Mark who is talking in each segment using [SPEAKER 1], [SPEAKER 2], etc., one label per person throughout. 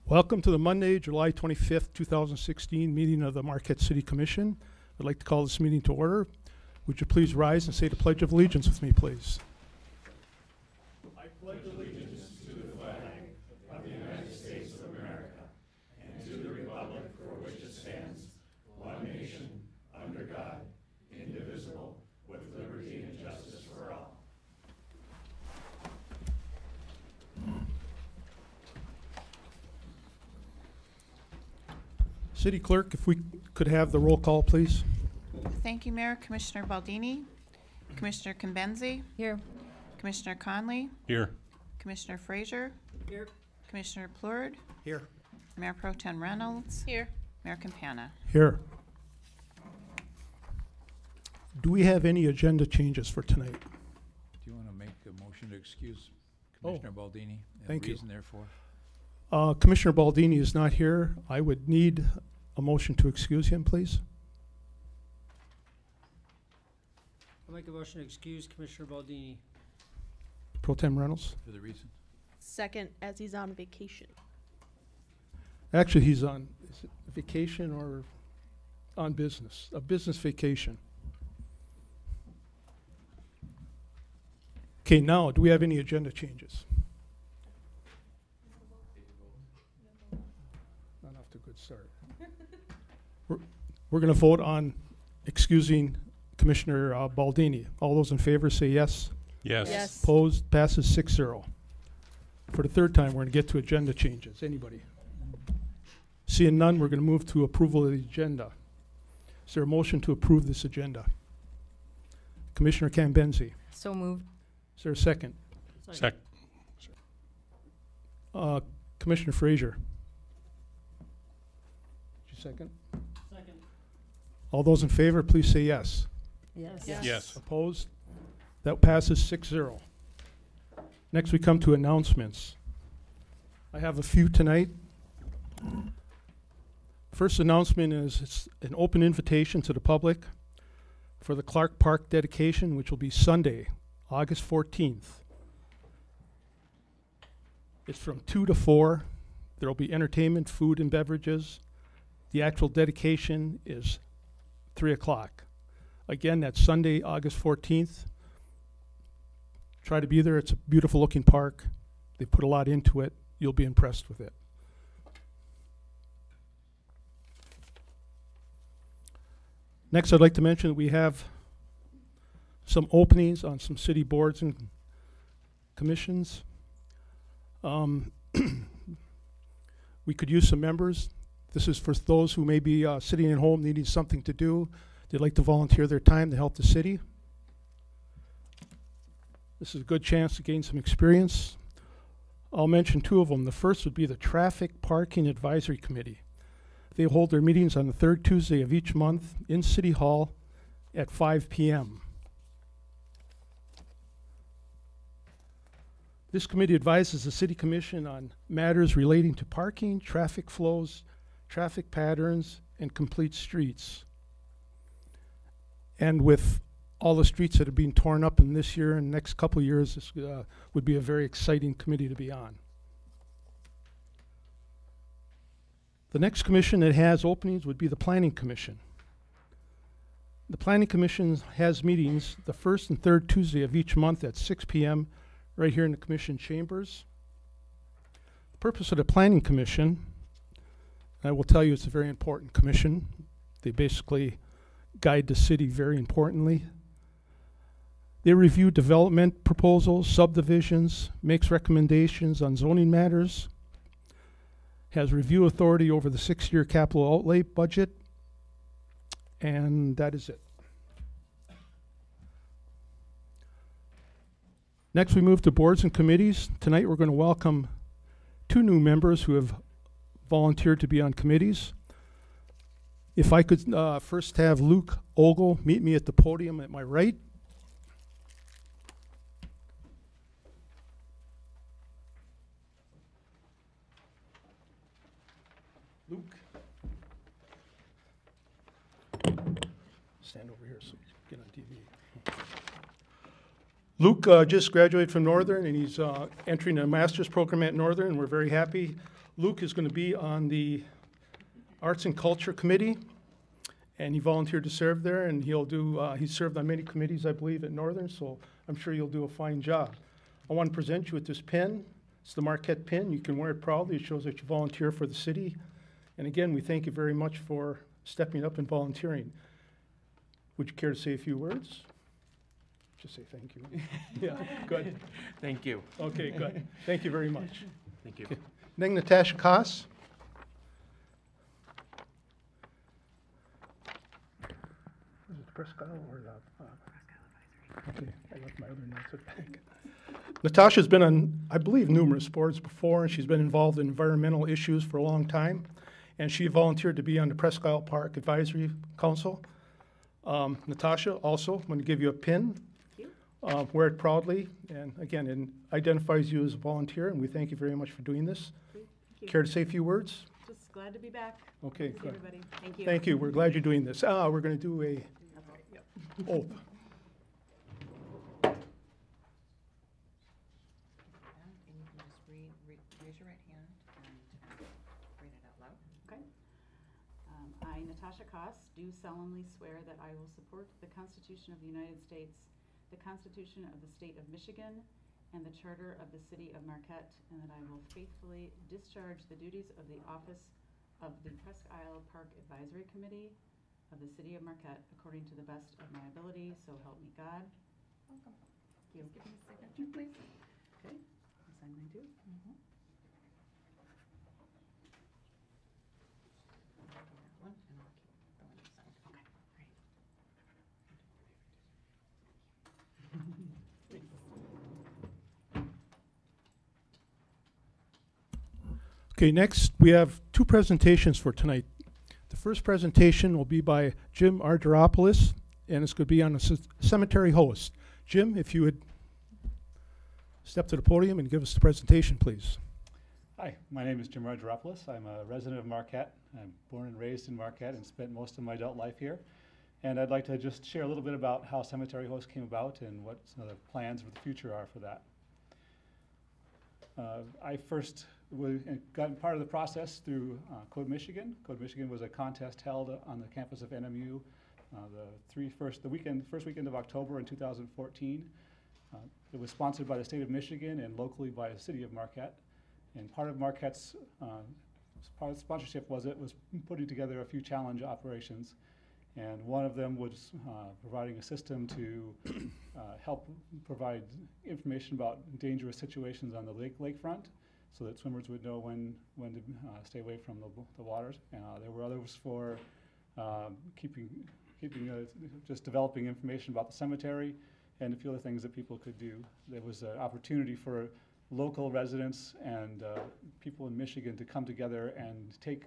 [SPEAKER 1] Welcome to the Monday, July 25th, 2016 meeting of the Marquette City Commission. I'd like to call this meeting to order. Would you please rise and say the Pledge of Allegiance with me, please? I pledge allegiance to the flag of the United States of America and to the republic for which it stands, one nation, under God, indivisible, with liberty and justice for all. City Clerk, if we could have the roll call, please.
[SPEAKER 2] Thank you, Mayor. Commissioner Baldini, Commissioner Kimbenzi,
[SPEAKER 3] Here.
[SPEAKER 2] Commissioner Conley,
[SPEAKER 4] Here.
[SPEAKER 2] Commissioner Frazier,
[SPEAKER 3] Here.
[SPEAKER 2] Commissioner Plurd,
[SPEAKER 1] Here.
[SPEAKER 2] Mayor Pro Tem Reynolds,
[SPEAKER 3] Here.
[SPEAKER 2] Mayor Campana.
[SPEAKER 1] Here. Do we have any agenda changes for tonight?
[SPEAKER 4] Do you want to make a motion to excuse
[SPEAKER 1] Oh.
[SPEAKER 4] Commissioner Baldini?
[SPEAKER 1] Thank you.
[SPEAKER 4] Reason therefore.
[SPEAKER 1] Commissioner Baldini is not here. I would need a motion to excuse him, please.
[SPEAKER 5] I'll make a motion to excuse Commissioner Baldini.
[SPEAKER 1] Pro Tem Reynolds.
[SPEAKER 4] For the reason?
[SPEAKER 3] Second, as he's on vacation.
[SPEAKER 1] Actually, he's on is it vacation or on business, a business vacation. Okay, now, do we have any agenda changes? Not off to a good start. We're going to vote on excusing Commissioner Baldini. All those in favor say yes.
[SPEAKER 4] Yes.
[SPEAKER 3] Yes.
[SPEAKER 1] Opposed, passes 6-0. For the third time, we're going to get to agenda changes. Anybody? Seeing none, we're going to move to approval of the agenda. Is there a motion to approve this agenda? Commissioner Cambenzi.
[SPEAKER 3] So moved.
[SPEAKER 1] Is there a second?
[SPEAKER 4] Second.
[SPEAKER 1] Commissioner Frazier. Did you second?
[SPEAKER 5] Second.
[SPEAKER 1] All those in favor, please say yes.
[SPEAKER 3] Yes.
[SPEAKER 4] Yes.
[SPEAKER 1] Opposed? That passes 6-0. Next, we come to announcements. I have a few tonight. First announcement is it's an open invitation to the public for the Clark Park dedication, which will be Sunday, August 14th. It's from 2 to 4. There will be entertainment, food, and beverages. The actual dedication is 3 o'clock. Again, that's Sunday, August 14th. Try to be there. It's a beautiful looking park. They put a lot into it. You'll be impressed with it. Next, I'd like to mention that we have some openings on some city boards and commissions. We could use some members. This is for those who may be sitting at home needing something to do. They'd like to volunteer their time to help the city. This is a good chance to gain some experience. I'll mention two of them. The first would be the Traffic Parking Advisory Committee. They hold their meetings on the third Tuesday of each month in City Hall at 5 p.m. This committee advises the City Commission on matters relating to parking, traffic flows, traffic patterns, and complete streets. And with all the streets that are being torn up in this year and next couple of years, this would be a very exciting committee to be on. The next commission that has openings would be the Planning Commission. The Planning Commission has meetings the first and third Tuesday of each month at 6 p.m. right here in the Commission chambers. The purpose of the Planning Commission, I will tell you it's a very important commission. They basically guide the city very importantly. They review development proposals, subdivisions, makes recommendations on zoning matters, has review authority over the 6-year capital outlay budget, and that is it. Next, we move to boards and committees. Tonight, we're going to welcome 2 new members who have volunteered to be on committees. If I could first have Luke Ogle meet me at the podium at my right. Luke. Stand over here so you can get on TV. Luke just graduated from Northern, and he's entering a master's program at Northern. We're very happy. Luke is going to be on the Arts and Culture Committee, and he volunteered to serve there, and he's served on many committees, I believe, at Northern, so I'm sure you'll do a fine job. I want to present you with this pin. It's the Marquette pin. You can wear it proudly. It shows that you volunteer for the city. And again, we thank you very much for stepping up and volunteering. Would you care to say a few words? Just say thank you. Yeah, good.
[SPEAKER 6] Thank you.
[SPEAKER 1] Okay, good. Thank you very much.
[SPEAKER 6] Thank you.
[SPEAKER 1] Okay. Then Natasha Koss. Is it Presque Isle or the? Okay, I left my other notes at back. Natasha's been on, I believe, numerous boards before, and she's been involved in environmental issues for a long time. And she volunteered to be on the Presque Isle Park Advisory Council. Natasha, also, I'm going to give you a pin. Wear it proudly, and again, it identifies you as a volunteer, and we thank you very much for doing this.
[SPEAKER 7] Thank you.
[SPEAKER 1] Care to say a few words?
[SPEAKER 7] Just glad to be back.
[SPEAKER 1] Okay,
[SPEAKER 7] See
[SPEAKER 1] good.
[SPEAKER 7] everybody. Thank you.
[SPEAKER 1] Thank you. We're glad you're doing this. We're going to do a
[SPEAKER 7] That's right. Yep.
[SPEAKER 1] oath.
[SPEAKER 2] And you can just raise your right hand and read it out loud.
[SPEAKER 7] Okay. I, Natasha Koss, do solemnly swear that I will support the Constitution of the United States, the Constitution of the State of Michigan, and the Charter of the City of Marquette, and that I will faithfully discharge the duties of the office of the Presque Isle Park Advisory Committee of the City of Marquette according to the best of my ability, so help me God.
[SPEAKER 2] Welcome.
[SPEAKER 7] Thank you.
[SPEAKER 2] Give me a signature, please.
[SPEAKER 7] Okay, I'll sign mine too.
[SPEAKER 2] That one, and I'll keep the one you signed. Okay, great.
[SPEAKER 1] Okay, next, we have two presentations for tonight. The first presentation will be by Jim Argyropoulos, and it's going to be on a cemetery host. Jim, if you would step to the podium and give us the presentation, please.
[SPEAKER 8] Hi, my name is Jim Argyropoulos. I'm a resident of Marquette. I'm born and raised in Marquette and spent most of my adult life here. And I'd like to just share a little bit about how cemetery host came about and what some of the plans for the future are for that. I first got part of the process through Code Michigan. Code Michigan was a contest held on the campus of NMU first weekend of October in 2014. It was sponsored by the state of Michigan and locally by the city of Marquette. And part of Marquette's sponsorship was putting together a few challenge operations. And one of them was providing a system to help provide information about dangerous situations on the lakefront, so that swimmers would know when to stay away from the waters. There were others for just developing information about the cemetery and a few other things that people could do. There was an opportunity for local residents and people in Michigan to come together and take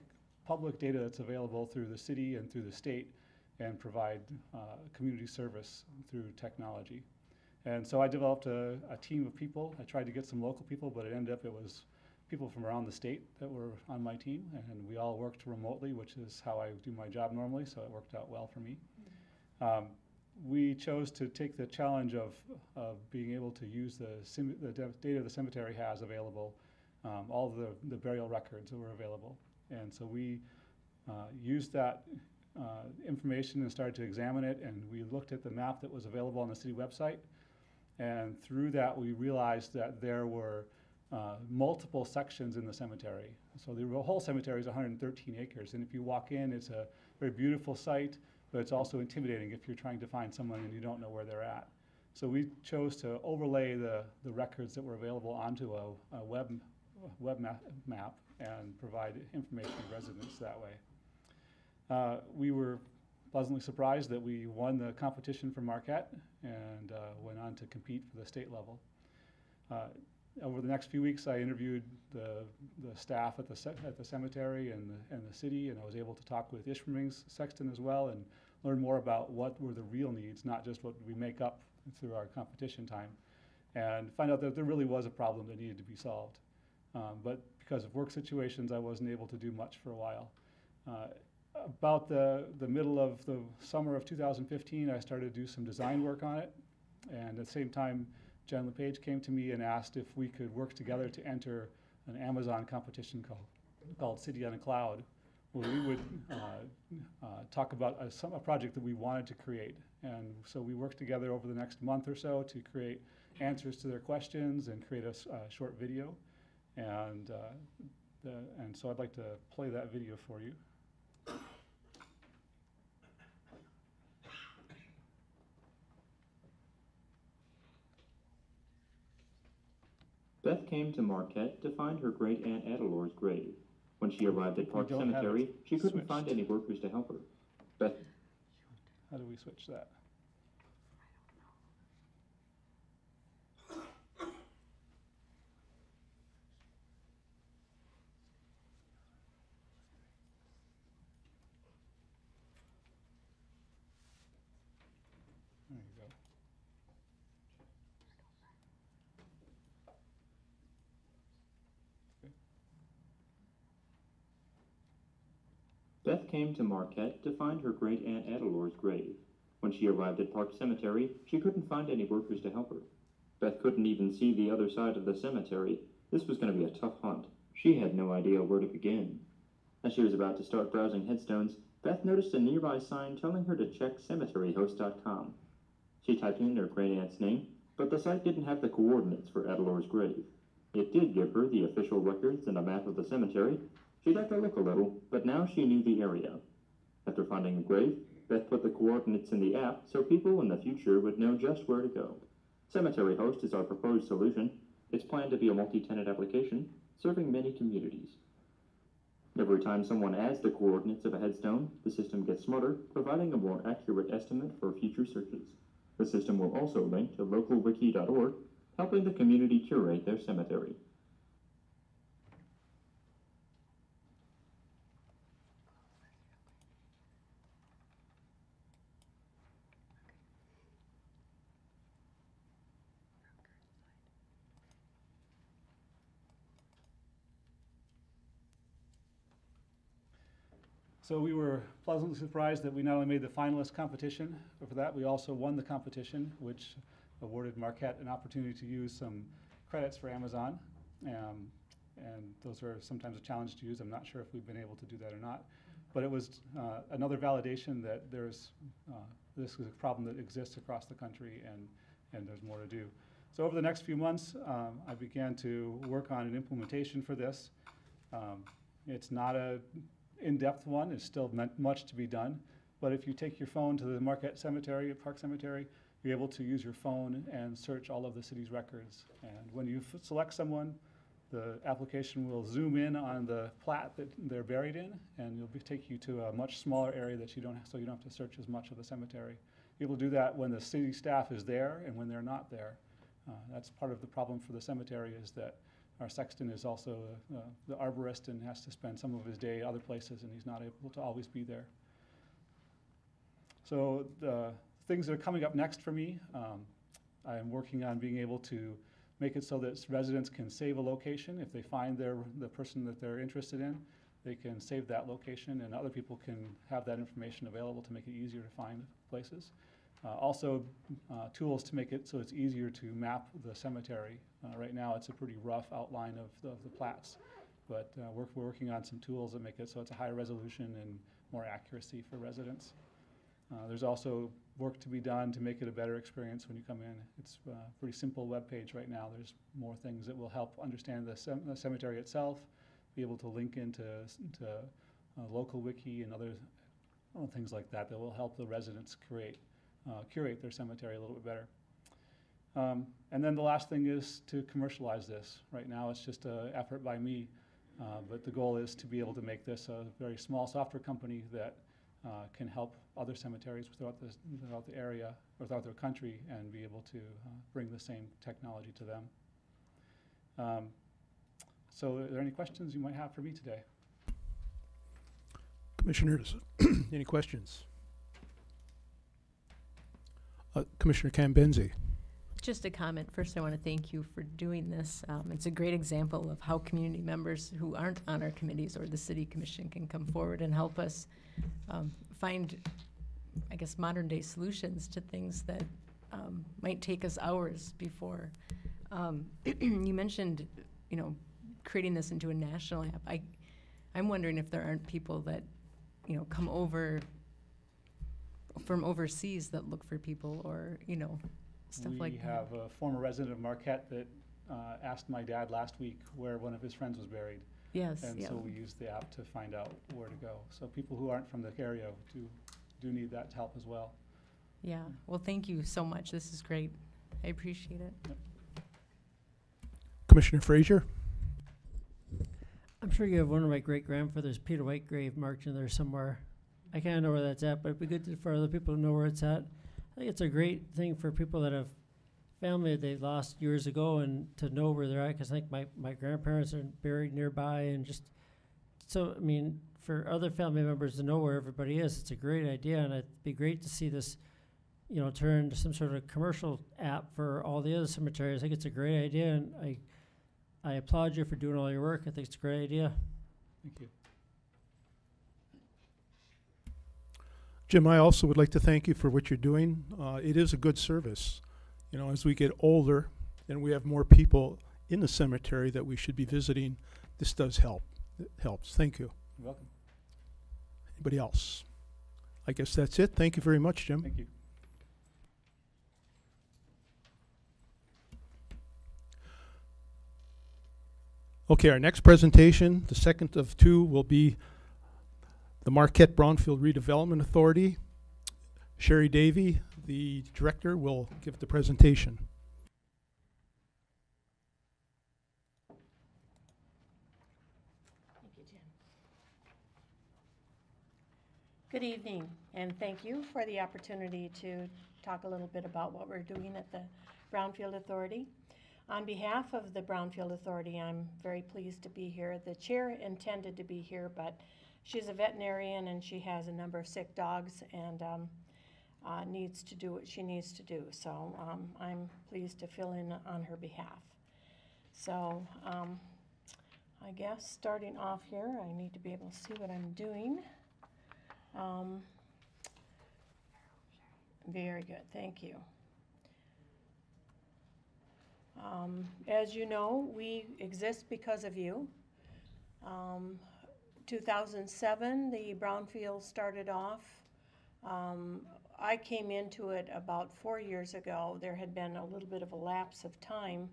[SPEAKER 8] public data that's available through the city and through the state and provide community service through technology. And so I developed a team of people. I tried to get some local people, but it ended up it was people from around the state that were on my team, and we all worked remotely, which is how I do my job normally, so it worked out well for me. We chose to take the challenge of being able to use the data the cemetery has available, all the burial records that were available. And so we used that information and started to examine it, and we looked at the map that was available on the city website. And through that, we realized that there were multiple sections in the cemetery. So the whole cemetery is 113 acres, and if you walk in, it's a very beautiful site, but it's also intimidating if you're trying to find someone and you don't know where they're at. So we chose to overlay the records that were available onto a web map and provide information to residents that way. We were pleasantly surprised that we won the competition for Marquette and went on to compete for the state level. Over the next few weeks, I interviewed the staff at the cemetery and the city, and I was able to talk with Ishpeming's sexton as well and learn more about what were the real needs, not just what we make up through our competition time, and find out that there really was a problem that needed to be solved. But because of work situations, I wasn't able to do much for a while. About the middle of the summer of 2015, I started to do some design work on it, and at the same time, Jen LePage came to me and asked if we could work together to enter an Amazon competition called City on a Cloud, where we would talk about a project that we wanted to create. And so we worked together over the next month or so to create answers to their questions and create a short video. And so I'd like to play that video for you.
[SPEAKER 6] Beth came to Marquette to find her great-aunt Adelenor's grave. When she arrived at Park
[SPEAKER 8] don't have
[SPEAKER 6] Cemetery,
[SPEAKER 8] it
[SPEAKER 6] she couldn't
[SPEAKER 8] switched.
[SPEAKER 6] find any workers to help her. Beth
[SPEAKER 8] How do we switch that? There you go.
[SPEAKER 6] Beth came to Marquette to find her great-aunt Adelenor's grave. When she arrived at Park Cemetery, she couldn't find any workers to help her. Beth couldn't even see the other side of the cemetery. This was going to be a tough hunt. She had no idea where to begin. As she was about to start browsing headstones, Beth noticed a nearby sign telling her to check cemeteryhost.com. She typed in her great-aunt's name, but the site didn't have the coordinates for Adelenor's grave. It did give her the official records and a map of the cemetery. She'd have to look a little, but now she knew the area. After finding the grave, Beth put the coordinates in the app so people in the future would know just where to go. Cemetery Host is our proposed solution. It's planned to be a multi-tenant application, serving many communities. Every time someone adds the coordinates of a headstone, the system gets smarter, providing a more accurate estimate for future searches. The system will also link to localwiki.org, helping the community curate their cemetery.
[SPEAKER 8] So we were pleasantly surprised that we not only made the finalist competition, but for that we also won the competition, which awarded Marquette an opportunity to use some credits for Amazon. And those are sometimes a challenge to use. I'm not sure if we've been able to do that or not. But it was another validation that this is a problem that exists across the country, and there's more to do. So over the next few months, I began to work on an implementation for this. It's not an in-depth one. There's still much to be done. But if you take your phone to the Marquette Cemetery, Park Cemetery, you're able to use your phone and search all of the city's records. And when you select someone, the application will zoom in on the plat that they're buried in, and it'll take you to a much smaller area that you don't have to search as much of the cemetery. You're able to do that when the city staff is there and when they're not there. That's part of the problem for the cemetery, is that our sexton is also the arborist and has to spend some of his day other places, and he's not able to always be there. So the things that are coming up next for me, I am working on being able to make it so that residents can save a location. If they find the person that they're interested in, they can save that location, and other people can have that information available to make it easier to find places. Also, tools to make it so it's easier to map the cemetery. Right now, it's a pretty rough outline of the plats, but we're working on some tools that make it so it's a higher resolution and more accuracy for residents. There's also work to be done to make it a better experience when you come in. It's a pretty simple web page right now. There's more things that will help understand the cemetery itself, be able to link into local wiki and other things like that will help the residents curate their cemetery a little bit better. And then the last thing is to commercialize this. Right now it's just an effort by me, but the goal is to be able to make this a very small software company that can help other cemeteries throughout the area or throughout the country, and be able to bring the same technology to them. So are there any questions you might have for me today?
[SPEAKER 1] Commissioners, any questions? Commissioner Cambenzi.
[SPEAKER 9] Just a comment. First, I want to thank you for doing this. It's a great example of how community members who aren't on our committees or the city commission can come forward and help us find, I guess, modern day solutions to things that might take us hours before. You mentioned, creating this into a national app. I'm wondering if there aren't people that, you know, come over from overseas that look for people, or, you know, stuff like that.
[SPEAKER 8] We have a former resident of Marquette that asked my dad last week where one of his friends was buried.
[SPEAKER 9] Yes,
[SPEAKER 8] And
[SPEAKER 9] yeah.
[SPEAKER 8] so we used the app to find out where to go. So people who aren't from the area do need that help as well.
[SPEAKER 9] Yeah, well, thank you so much. This is great. I appreciate it.
[SPEAKER 1] Commissioner Frazier?
[SPEAKER 5] I'm sure you have one of my great-grandfathers, Peter Whitegrave, marked in there somewhere. I kind of know where that's at, but it'd be good for other people to know where it's at. I think it's a great thing for people that have family that they lost years ago and to know where they're at, because I think my grandparents are buried nearby, and just, so, I mean, for other family members to know where everybody is, it's a great idea, and it'd be great to see this, you know, turn into some sort of commercial app for all the other cemeteries. I think it's a great idea, and I applaud you for doing all your work. I think it's a great idea.
[SPEAKER 8] Thank you.
[SPEAKER 1] Jim, I also would like to thank you for what you're doing. It is a good service. You know, as we get older and we have more people in the cemetery that we should be visiting, this does help. It helps. Thank you.
[SPEAKER 8] You're welcome.
[SPEAKER 1] Anybody else? I guess that's it. Thank you very much, Jim.
[SPEAKER 8] Thank you.
[SPEAKER 1] Okay, our next presentation, the second of two, will be the Marquette Brownfield Redevelopment Authority. Sherry Davey, the director, will give the presentation.
[SPEAKER 10] Thank you, Jim. Good evening, and thank you for the opportunity to talk a little bit about what we're doing at the Brownfield Authority. On behalf of the Brownfield Authority, I'm very pleased to be here. The chair intended to be here, but she's a veterinarian and she has a number of sick dogs and needs to do what she needs to do. So I'm pleased to fill in on her behalf. So I guess starting off here, I need to be able to see what I'm doing. Very good, thank you. As you know, we exist because of you. 2007, the Brownfield started off. I came into it about 4 years ago. There had been a little bit of a lapse of time.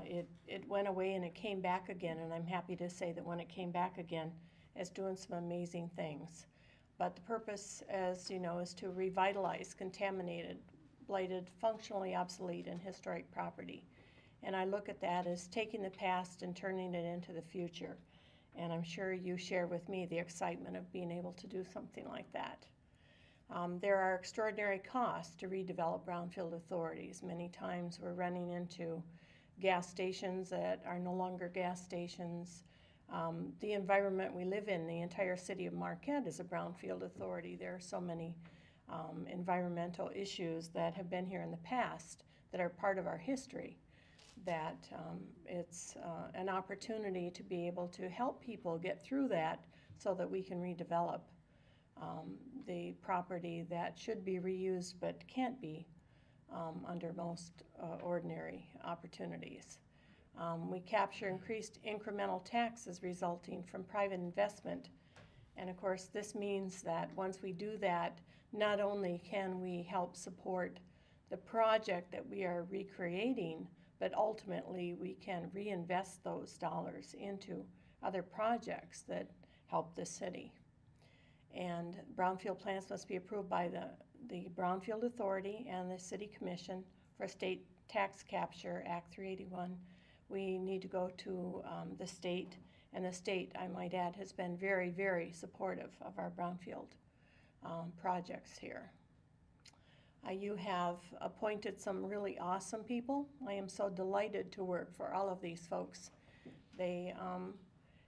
[SPEAKER 10] It went away and it came back again, and I'm happy to say that when it came back again, it's doing some amazing things. But the purpose, as you know, is to revitalize contaminated, blighted, functionally obsolete, and historic property. And I look at that as taking the past and turning it into the future. And I'm sure you share with me the excitement of being able to do something like that. There are extraordinary costs to redevelop brownfield authorities. Many times we're running into gas stations that are no longer gas stations. The environment we live in, the entire city of Marquette is a brownfield authority. There are so many environmental issues that have been here in the past that are part of our history, that it's an opportunity to be able to help people get through that so that we can redevelop the property that should be reused but can't be under most ordinary opportunities. We capture increased incremental taxes resulting from private investment, and of course this means that once we do that, not only can we help support the project that we are recreating, but ultimately we can reinvest those dollars into other projects that help the city. And brownfield plans must be approved by the Brownfield Authority and the City Commission for State Tax Capture Act 381. We need to go to the state, and the state, I might add, has been very, very supportive of our brownfield projects here. You have appointed some really awesome people. I am so delighted to work for all of these folks. They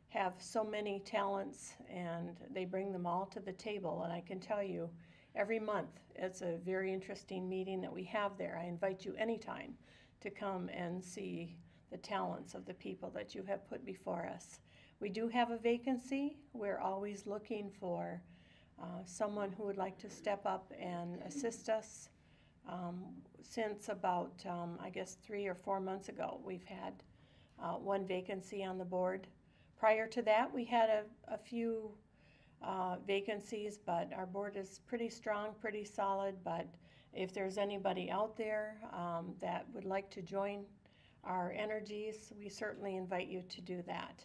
[SPEAKER 10] have so many talents and they bring them all to the table, and I can tell you every month it's a very interesting meeting that we have there. I invite you anytime to come and see the talents of the people that you have put before us. We do have a vacancy. We're always looking for someone who would like to step up and assist us. Since about, I guess, 3 or 4 months ago, we've had one vacancy on the board. Prior to that, we had a few vacancies, but our board is pretty strong, pretty solid. But if there's anybody out there that would like to join our energies, we certainly invite you to do that.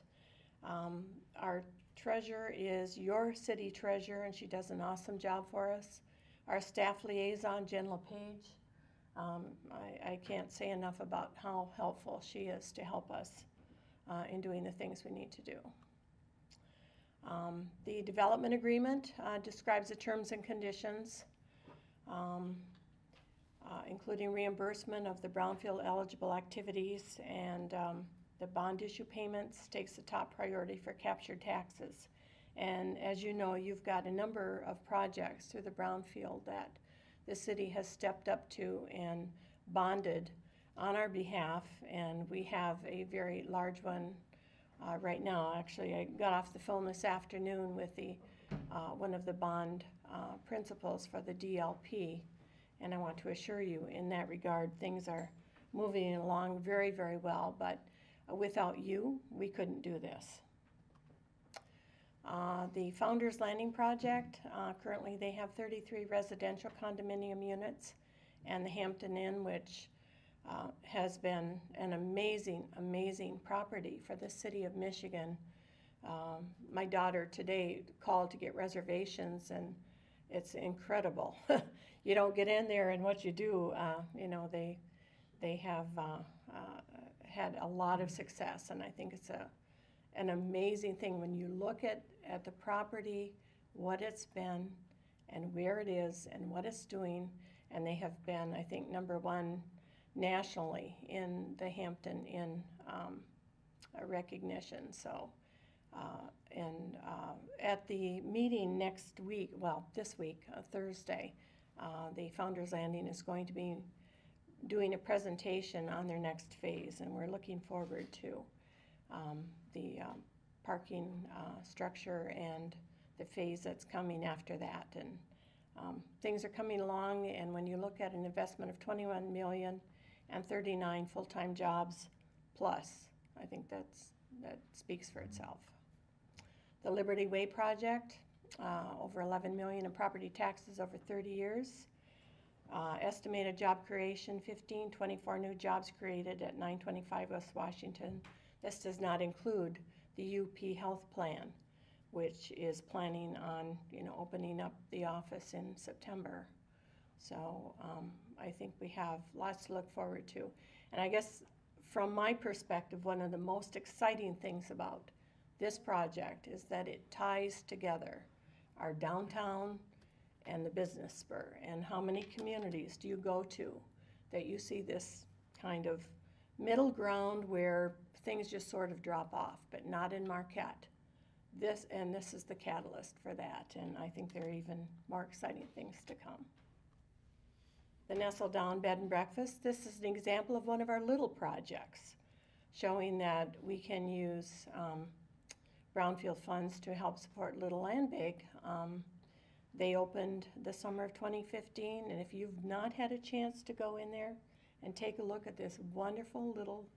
[SPEAKER 10] Our treasurer is your city treasurer, and she does an awesome job for us. Our staff liaison, Jen LePage, I can't say enough about how helpful she is to help us in doing the things we need to do. The development agreement describes the terms and conditions, including reimbursement of the brownfield eligible activities, and the bond issue payments takes the top priority for captured taxes. And as you know, you've got a number of projects through the brownfield that the city has stepped up to and bonded on our behalf, and we have a very large one right now. Actually, I got off the phone this afternoon with the one of the bond principals for the DLP, and I want to assure you in that regard things are moving along very, very well, but without you, we couldn't do this. The Founders Landing project, currently they have 33 residential condominium units, and the Hampton Inn, which has been an amazing, amazing property for the city of Michigan. My daughter today called to get reservations, and it's incredible. You don't get in there, and what you do, you know, they have had a lot of success, and I think it's an amazing thing when you look at the property, what it's been, and where it is, and what it's doing, and they have been, I think, #1 nationally in the Hampton Inn recognition. So, at the meeting next week, well, this week, Thursday, the Founders Landing is going to be doing a presentation on their next phase, and we're looking forward to the parking structure and the phase that's coming after that. And things are coming along, and when you look at an investment of $21 million and 39 full-time jobs plus, I think that speaks for itself. The Liberty Way project, over $11 million in property taxes over 30 years. Estimated job creation, 24 new jobs created at 925 West Washington. This does not include the UP Health Plan, which is planning on, you know, opening up the office in September. So I think we have lots to look forward to. And I guess from my perspective, one of the most exciting things about this project is that it ties together our downtown and the business spur. And how many communities do you go to that you see this kind of middle ground where things just sort of drop off, but not in Marquette. This is the catalyst for that, and I think there are even more exciting things to come. The Nestle Down Bed and Breakfast, this is an example of one of our little projects, showing that we can use brownfield funds to help support Little and Big. They opened the summer of 2015, and if you've not had a chance to go in there and take a look at this wonderful little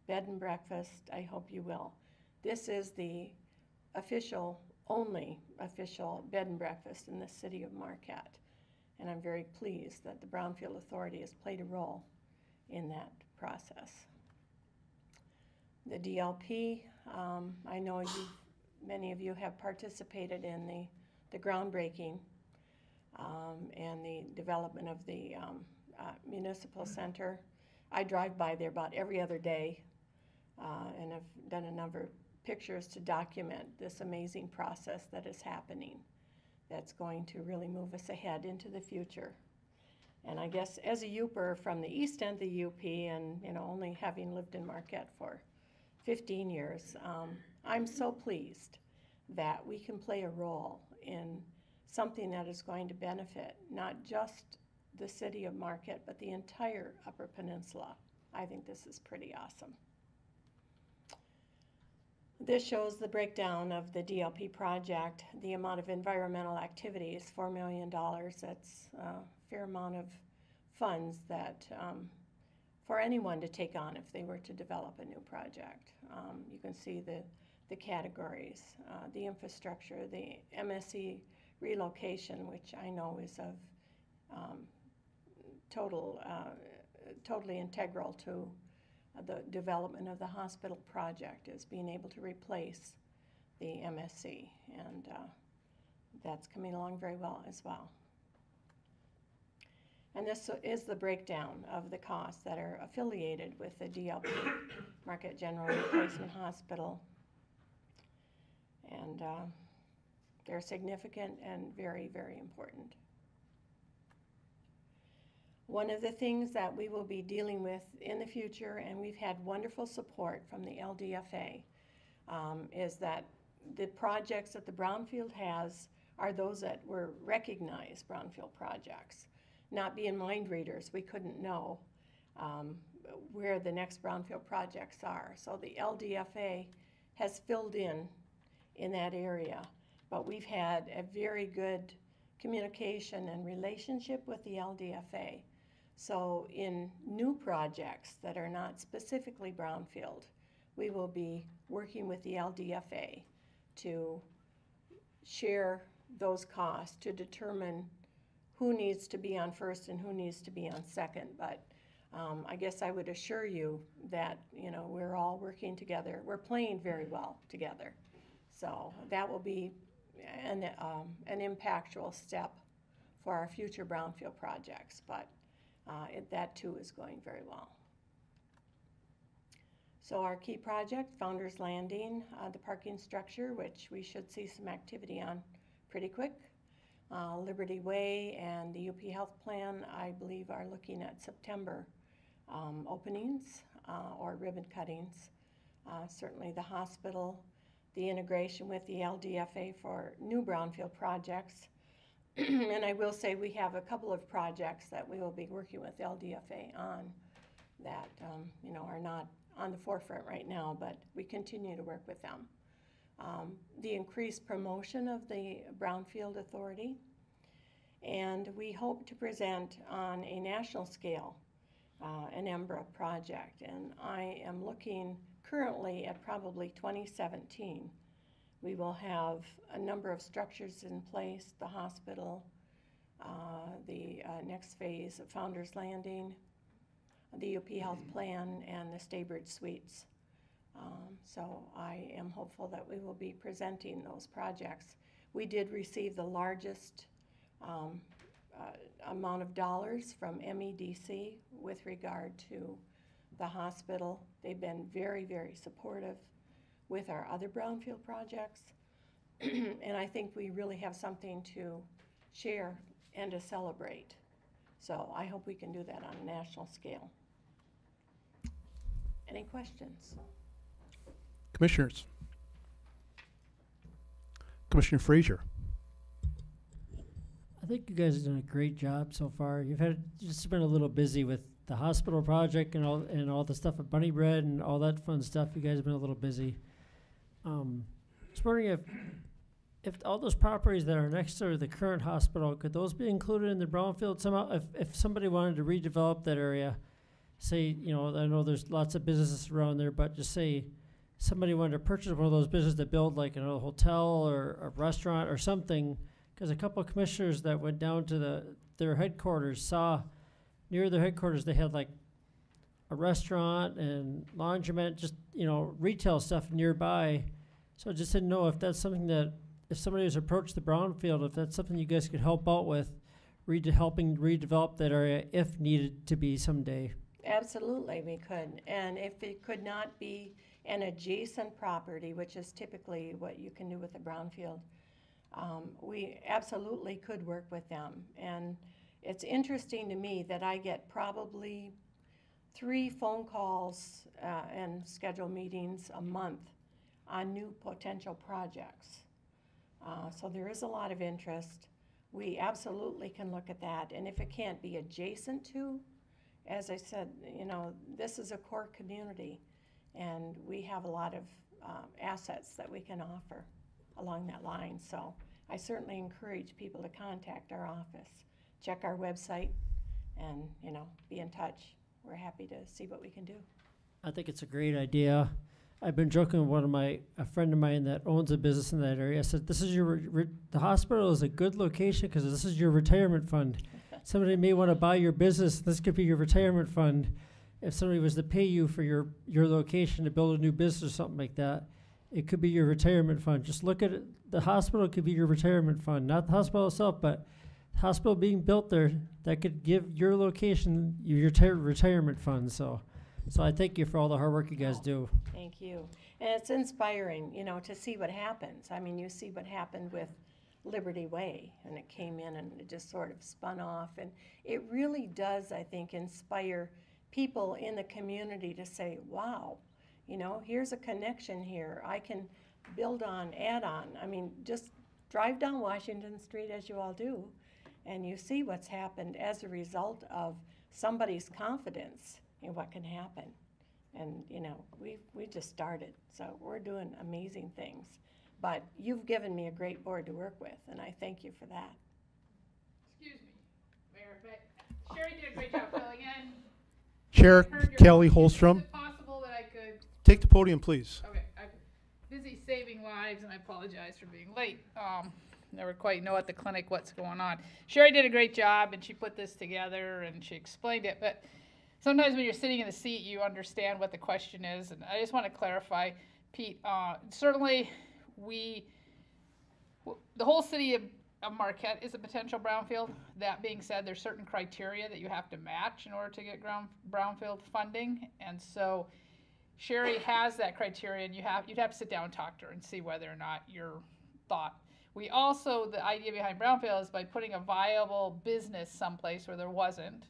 [SPEAKER 10] bed and breakfast, I hope you will. This is the only official bed and breakfast in the city of Marquette, and I'm very pleased that the Brownfield Authority has played a role in that process. The DLP, I know many of you have participated in the groundbreaking and the development of the municipal center. I drive by there about every other day and have done a number of pictures to document this amazing process that is happening that's going to really move us ahead into the future. And I guess as a Youper from the east end of the UP, and you know, only having lived in Marquette for 15 years, I'm so pleased that we can play a role in something that is going to benefit not just the city of Marquette, but the entire Upper Peninsula. I think this is pretty awesome. This shows the breakdown of the DLP project, the amount of environmental activities, $4 million. That's a fair amount of funds that for anyone to take on if they were to develop a new project. You can see the the categories, the infrastructure, the MSC relocation, which I know is of totally integral to the development of the hospital project, is being able to replace the MSC, and that's coming along very well as well. And this is the breakdown of the costs that are affiliated with the DLP, Marquette General Replacement Hospital. And they're significant and very, very important. One of the things that we will be dealing with in the future, and we've had wonderful support from the LDFA, is that the projects that the Brownfield has are those that were recognized Brownfield projects. Not being mind readers, we couldn't know where the next Brownfield projects are. So the LDFA has filled in that area, but we've had a very good communication and relationship with the LDFA. So in new projects that are not specifically Brownfield, we will be working with the LDFA to share those costs to determine who needs to be on first and who needs to be on second. But I guess I would assure you that, you know, we're all working together. We're playing very well together. So that will be an impactful step for our future Brownfield projects. But that too is going very well. So our key project, Founders Landing, the parking structure, which we should see some activity on pretty quick. Liberty Way and the UP Health Plan, I believe, are looking at September openings or ribbon cuttings. Certainly the hospital, the integration with the LDFA for new Brownfield projects. And I will say we have a couple of projects that we will be working with LDFA on that you know, are not on the forefront right now, but we continue to work with them. The increased promotion of the Brownfield Authority, and we hope to present on a national scale an EMBRA project, and I am looking currently at probably 2017. We will have a number of structures in place, the hospital, the next phase of Founders Landing, the UP Health Plan, and the Staybridge Suites. So I am hopeful that we will be presenting those projects. We did receive the largest amount of dollars from MEDC with regard to the hospital. They've been very, very supportive with our other Brownfield projects. And I think we really have something to share and to celebrate. So I hope we can do that on a national scale. Any questions?
[SPEAKER 1] Commissioners. Commissioner Frazier.
[SPEAKER 5] I think you guys have done a great job so far. You've just been a little busy with the hospital project and all the stuff at Bunny Bread and all that fun stuff. You guys have been a little busy. Just wondering if all those properties that are next to the current hospital, could those be included in the Brownfield somehow? If somebody wanted to redevelop that area, say, you know, I know there's lots of businesses around there, but just say somebody wanted to purchase one of those businesses that build like a hotel or a restaurant or something, because a couple of commissioners that went down to their headquarters saw near their headquarters they had like a restaurant and laundromat, just, you know, retail stuff nearby. So I just didn't know if that's something that, if somebody has approached the Brownfield, if that's something you guys could help out with, helping redevelop that area if needed to be someday.
[SPEAKER 10] Absolutely, we could. And if it could not be an adjacent property, which is typically what you can do with a Brownfield, we absolutely could work with them. And it's interesting to me that I get probably 3 phone calls and schedule meetings a month on new potential projects. So there is a lot of interest. We absolutely can look at that. And if it can't be adjacent to, as I said, you know, this is a core community, and we have a lot of assets that we can offer along that line. So I certainly encourage people to contact our office, check our website, and, you know, be in touch. We're happy to see what we can do.
[SPEAKER 5] I think it's a great idea. I've been joking with a friend of mine that owns a business in that area. I said, this is the hospital is a good location because this is your retirement fund. Somebody may want to buy your business. This could be your retirement fund. If somebody was to pay you for your location to build a new business or something like that, it could be your retirement fund. Just look at it. The hospital could be your retirement fund, not the hospital itself, but the hospital being built there, that could give your location your retirement fund. So I thank you for all the hard work you guys do.
[SPEAKER 10] Thank you. And it's inspiring, you know, to see what happens. I mean, you see what happened with Liberty Way, and it came in and it just sort of spun off. And it really does, I think, inspire people in the community to say, wow, you know, here's a connection here. I can build on, add on. I mean, just drive down Washington Street as you all do, and you see what's happened as a result of somebody's confidence in what can happen. And, you know, we just started, so we're doing amazing things. But you've given me a great board to work with, and I thank you for that.
[SPEAKER 11] Excuse me, Mayor, but Sherry did a great job filling in.
[SPEAKER 1] Chair
[SPEAKER 11] Heard your
[SPEAKER 1] Kelly
[SPEAKER 11] questions.
[SPEAKER 1] Holstrom,
[SPEAKER 11] Is it possible that I could?
[SPEAKER 1] take the podium, please.
[SPEAKER 11] Okay, I'm busy saving lives, and I apologize for being late. Never quite know at the clinic what's going on. Sherry did a great job, and she put this together, and she explained it. But sometimes when you're sitting in the seat, you understand what the question is, and I just want to clarify, Pete. Certainly, the whole city of Marquette is a potential brownfield. That being said, there's certain criteria that you have to match in order to get brownfield funding, and so Sherry has that criteria, and you'd have to sit down and talk to her and see whether or not your thought. We also, the idea behind brownfield is by putting a viable business someplace where there wasn't,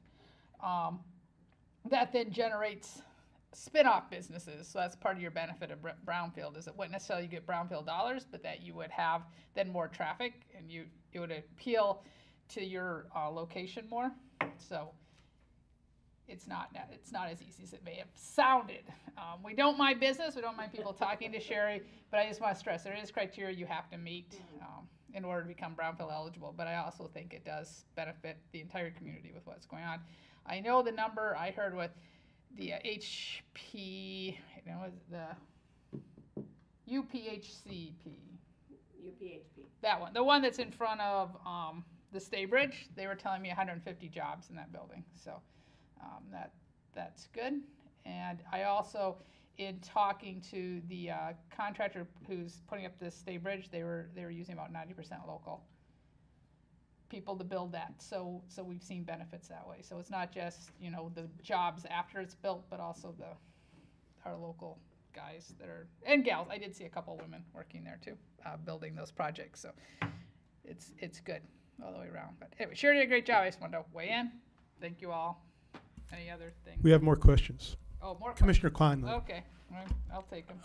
[SPEAKER 11] that then generates spin-off businesses. So that's part of your benefit of brownfield, is it wouldn't necessarily get brownfield dollars, but that you would have then more traffic, and it would appeal to your location more. So it's not as easy as it may have sounded. We don't mind business. We don't mind people talking to Sherry, but I just want to stress there is criteria you have to meet in order to become brownfield eligible. But I also think it does benefit the entire community with what's going on. I know the number I heard with the HP, the UPHCP.
[SPEAKER 10] UPHP.
[SPEAKER 11] That one, the one that's in front of the Stay Bridge. They were telling me 150 jobs in that building. So that's good. And I also, in talking to the contractor who's putting up the Stay Bridge, they were using about 90% local people to build that. So we've seen benefits that way. So it's not just, you know, the jobs after it's built, but also our local guys and gals. I did see a couple of women working there too, building those projects. So it's good all the way around. But anyway, Sherry did a great job. I just wanted to weigh in. Thank you all. Any other things?
[SPEAKER 1] We have more questions.
[SPEAKER 11] Oh, more
[SPEAKER 1] Commissioner Conley.
[SPEAKER 11] Okay, all right, I'll take them.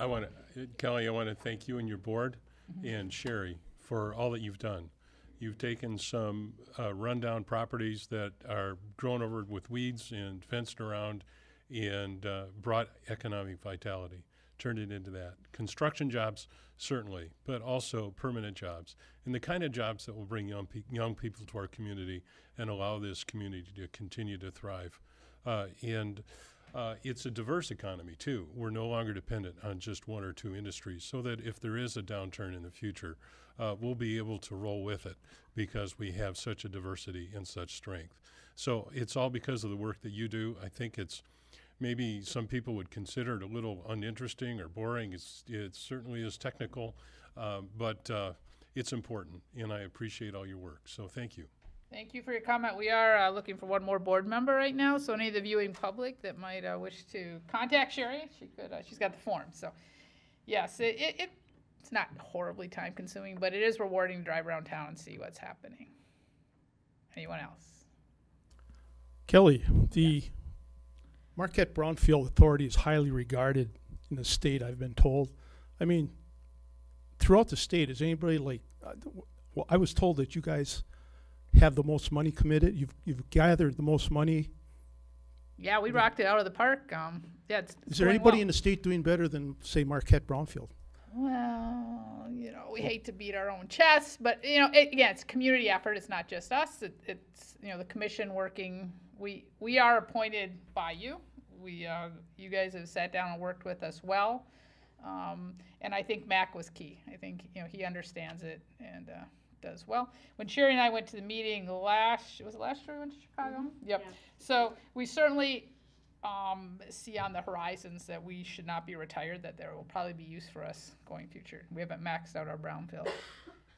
[SPEAKER 12] Kelly, I want to thank you and your board and Sherry for all that you've done. You've taken some rundown properties that are grown over with weeds and fenced around and brought economic vitality, turned it into that. Construction jobs, certainly, but also permanent jobs, and the kind of jobs that will bring young people to our community and allow this community to continue to thrive. It's a diverse economy, too. We're no longer dependent on just one or two industries, so that if there is a downturn in the future, we'll be able to roll with it because we have such a diversity and such strength. So it's all because of the work that you do. I think it's maybe some people would consider it a little uninteresting or boring. It certainly is technical, but it's important, and I appreciate all your work. So thank you.
[SPEAKER 11] Thank you for your comment. We are looking for one more board member right now, so any of the viewing public that might wish to contact Sherry, she's got the form. So yes, it's not horribly time consuming, but it is rewarding to drive around town and see what's happening. Anyone else?
[SPEAKER 1] Kelly, the Marquette Brownfield Authority is highly regarded in the state, I've been told. I mean, throughout the state, is anybody like, well, I was told that you guys have the most money committed. You've gathered the most money.
[SPEAKER 11] Yeah, we rocked it out of the park.
[SPEAKER 1] Is there anybody in the state doing better than, say, Marquette Brownfield?
[SPEAKER 11] Well, you know, we hate to beat our own chests, but you know, it's a community effort. It's not just us. It's you know, the commission working. We are appointed by you. You guys have sat down and worked with us well. And I think Mac was key. I think, you know, he understands it and does well. When Sherry and I went to the meeting was it last year we went to Chicago? Yep.
[SPEAKER 7] Yeah.
[SPEAKER 11] So we certainly see on the horizons that we should not be retired, that there will probably be use for us going future. We haven't maxed out our brownfield.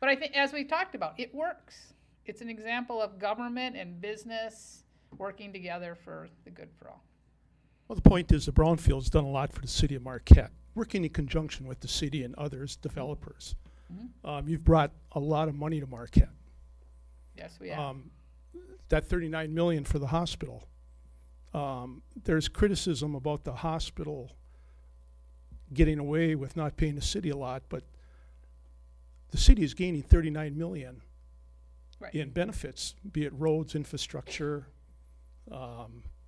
[SPEAKER 11] But I think, as we talked about, it works. It's an example of government and business working together for the good for all.
[SPEAKER 1] Well, the point is the brownfield's done a lot for the city of Marquette, working in conjunction with the city and others, developers. You've brought a lot of money to Marquette.
[SPEAKER 11] Yes, we have.
[SPEAKER 1] That $39 million for the hospital. There's criticism about the hospital getting away with not paying the city a lot, but the city is gaining $39 million in benefits, be it roads, infrastructure,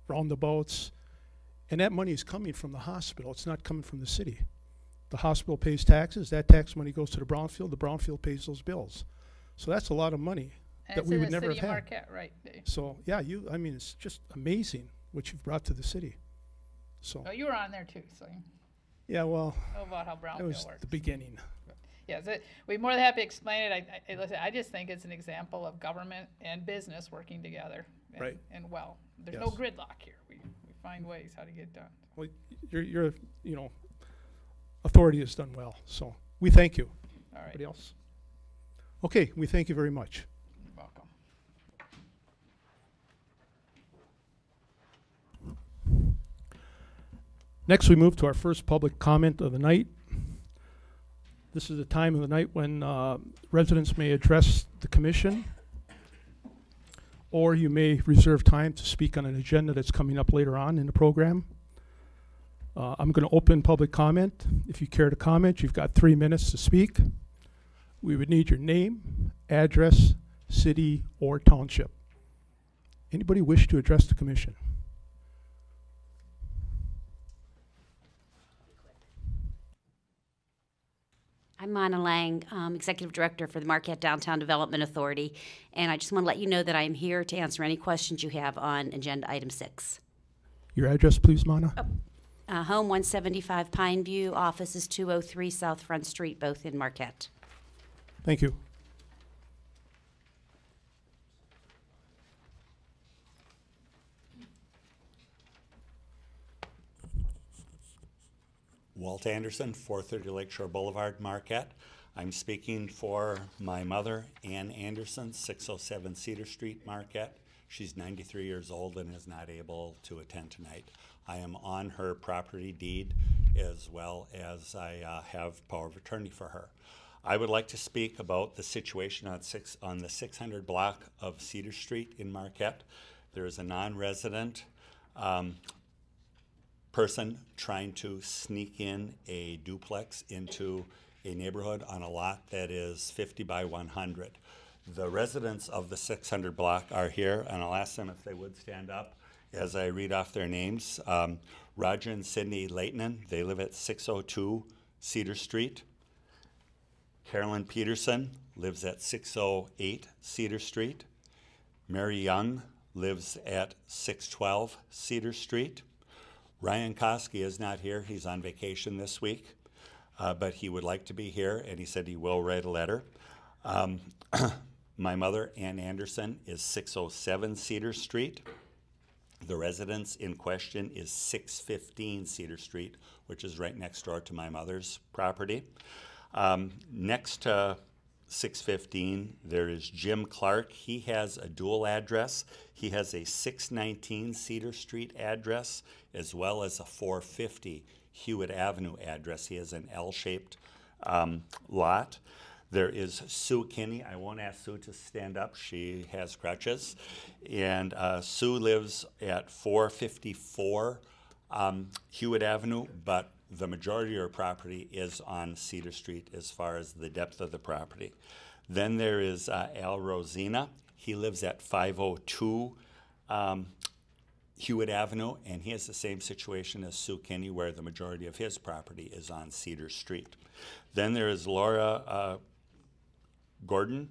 [SPEAKER 1] roundabouts, and that money is coming from the hospital. It's not coming from the city. The hospital pays taxes. That tax money goes to the brownfield pays those bills. So that's a lot of money
[SPEAKER 11] And
[SPEAKER 1] that
[SPEAKER 11] it's
[SPEAKER 1] we
[SPEAKER 11] in
[SPEAKER 1] would
[SPEAKER 11] the
[SPEAKER 1] never
[SPEAKER 11] city
[SPEAKER 1] have
[SPEAKER 11] of
[SPEAKER 1] had.
[SPEAKER 11] Marquette, right? Dave?
[SPEAKER 1] So yeah, I mean, it's just amazing what you've brought to the city. So
[SPEAKER 11] Oh, you were on there too, so you
[SPEAKER 1] yeah, well,
[SPEAKER 11] know about how
[SPEAKER 1] that was
[SPEAKER 11] brownfield works.
[SPEAKER 1] the beginning.
[SPEAKER 11] Yes, we're more than happy to explain it. Listen, I just think it's an example of government and business working together. And,
[SPEAKER 1] Right.
[SPEAKER 11] And well, there's no
[SPEAKER 1] Yes.
[SPEAKER 11] gridlock here. We find ways how to get it done.
[SPEAKER 1] Well, your authority has done well. So we thank you.
[SPEAKER 11] All right.
[SPEAKER 1] Anybody else? Okay, we thank you very much.
[SPEAKER 11] You're welcome.
[SPEAKER 1] Next, we move to our first public comment of the night. This is the time of the night when residents may address the commission, or you may reserve time to speak on an agenda that's coming up later on in the program. I'm going to open public comment. If you care to comment, you've got 3 minutes to speak. We would need your name, address, city, or township. Anybody wish to address the commission?
[SPEAKER 13] I'm Mana Lang, Executive Director for the Marquette Downtown Development Authority, and I just want to let you know that I am here to answer any questions you have on Agenda Item 6.
[SPEAKER 1] Your address, please, Mana.
[SPEAKER 13] Home 175 Pine View, office is 203 South Front Street, both in Marquette.
[SPEAKER 1] Thank you.
[SPEAKER 14] Walt Anderson, 430 Lakeshore Boulevard, Marquette. I'm speaking for my mother, Ann Anderson, 607 Cedar Street, Marquette. She's 93 years old and is not able to attend tonight. I am on her property deed as well as I have power of attorney for her. I would like to speak about the situation on the 600 block of Cedar Street in Marquette. There is a non-resident person trying to sneak in a duplex into a neighborhood on a lot that is 50 by 100. The residents of the 600 block are here, and I'll ask them if they would stand up as I read off their names. Roger and Sydney Leighton, they live at 602 Cedar Street. Carolyn Peterson lives at 608 Cedar Street. Mary Young lives at 612 Cedar Street. Ryan Koski is not here. He's on vacation this week, but he would like to be here, and he said he will write a letter. My mother, Ann Anderson, is 607 Cedar Street. The residence in question is 615 Cedar Street, which is right next door to my mother's property. Next to 615, there is Jim Clark. He has a dual address. He has a 619 Cedar Street address as well as a 450 Hewitt Avenue address. He has an L-shaped lot. There is Sue Kinney. I won't ask Sue to stand up. She has crutches. And Sue lives at 454 Hewitt Avenue, but the majority of her property is on Cedar Street as far as the depth of the property. Then there is Al Rosina. He lives at 502 Hewitt Avenue, and he has the same situation as Sue Kinney, where the majority of his property is on Cedar Street. Then there is Laura Gordon.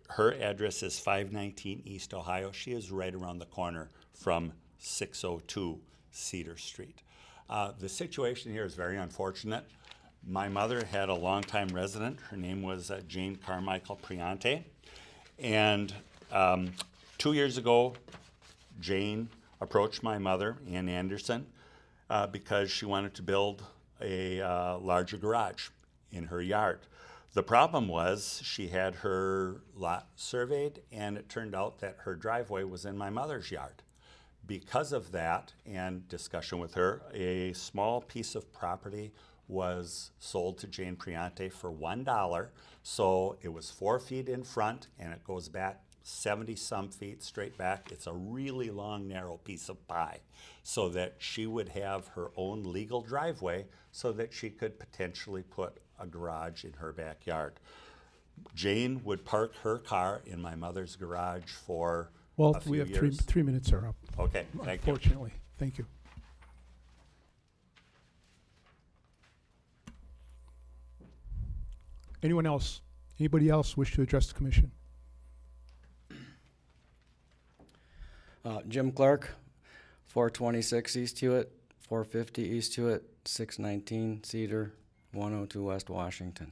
[SPEAKER 14] Her address is 519 East Ohio. She is right around the corner from 602 Cedar Street. The situation here is very unfortunate. My mother had a longtime resident. Her name was Jane Carmichael Priante. And 2 years ago, Jane approached my mother, Ann Anderson, because she wanted to build a larger garage in her yard. The problem was she had her lot surveyed, and it turned out that her driveway was in my mother's yard. Because of that and discussion with her, a small piece of property was sold to Jane Priante for $1. So it was 4 feet in front, and it goes back 70-some feet straight back. It's a really long, narrow piece of pie, so that she would have her own legal driveway so that she could potentially put a garage in her backyard. Jane would park her car in my mother's garage for
[SPEAKER 1] Well,
[SPEAKER 14] a few
[SPEAKER 1] we have
[SPEAKER 14] years.
[SPEAKER 1] 3 minutes are up.
[SPEAKER 14] Okay, thank you.
[SPEAKER 1] Unfortunately, thank you. Anyone else? Anybody else wish to address the commission?
[SPEAKER 15] Jim Clark, 426 East Hewitt, 450 East Hewitt, 619 Cedar, 102 West Washington.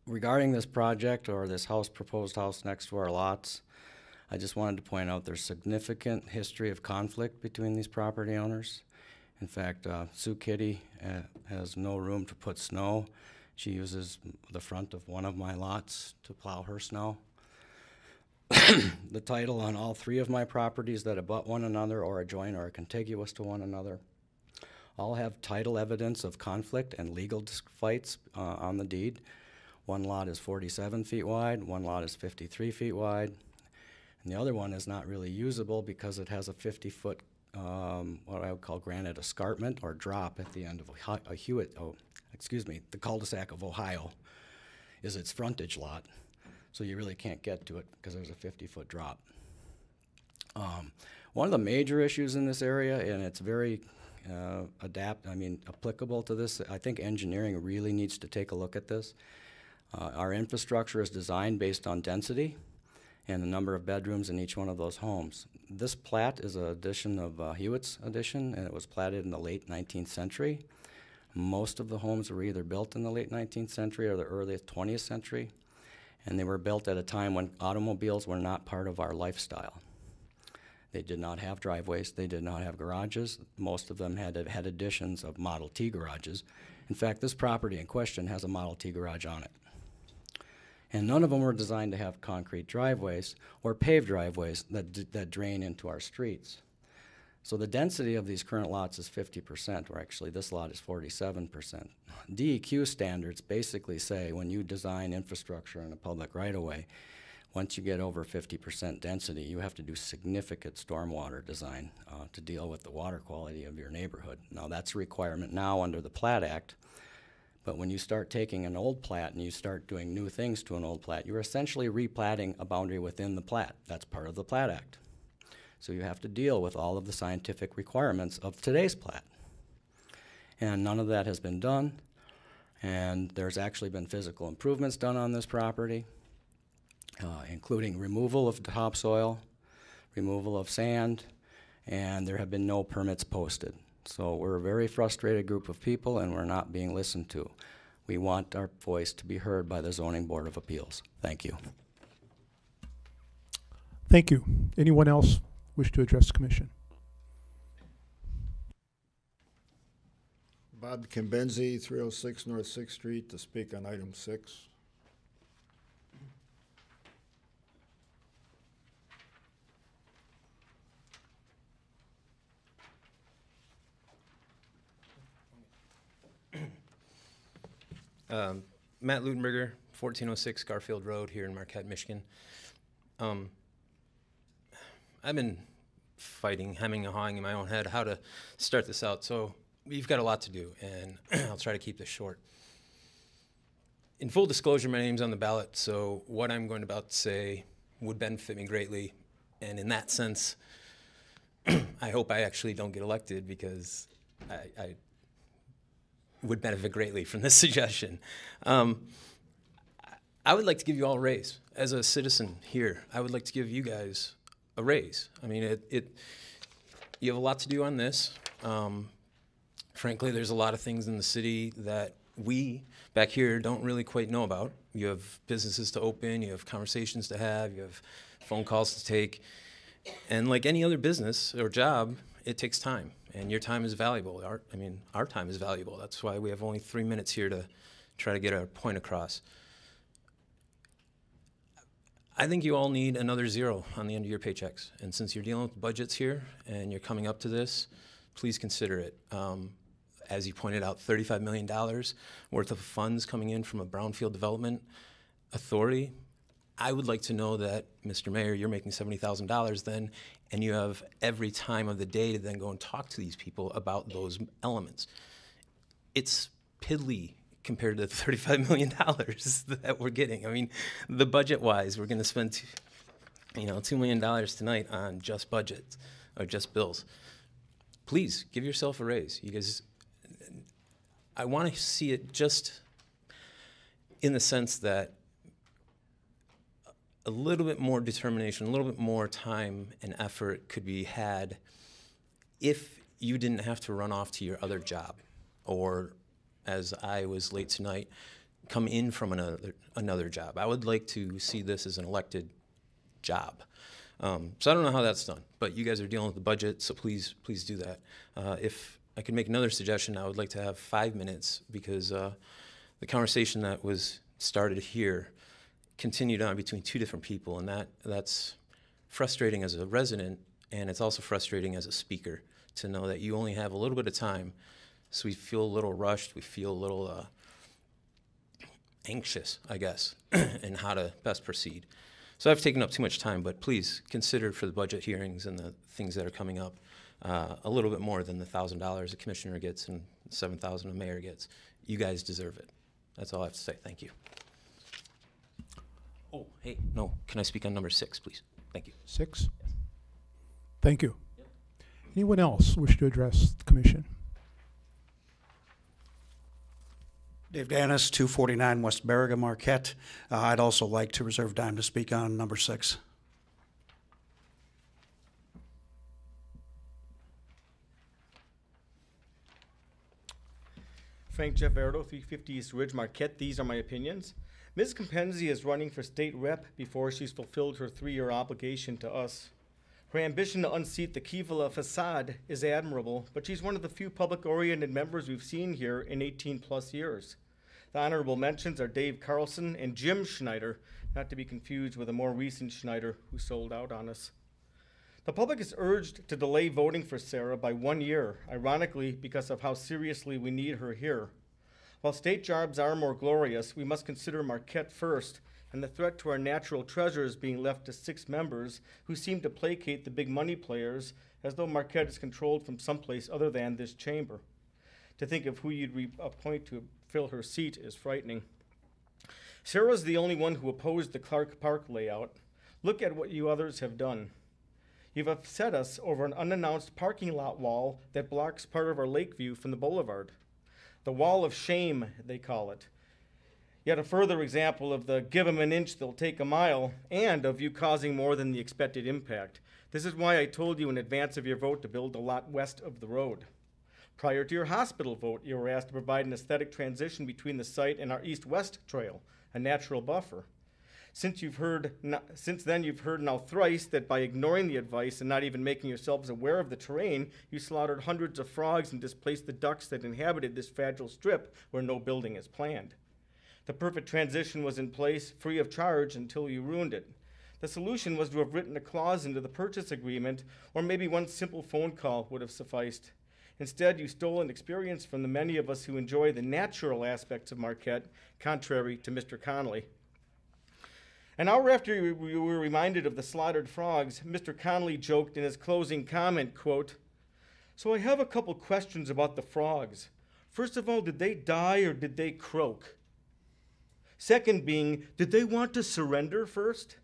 [SPEAKER 15] Regarding this project or this proposed house next to our lots, I just wanted to point out there's significant history of conflict between these property owners. In fact, Sue Kitty has no room to put snow. She uses the front of one of my lots to plow her snow. The title on all 3 of my properties that abut one another or adjoin or are contiguous to one another all have title evidence of conflict and legal fights on the deed. One lot is 47 feet wide, one lot is 53 feet wide, and the other one is not really usable because it has a 50-foot, what I would call granite escarpment or drop at the end of a Hewitt, the cul-de-sac of Ohio is its frontage lot. So you really can't get to it because there's a 50-foot drop. One of the major issues in this area, and it's very applicable to this, I think engineering really needs to take a look at this. Our infrastructure is designed based on density and the number of bedrooms in each one of those homes. This plat is an addition of Hewitt's addition, and it was platted in the late 19th century. Most of the homes were either built in the late 19th century or the early 20th century. And they were built at a time when automobiles were not part of our lifestyle. They did not have driveways, they did not have garages. Most of them had additions of Model T garages. In fact, this property in question has a Model T garage on it. And none of them were designed to have concrete driveways or paved driveways that drain into our streets. So the density of these current lots is 50%, or actually this lot is 47%. DEQ standards basically say when you design infrastructure in a public right-of-way, once you get over 50% density, you have to do significant stormwater design to deal with the water quality of your neighborhood. Now that's a requirement now under the Plat Act, but when you start taking an old plat and you start doing new things to an old plat, you're essentially replatting a boundary within the plat. That's part of the Plat Act. So you have to deal with all of the scientific requirements of today's plat. And none of that has been done. And there's actually been physical improvements done on this property, including removal of topsoil, removal of sand, and there have been no permits posted. So we're a very frustrated group of people, and we're not being listened to. We want our voice to be heard by the Zoning Board of Appeals. Thank you.
[SPEAKER 1] Thank you. Anyone else wish to address the commission?
[SPEAKER 16] Bob Kimbenzi, 306 North 6th Street, to speak on item 6.
[SPEAKER 17] Matt Lutenberger, 1406 Garfield Road here in Marquette, Michigan. I've been hemming and hawing in my own head how to start this out. So we've got a lot to do, and I'll try to keep this short. In full disclosure, my name's on the ballot, so what I'm going about to say would benefit me greatly. And in that sense, I hope I actually don't get elected, because I would benefit greatly from this suggestion. I would like to give you all a raise. As a citizen here, I would like to give you guys a raise. I mean, you have a lot to do on this. Frankly, there's a lot of things in the city that we back here don't really quite know about. You have businesses to open, you have conversations to have, you have phone calls to take. And like any other business or job, it takes time, and your time is valuable. Our time is valuable. That's why we have only 3 minutes here to try to get our point across. I think you all need another zero on the end of your paychecks. And since you're dealing with budgets here and you're coming up to this, please consider it. As you pointed out, $35 million worth of funds coming in from a brownfield development authority. I would like to know that, Mr. Mayor, you're making $70,000 then, and you have every time of the day to then go and talk to these people about those elements. It's piddly compared to the $35 million that we're getting. I mean, the budget-wise, we're going to spend, $2 million tonight on just budgets or just bills. Please give yourself a raise. You guys, I want to see it just in the sense that a little bit more determination, a little bit more time and effort could be had if you didn't have to run off to your other job, or, as I was late tonight, come in from another job. I would like to see this as an elected job. So I don't know how that's done, but you guys are dealing with the budget, so please do that. If I could make another suggestion, I would like to have 5 minutes, because the conversation that was started here continued on between two different people, and that's frustrating as a resident, and it's also frustrating as a speaker to know that you only have a little bit of time, so we feel a little rushed, we feel a little anxious, I guess, in how to best proceed. So I've taken up too much time, but please consider for the budget hearings and the things that are coming up a little bit more than the $1,000 a commissioner gets and $7,000 a mayor gets. You guys deserve it. That's all I have to say. Thank you. Oh, hey, no, can I speak on number 6, please? Thank you.
[SPEAKER 1] 6? Thank you. Yep. Anyone else wish to address the commission?
[SPEAKER 18] Dave Danis, 249 West Baraga, Marquette. I'd also like to reserve time to speak on number 6.
[SPEAKER 19] Frank Jefferdo, 350 East Ridge, Marquette. These are my opinions. Ms. Compenzi is running for state rep before she's fulfilled her 3-year obligation to us. Her ambition to unseat the Kivala facade is admirable, but she's one of the few public-oriented members we've seen here in 18-plus years. The honorable mentions are Dave Carlson and Jim Schneider, not to be confused with a more recent Schneider who sold out on us. The public is urged to delay voting for Sarah by 1 year, ironically because of how seriously we need her here. While state jobs are more glorious, we must consider Marquette first, and the threat to our natural treasures being left to 6 members who seem to placate the big money players as though Marquette is controlled from someplace other than this chamber. To think of who you'd appoint to fill her seat is frightening. Sarah's the only one who opposed the Clark Park layout. Look at what you others have done. You've upset us over an unannounced parking lot wall that blocks part of our lake view from the boulevard. The wall of shame, they call it. Yet a further example of the give 'em an inch, they'll take a mile, and of you causing more than the expected impact. This is why I told you in advance of your vote to build a lot west of the road. Prior to your hospital vote, you were asked to provide an aesthetic transition between the site and our east-west trail, a natural buffer. Since then, you've heard now thrice that by ignoring the advice and not even making yourselves aware of the terrain, you slaughtered hundreds of frogs and displaced the ducks that inhabited this fragile strip where no building is planned. The perfect transition was in place, free of charge, until you ruined it. The solution was to have written a clause into the purchase agreement, or maybe one simple phone call would have sufficed. Instead, you stole an experience from the many of us who enjoy the natural aspects of Marquette, contrary to Mr. Connolly. An hour after we were reminded of the slaughtered frogs, Mr. Connolly joked in his closing comment, quote, "So I have a couple questions about the frogs. First of all, did they die or did they croak? Second being, did they want to surrender first?"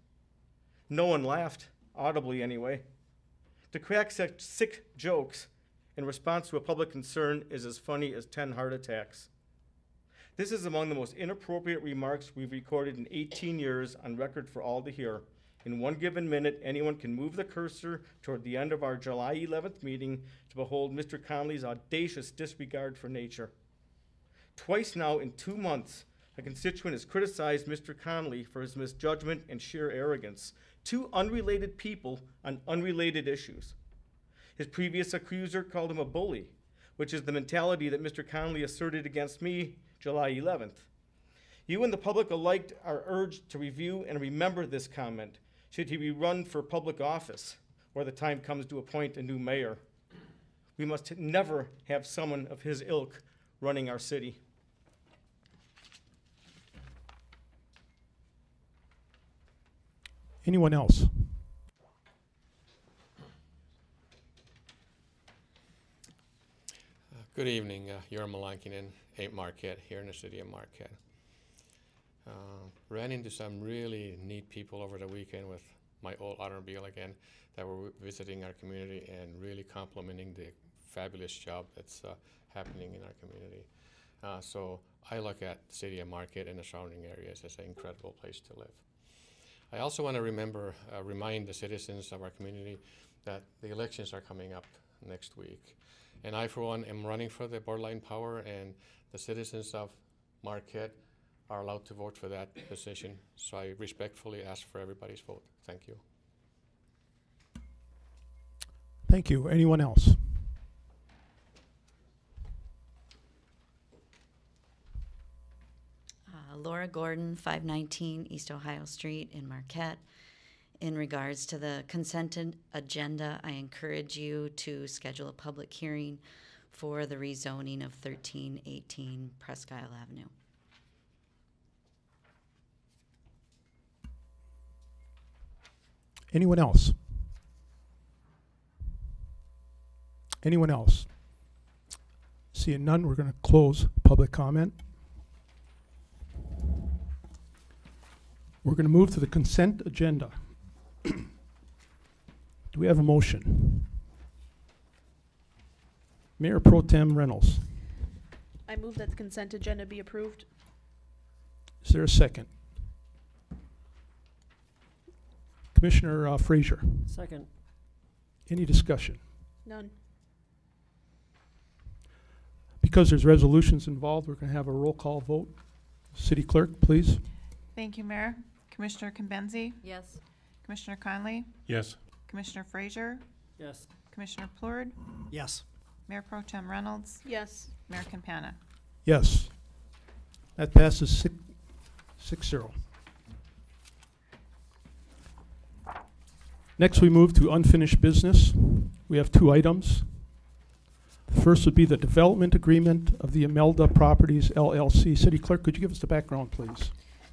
[SPEAKER 19] No one laughed, audibly anyway. To crack such sick jokes in response to a public concern is as funny as 10 heart attacks. This is among the most inappropriate remarks we've recorded in 18 years on record for all to hear, In one given minute, anyone can move the cursor toward the end of our July 11th meeting to behold Mr. Conley's audacious disregard for nature. Twice now in 2 months, a constituent has criticized Mr. Conley for his misjudgment and sheer arrogance. Two unrelated people on unrelated issues. His previous accuser called him a bully, which is the mentality that Mr. Conley asserted against me July 11th. You and the public alike are urged to review and remember this comment should he be run for public office or the time comes to appoint a new mayor. We must never have someone of his ilk running our city.
[SPEAKER 1] Anyone else?
[SPEAKER 20] Good evening. Yoram Malankinen, 8 Marquette, here in the city of Marquette. Ran into some really neat people over the weekend with my old automobile again that were visiting our community and really complimenting the fabulous job that's happening in our community. So I look at the city of Marquette and the surrounding areas as an incredible place to live. I also want to remind the citizens of our community that the elections are coming up next week. And I, for one, am running for the borderline power, and the citizens of Marquette are allowed to vote for that position. So I respectfully ask for everybody's vote. Thank you.
[SPEAKER 1] Thank you. Anyone else?
[SPEAKER 21] Laura Gordon, 519 East Ohio Street in Marquette. In regards to the consent agenda, I encourage you to schedule a public hearing for the rezoning of 1318 Presque Isle Avenue.
[SPEAKER 1] Anyone else? Anyone else? Seeing none, we're going to close public comment. We're going to move to the consent agenda. Do we have a motion? Mayor Pro Tem Reynolds.
[SPEAKER 3] I move that the consent agenda be approved.
[SPEAKER 1] Is there a second? Commissioner Frazier.
[SPEAKER 5] Second.
[SPEAKER 1] Any discussion?
[SPEAKER 3] None.
[SPEAKER 1] Because there's resolutions involved, we're going to have a roll call vote. City Clerk, please.
[SPEAKER 2] Thank you, Mayor. Commissioner Kimbenzi?
[SPEAKER 9] Yes.
[SPEAKER 2] Commissioner Conley?
[SPEAKER 12] Yes.
[SPEAKER 2] Commissioner Frazier?
[SPEAKER 5] Yes.
[SPEAKER 2] Commissioner Plourd?
[SPEAKER 18] Yes.
[SPEAKER 2] Mayor Pro Tem Reynolds?
[SPEAKER 3] Yes.
[SPEAKER 2] Mayor Campana?
[SPEAKER 1] Yes. That passes 6-0. Next, we move to unfinished business. We have 2 items. The first would be the development agreement of the Imelda Properties LLC. City Clerk, could you give us the background, please?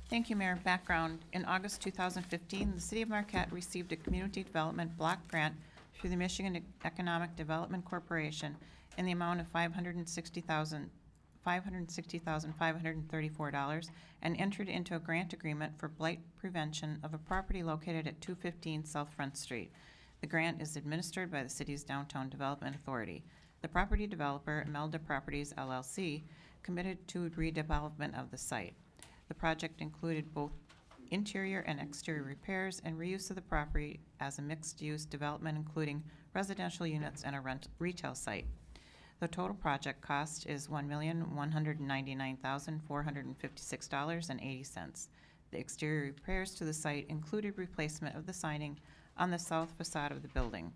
[SPEAKER 2] Thank you, Mayor. Background. In August 2015, the City of Marquette received a Community Development Block Grant through the Michigan Economic Development Corporation in the amount of $560,534 and entered into a grant agreement for blight prevention of a property located at 215 South Front Street. The grant is administered by the city's Downtown Development Authority. The property developer, Imelda Properties LLC, committed to redevelopment of the site. The project included both interior and exterior repairs and reuse of the property as a mixed-use development, including residential units and a retail site. The total project cost is $1,199,456.80. The exterior repairs to the site included replacement of the siding on the south facade of the building.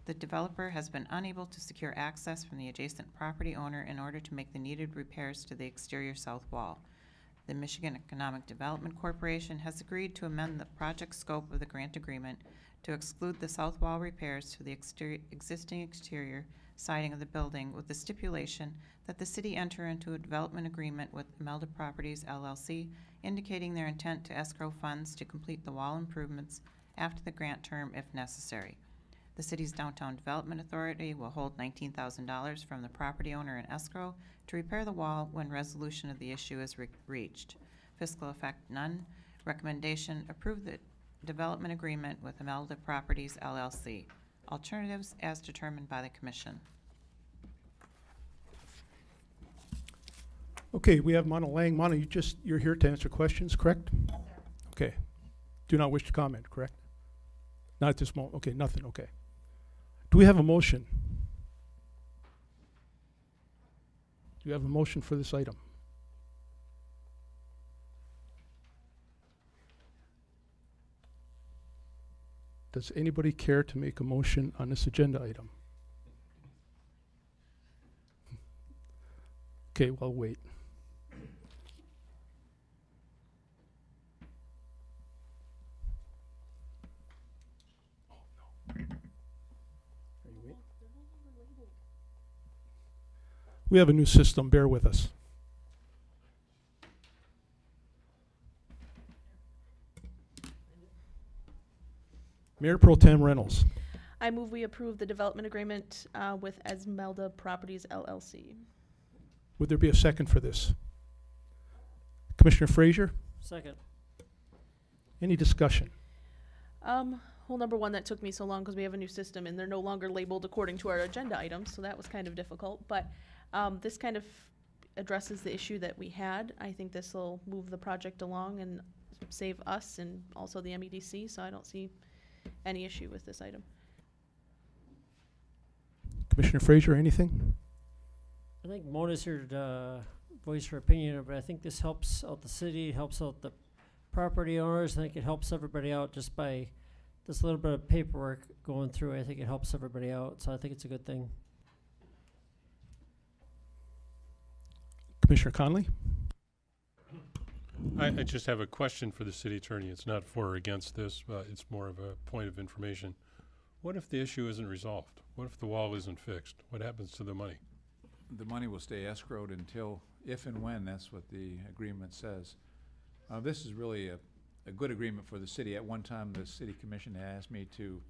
[SPEAKER 2] The developer has been unable to secure access from the adjacent property owner in order to make the needed repairs to the exterior south wall. The Michigan Economic Development Corporation has agreed to amend the project scope of the grant agreement to exclude the south wall repairs to the existing exterior siding of the building, with the stipulation that the city enter into a development agreement with Imelda Properties LLC, indicating their intent to escrow funds to complete the wall improvements after the grant term if necessary. The city's Downtown Development Authority will hold $19,000 from the property owner in escrow to repair the wall when resolution of the issue is reached. Fiscal effect none. Recommendation: approve the development agreement with Imelda Properties LLC. Alternatives as determined by the commission.
[SPEAKER 1] Okay, we have Mana Lang. Mana, you're here to answer questions, correct? Yes, sir. Okay. Do not wish to comment, correct? Not at this moment, okay, nothing, okay. Do we have a motion? Do you have a motion for this item? Does anybody care to make a motion on this agenda item? Okay, well, wait. We have a new system, bear with us. Mayor Pro Tem Reynolds.
[SPEAKER 3] I move we approve the development agreement with Esmelda Properties LLC.
[SPEAKER 1] Would there be a second for this? Commissioner Frazier,
[SPEAKER 5] Second.
[SPEAKER 1] any discussion?
[SPEAKER 3] Well, number one, that took me so long because we have a new system and they're no longer labeled according to our agenda items, so that was kind of difficult. But this kind of addresses the issue that we had. I think this will move the project along and save us and also the MEDC, so I don't see any issue with this item.
[SPEAKER 1] Commissioner Frazier, anything?
[SPEAKER 5] I think Mona's here to voice her opinion, but I think this helps out the city, helps out the property owners. I think it helps everybody out just by this little bit of paperwork going through. I think it helps everybody out, so I think it's a good thing.
[SPEAKER 1] Commissioner Conley?
[SPEAKER 12] I just have a question for the city attorney. It's not for or against this, but it's more of a point of information. What if the issue isn't resolved? What if the wall isn't fixed? What happens to the money?
[SPEAKER 4] The money will stay escrowed until, if and when, that's what the agreement says. This is really a good agreement for the city. At one time, the city commission asked me to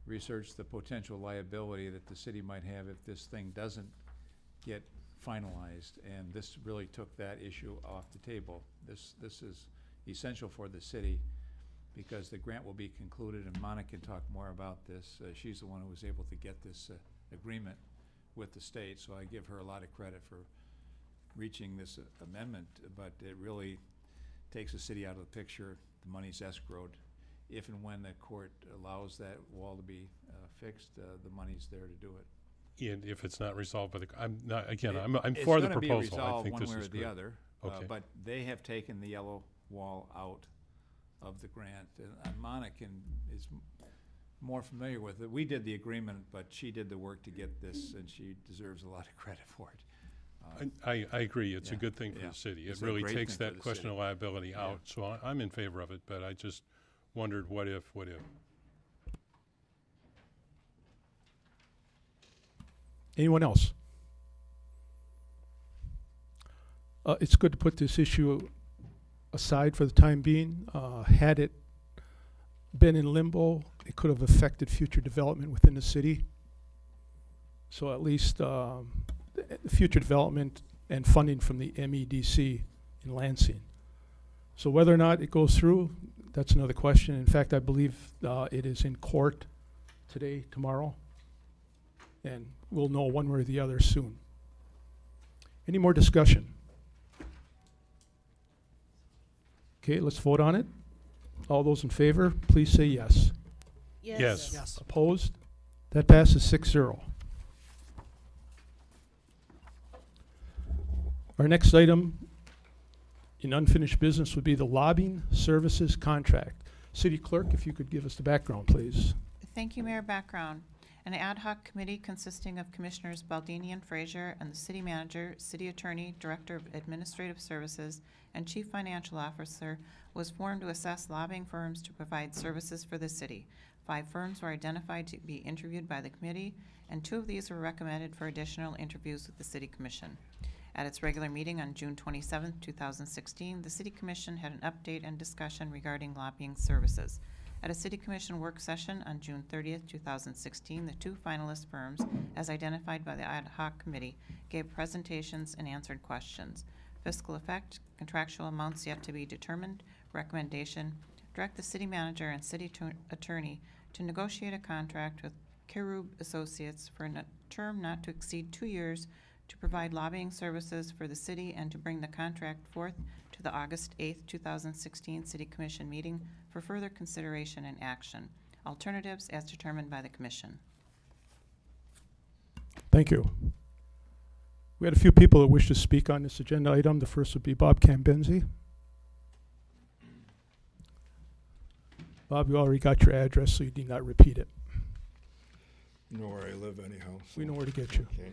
[SPEAKER 4] research the potential liability that the city might have if this thing doesn't get finalized, and this really took that issue off the table. This is essential for the city because the grant will be concluded, and Monica can talk more about this. She's the one who was able to get this agreement with the state, so I give her a lot of credit for reaching this amendment, but it really takes the city out of the picture. The money's escrowed. If and when the court allows that wall to be fixed, the money's there to do it.
[SPEAKER 12] And if it's not resolved by the, I'm not, again, I'm for the proposal.
[SPEAKER 4] It's gonna be resolved
[SPEAKER 12] I think
[SPEAKER 4] one
[SPEAKER 12] this
[SPEAKER 4] way
[SPEAKER 12] is
[SPEAKER 4] or the
[SPEAKER 12] great.
[SPEAKER 4] other,
[SPEAKER 12] Okay.
[SPEAKER 4] but they have taken the yellow wall out of the grant, and Monica is more familiar with it. We did the agreement, but she did the work to get this, and she deserves a lot of credit for it.
[SPEAKER 12] I agree. It's a
[SPEAKER 4] yeah,
[SPEAKER 12] good thing for
[SPEAKER 4] yeah.
[SPEAKER 12] the city.
[SPEAKER 4] It's
[SPEAKER 12] It
[SPEAKER 4] a
[SPEAKER 12] really
[SPEAKER 4] great
[SPEAKER 12] takes
[SPEAKER 4] thing for
[SPEAKER 12] that
[SPEAKER 4] the
[SPEAKER 12] question
[SPEAKER 4] city.
[SPEAKER 12] of liability
[SPEAKER 4] Yeah.
[SPEAKER 12] out. So I'm in favor of it, but I just wondered what if.
[SPEAKER 1] Anyone else? It's good to put this issue aside for the time being. Had it been in limbo, it could have affected future development within the city. So at least future development and funding from the MEDC in Lansing. So whether or not it goes through, that's another question. In fact, I believe it is in court today, tomorrow, and we'll know one way or the other soon. Any more discussion? Okay, let's vote on it. All those in favor, please say yes.
[SPEAKER 12] Yes.
[SPEAKER 3] Yes.
[SPEAKER 1] Opposed? That passes 6-0. Our next item in unfinished business would be the lobbying services contract. City Clerk, if you could give us the background, please.
[SPEAKER 2] Thank you, Mayor. Background. An ad hoc committee consisting of Commissioners Baldini and Frazier and the City Manager, City Attorney, Director of Administrative Services, and Chief Financial Officer was formed to assess lobbying firms to provide services for the city. 5 firms were identified to be interviewed by the committee, and 2 of these were recommended for additional interviews with the City Commission. At its regular meeting on June 27, 2016, the City Commission had an update and discussion regarding lobbying services. At a City Commission work session on June 30, 2016, the 2 finalist firms, as identified by the ad hoc committee, gave presentations and answered questions. Fiscal effect, contractual amounts yet to be determined, recommendation, direct the City Manager and City Attorney to negotiate a contract with Kerub Associates for a term not to exceed 2 years to provide lobbying services for the city and to bring the contract forth to the August 8, 2016 City Commission meeting for further consideration and action. alternatives as determined by the commission.
[SPEAKER 1] Thank you. We had a few people that wish to speak on this agenda item. The first would be Bob Cambenzi. Bob, you already got your address, so you need not repeat it.
[SPEAKER 16] You know where I live anyhow.
[SPEAKER 1] We know where to get you.
[SPEAKER 16] Okay.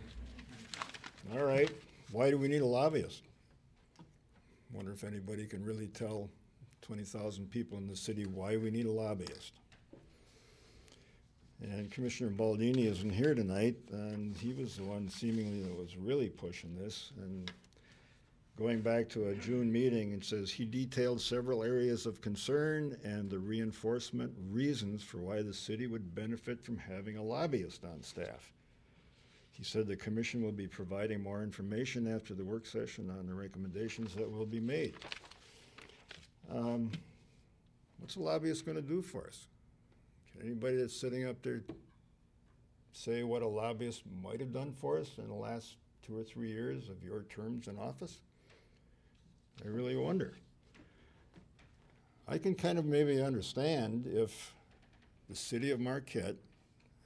[SPEAKER 16] All right. Why do we need a lobbyist? Wonder if anybody can really tell 20,000 people in the city why we need a lobbyist. And Commissioner Baldini isn't here tonight, and he was the one seemingly that was really pushing this. And going back to a June meeting, it says he detailed several areas of concern and the reinforcement reasons for why the city would benefit from having a lobbyist on staff. He said the commission will be providing more information after the work session on the recommendations that will be made. What's a lobbyist going to do for us? Can anybody that's sitting up there say what a lobbyist might have done for us in the last 2 or 3 years of your terms in office? I really wonder. I can kind of maybe understand if the city of Marquette,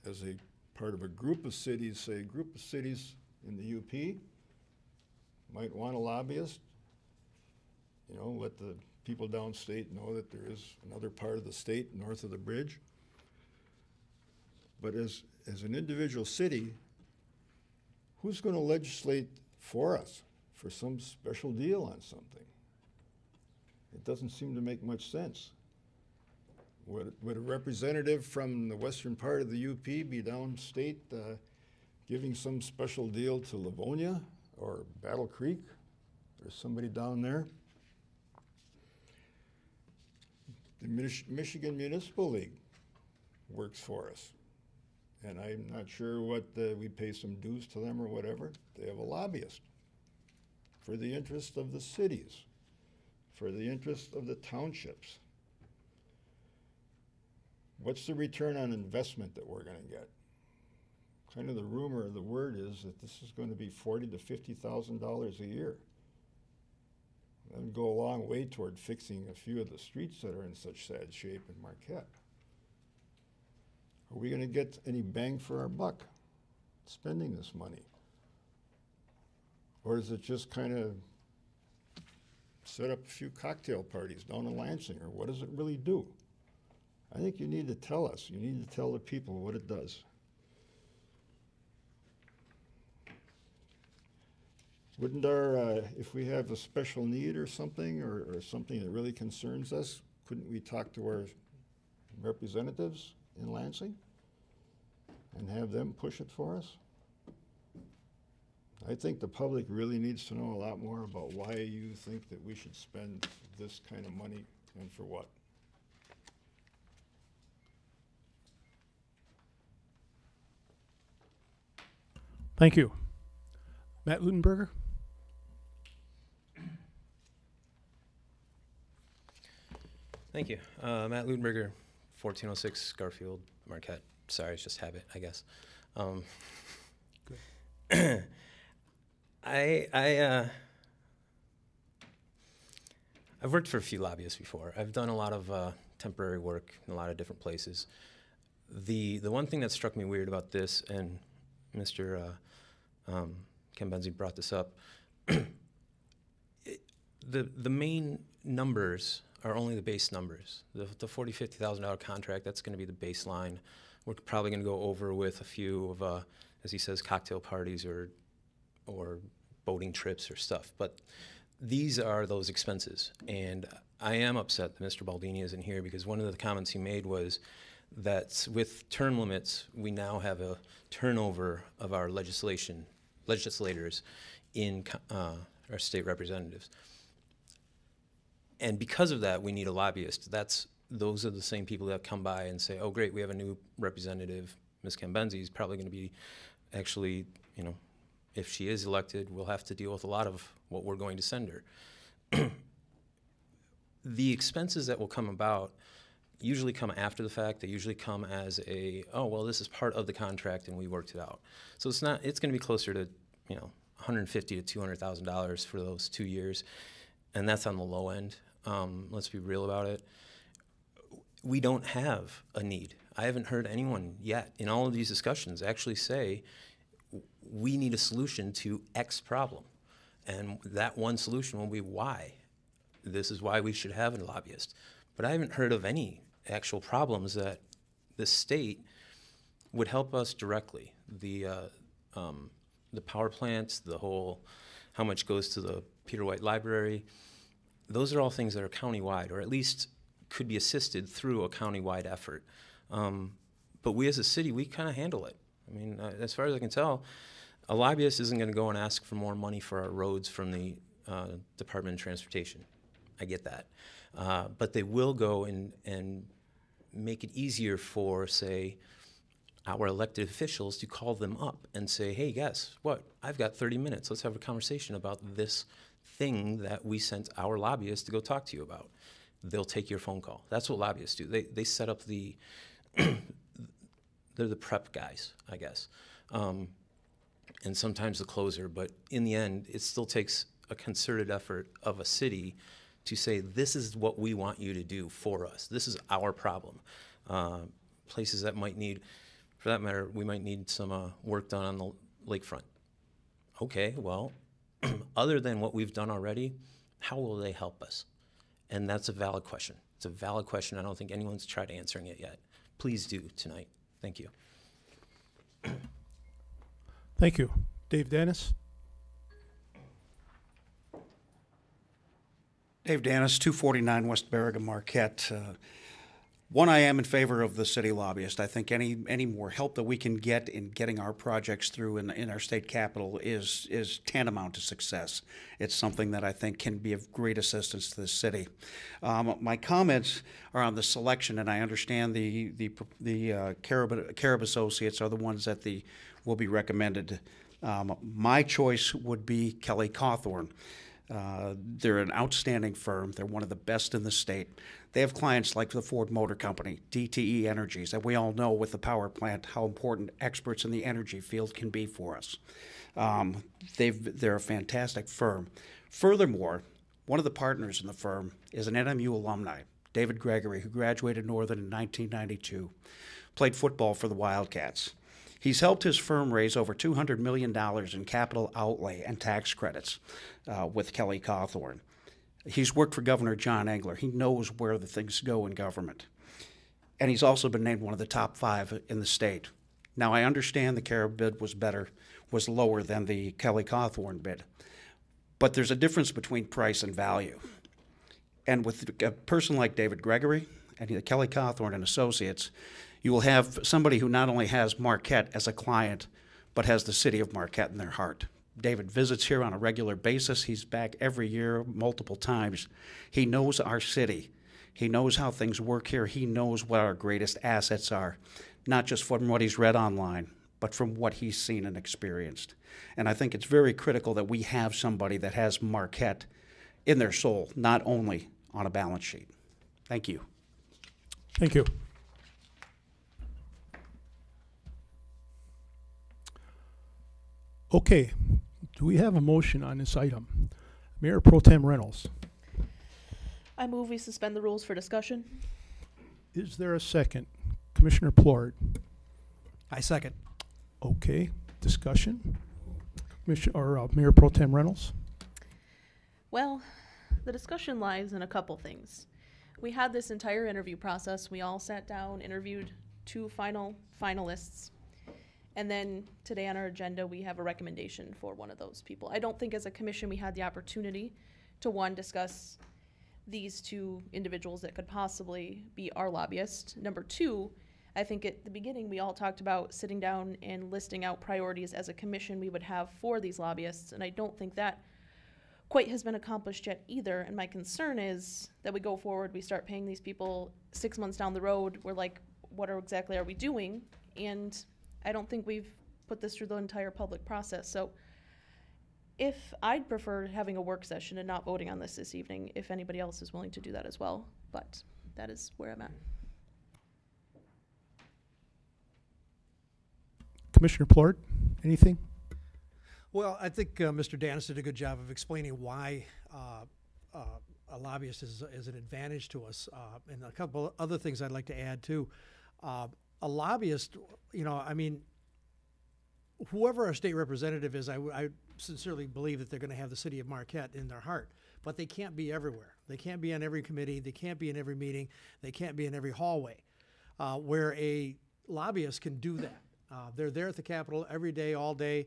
[SPEAKER 16] as a part of a group of cities, say a group of cities in the UP, might want a lobbyist, you know, let the people downstate know that there is another part of the state north of the bridge. But as an individual city, who's going to legislate for us for some special deal on something? It doesn't seem to make much sense. Would a representative from the western part of the UP be downstate giving some special deal to Livonia or Battle Creek? There's somebody down there. The Michigan Municipal League works for us. And I'm not sure what, we pay some dues to them or whatever. They have a lobbyist for the interest of the cities, for the interest of the townships. What's the return on investment that we're going to get? Kind of the rumor, the word is that this is going to be $40,000 to $50,000 a year. That would go a long way toward fixing a few of the streets that are in such sad shape in Marquette. Are we going to get any bang for our buck spending this money? Or is it just kind of set up a few cocktail parties down in Lansing, or what does it really do? I think you need to tell us. You need to tell the people what it does. Wouldn't our, if we have a special need or something, or something that really concerns us, couldn't we talk to our representatives in Lansing and have them push it for us? I think the public really needs to know a lot more about why you think that we should spend this kind of money and for what.
[SPEAKER 1] Thank you. Matt Lutenberger?
[SPEAKER 17] Thank you. Matt Lutenberger, 1406 Garfield, Marquette. Sorry, it's just habit, I guess. I've worked for a few lobbyists before. I've done a lot of temporary work in a lot of different places. The one thing that struck me weird about this, and Mr. Cambenzi brought this up, the main numbers are only the base numbers. The $40,000, $50,000 contract, that's going to be the baseline. We're probably going to go over with a few of, as he says, cocktail parties or boating trips or stuff. But these are those expenses. And I am upset that Mr. Baldini isn't here, because one of the comments he made was that with term limits, we now have a turnover of our legislators in our state representatives. And because of that, we need a lobbyist. Those are the same people that come by and say, oh, great, we have a new representative. Ms. Cambenzi is probably going to be actually, you know, if she is elected, we'll have to deal with a lot of what we're going to send her. The expenses that will come about usually come after the fact. They usually come as a, oh, well, this is part of the contract and we worked it out. So it's going to be closer to, you know, $150,000 to $200,000 for those 2 years. And that's on the low end. Let's be real about it. We don't have a need. I haven't heard anyone yet in all of these discussions actually say, we need a solution to X problem. And that one solution will be why. This is why we should have a lobbyist. But I haven't heard of any actual problems that the state would help us directly. The power plants, the whole, how much goes to the Peter White Library, those are all things that are countywide, or at least could be assisted through a countywide effort. But we as a city, we kind of handle it. I mean, as far as I can tell, a lobbyist isn't going to go and ask for more money for our roads from the Department of Transportation. I get that. But they will go and make it easier for, say, our elected officials to call them up and say, hey, guess what? I've got 30 minutes. Let's have a conversation about this thing that we sent our lobbyists to go talk to you about. They'll take your phone call. That's what lobbyists do. They set up the, they're the prep guys, I guess. And sometimes the closer, but in the end, it still takes a concerted effort of a city to say, this is what we want you to do for us. This is our problem. Places that might need, for that matter, we might need some work done on the lakefront. Okay, well, other than what we've done already, how will they help us? And that's a valid question. It's a valid question. I don't think anyone's tried answering it yet. Please do tonight. Thank you.
[SPEAKER 1] Thank you. Dave Dennis.
[SPEAKER 18] Dave Dennis, 249 West Baraga Marquette. One, I am in favor of the city lobbyist. I think any more help that we can get in getting our projects through in our state capital is tantamount to success. It's something that I think can be of great assistance to the city. My comments are on the selection, and I understand the Carib Associates are the ones that will be recommended. My choice would be Kelly Cawthorn. They're an outstanding firm. They're one of the best in the state. They have clients like the Ford Motor Company, DTE Energies, and we all know with the power plant how important experts in the energy field can be for us. They're a fantastic firm. Furthermore, one of the partners in the firm is an NMU alumni, David Gregory, who graduated Northern in 1992, played football for the Wildcats. He's helped his firm raise over $200 million in capital outlay and tax credits with Kelly Cawthorn. He's worked for Governor John Engler. He knows where the things go in government. And he's also been named one of the top 5 in the state. Now, I understand the Carib bid was lower than the Kelly Cawthorn bid. But there's a difference between price and value. And with a person like David Gregory and Kelly Cawthorn and Associates, you will have somebody who not only has Marquette as a client, but has the city of Marquette in their heart. David visits here on a regular basis. He's back every year, multiple times. He knows our city. He knows how things work here. He knows what our greatest assets are, not just from what he's read online, but from what he's seen and experienced. And I think it's very critical that we have somebody that has Marquette in their soul, not only on a balance sheet. Thank you.
[SPEAKER 1] Thank you. Okay, do we have a motion on this item? Mayor Pro Tem Reynolds.
[SPEAKER 3] I move we suspend the rules for discussion.
[SPEAKER 1] Is there a second? Commissioner Plord.
[SPEAKER 18] I second.
[SPEAKER 1] Okay, discussion. Mayor Pro Tem Reynolds.
[SPEAKER 3] Well, the discussion lies in a couple things. We had this entire interview process. We all sat down, interviewed 2 finalists. And then today on our agenda, we have a recommendation for one of those people. I don't think as a commission we had the opportunity to, one, discuss these 2 individuals that could possibly be our lobbyist. Number 2, I think at the beginning we all talked about sitting down and listing out priorities as a commission we would have for these lobbyists, and I don't think that quite has been accomplished yet either. And my concern is that we go forward, we start paying these people 6 months down the road, we're like, what exactly are we doing? And I don't think we've put this through the entire public process. So if I'd prefer having a work session and not voting on this evening, if anybody else is willing to do that as well, but that is where I'm at.
[SPEAKER 1] Commissioner Plord, anything?
[SPEAKER 6] Well, I think Mr. Dennis did a good job of explaining why a lobbyist is an advantage to us. And a couple other things I'd like to add too. a lobbyist, you know, I mean, whoever our state representative is, I sincerely believe that they're going to have the city of Marquette in their heart, but they can't be everywhere. They can't be on every committee. They can't be in every meeting. They can't be in every hallway, where a lobbyist can do that. They're there at the Capitol every day, all day,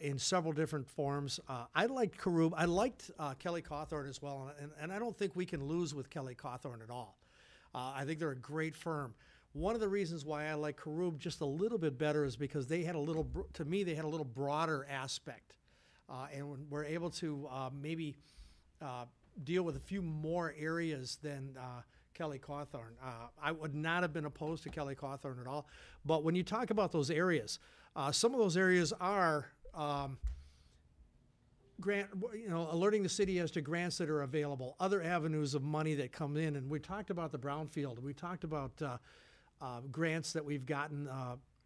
[SPEAKER 6] in several different forms. I liked Karub. I liked Kelly Cawthorn as well, and I don't think we can lose with Kelly Cawthorn at all. I think they're a great firm. One of the reasons why I like Karub just a little bit better is because they had a little, to me, they had a little broader aspect, and we're able to maybe deal with a few more areas than Kelly Cawthorn. I would not have been opposed to Kelly Cawthorn at all, but when you talk about those areas, some of those areas are alerting the city as to grants that are available, other avenues of money that come in, and we talked about the brownfield. We talked about grants that we've gotten.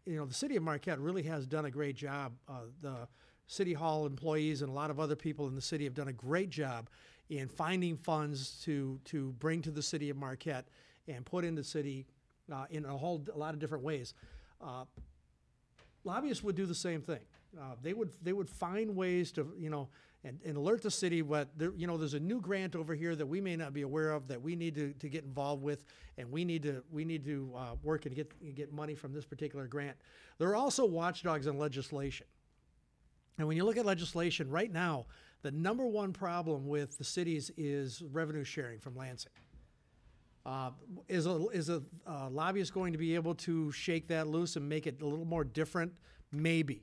[SPEAKER 6] The city of Marquette really has done a great job. The City Hall employees and a lot of other people in the city have done a great job in finding funds to bring to the city of Marquette and put in the city in a lot of different ways. Lobbyists would do the same thing. They would find ways to, and alert the city there's a new grant over here that we may not be aware of that we need to get involved with, and we need to work and get money from this particular grant. There are also watchdogs on legislation. And when you look at legislation right now, the number one problem with the cities is revenue sharing from Lansing. Is a lobbyist going to be able to shake that loose and make it a little more different? Maybe.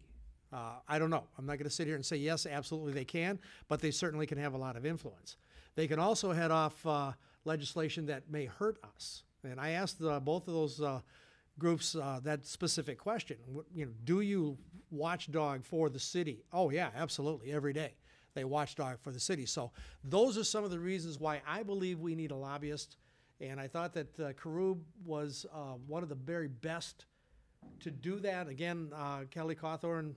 [SPEAKER 6] I don't know. I'm not going to sit here and say, yes, absolutely they can, but they certainly can have a lot of influence. They can also head off legislation that may hurt us. And I asked both of those groups that specific question. Do you watchdog for the city? Oh, yeah, absolutely, every day. They watchdog for the city. So those are some of the reasons why I believe we need a lobbyist. And I thought that Karub was one of the very best to do that. Again, Kelly Cawthorn,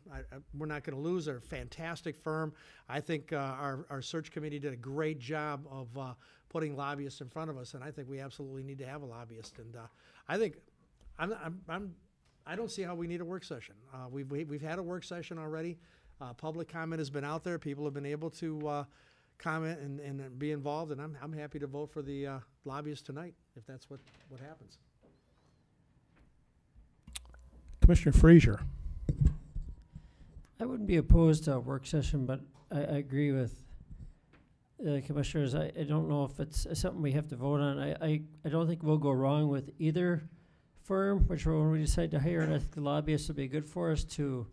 [SPEAKER 6] we're not going to lose. They're a fantastic firm. I think our search committee did a great job of putting lobbyists in front of us, and I think we absolutely need to have a lobbyist. And I think I don't see how we need a work session. We've had a work session already. Public comment has been out there. People have been able to comment and be involved, and I'm happy to vote for the lobbyist tonight if that's what happens.
[SPEAKER 1] Commissioner Frazier.
[SPEAKER 5] I wouldn't be opposed to a work session, but I agree with the commissioners. I don't know if it's something we have to vote on. I don't think we'll go wrong with either firm, whichever one we decide to hire, and I think the lobbyists would be good for us to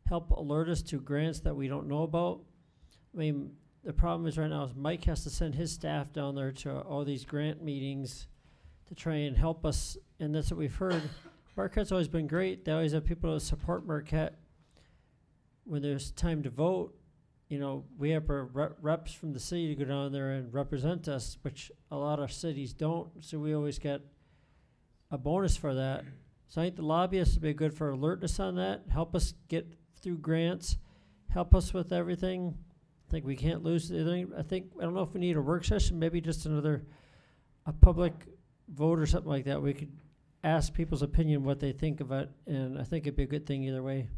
[SPEAKER 5] help alert us to grants that we don't know about. I mean, the problem is right now is Mike has to send his staff down there to all these grant meetings to try and help us, and that's what we've heard. Marquette's always been great. They always have people that support Marquette. When there's time to vote, we have our reps from the city to go down there and represent us, which a lot of cities don't, so we always get a bonus for that. So I think the lobbyists would be good for alertness on that, help us get through grants, help us with everything. I think we can't lose anything. I don't know if we need a work session, maybe just a public vote or something like that. We could ask people's opinion what they think of it, and I think it'd be a good thing either way.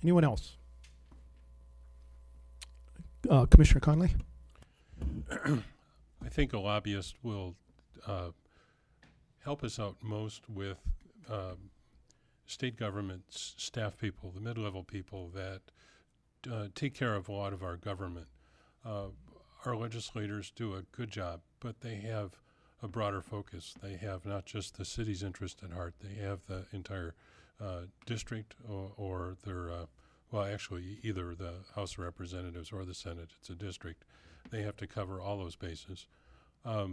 [SPEAKER 1] Anyone else? Commissioner Conley?
[SPEAKER 12] I think a lobbyist will help us out most with state government staff people, the mid-level people that take care of a lot of our government. Our legislators do a good job, but they have a broader focus. They have not just the city's interest at heart. They have the entire district or their, actually either the House of Representatives or the Senate. It's a district. They have to cover all those bases. A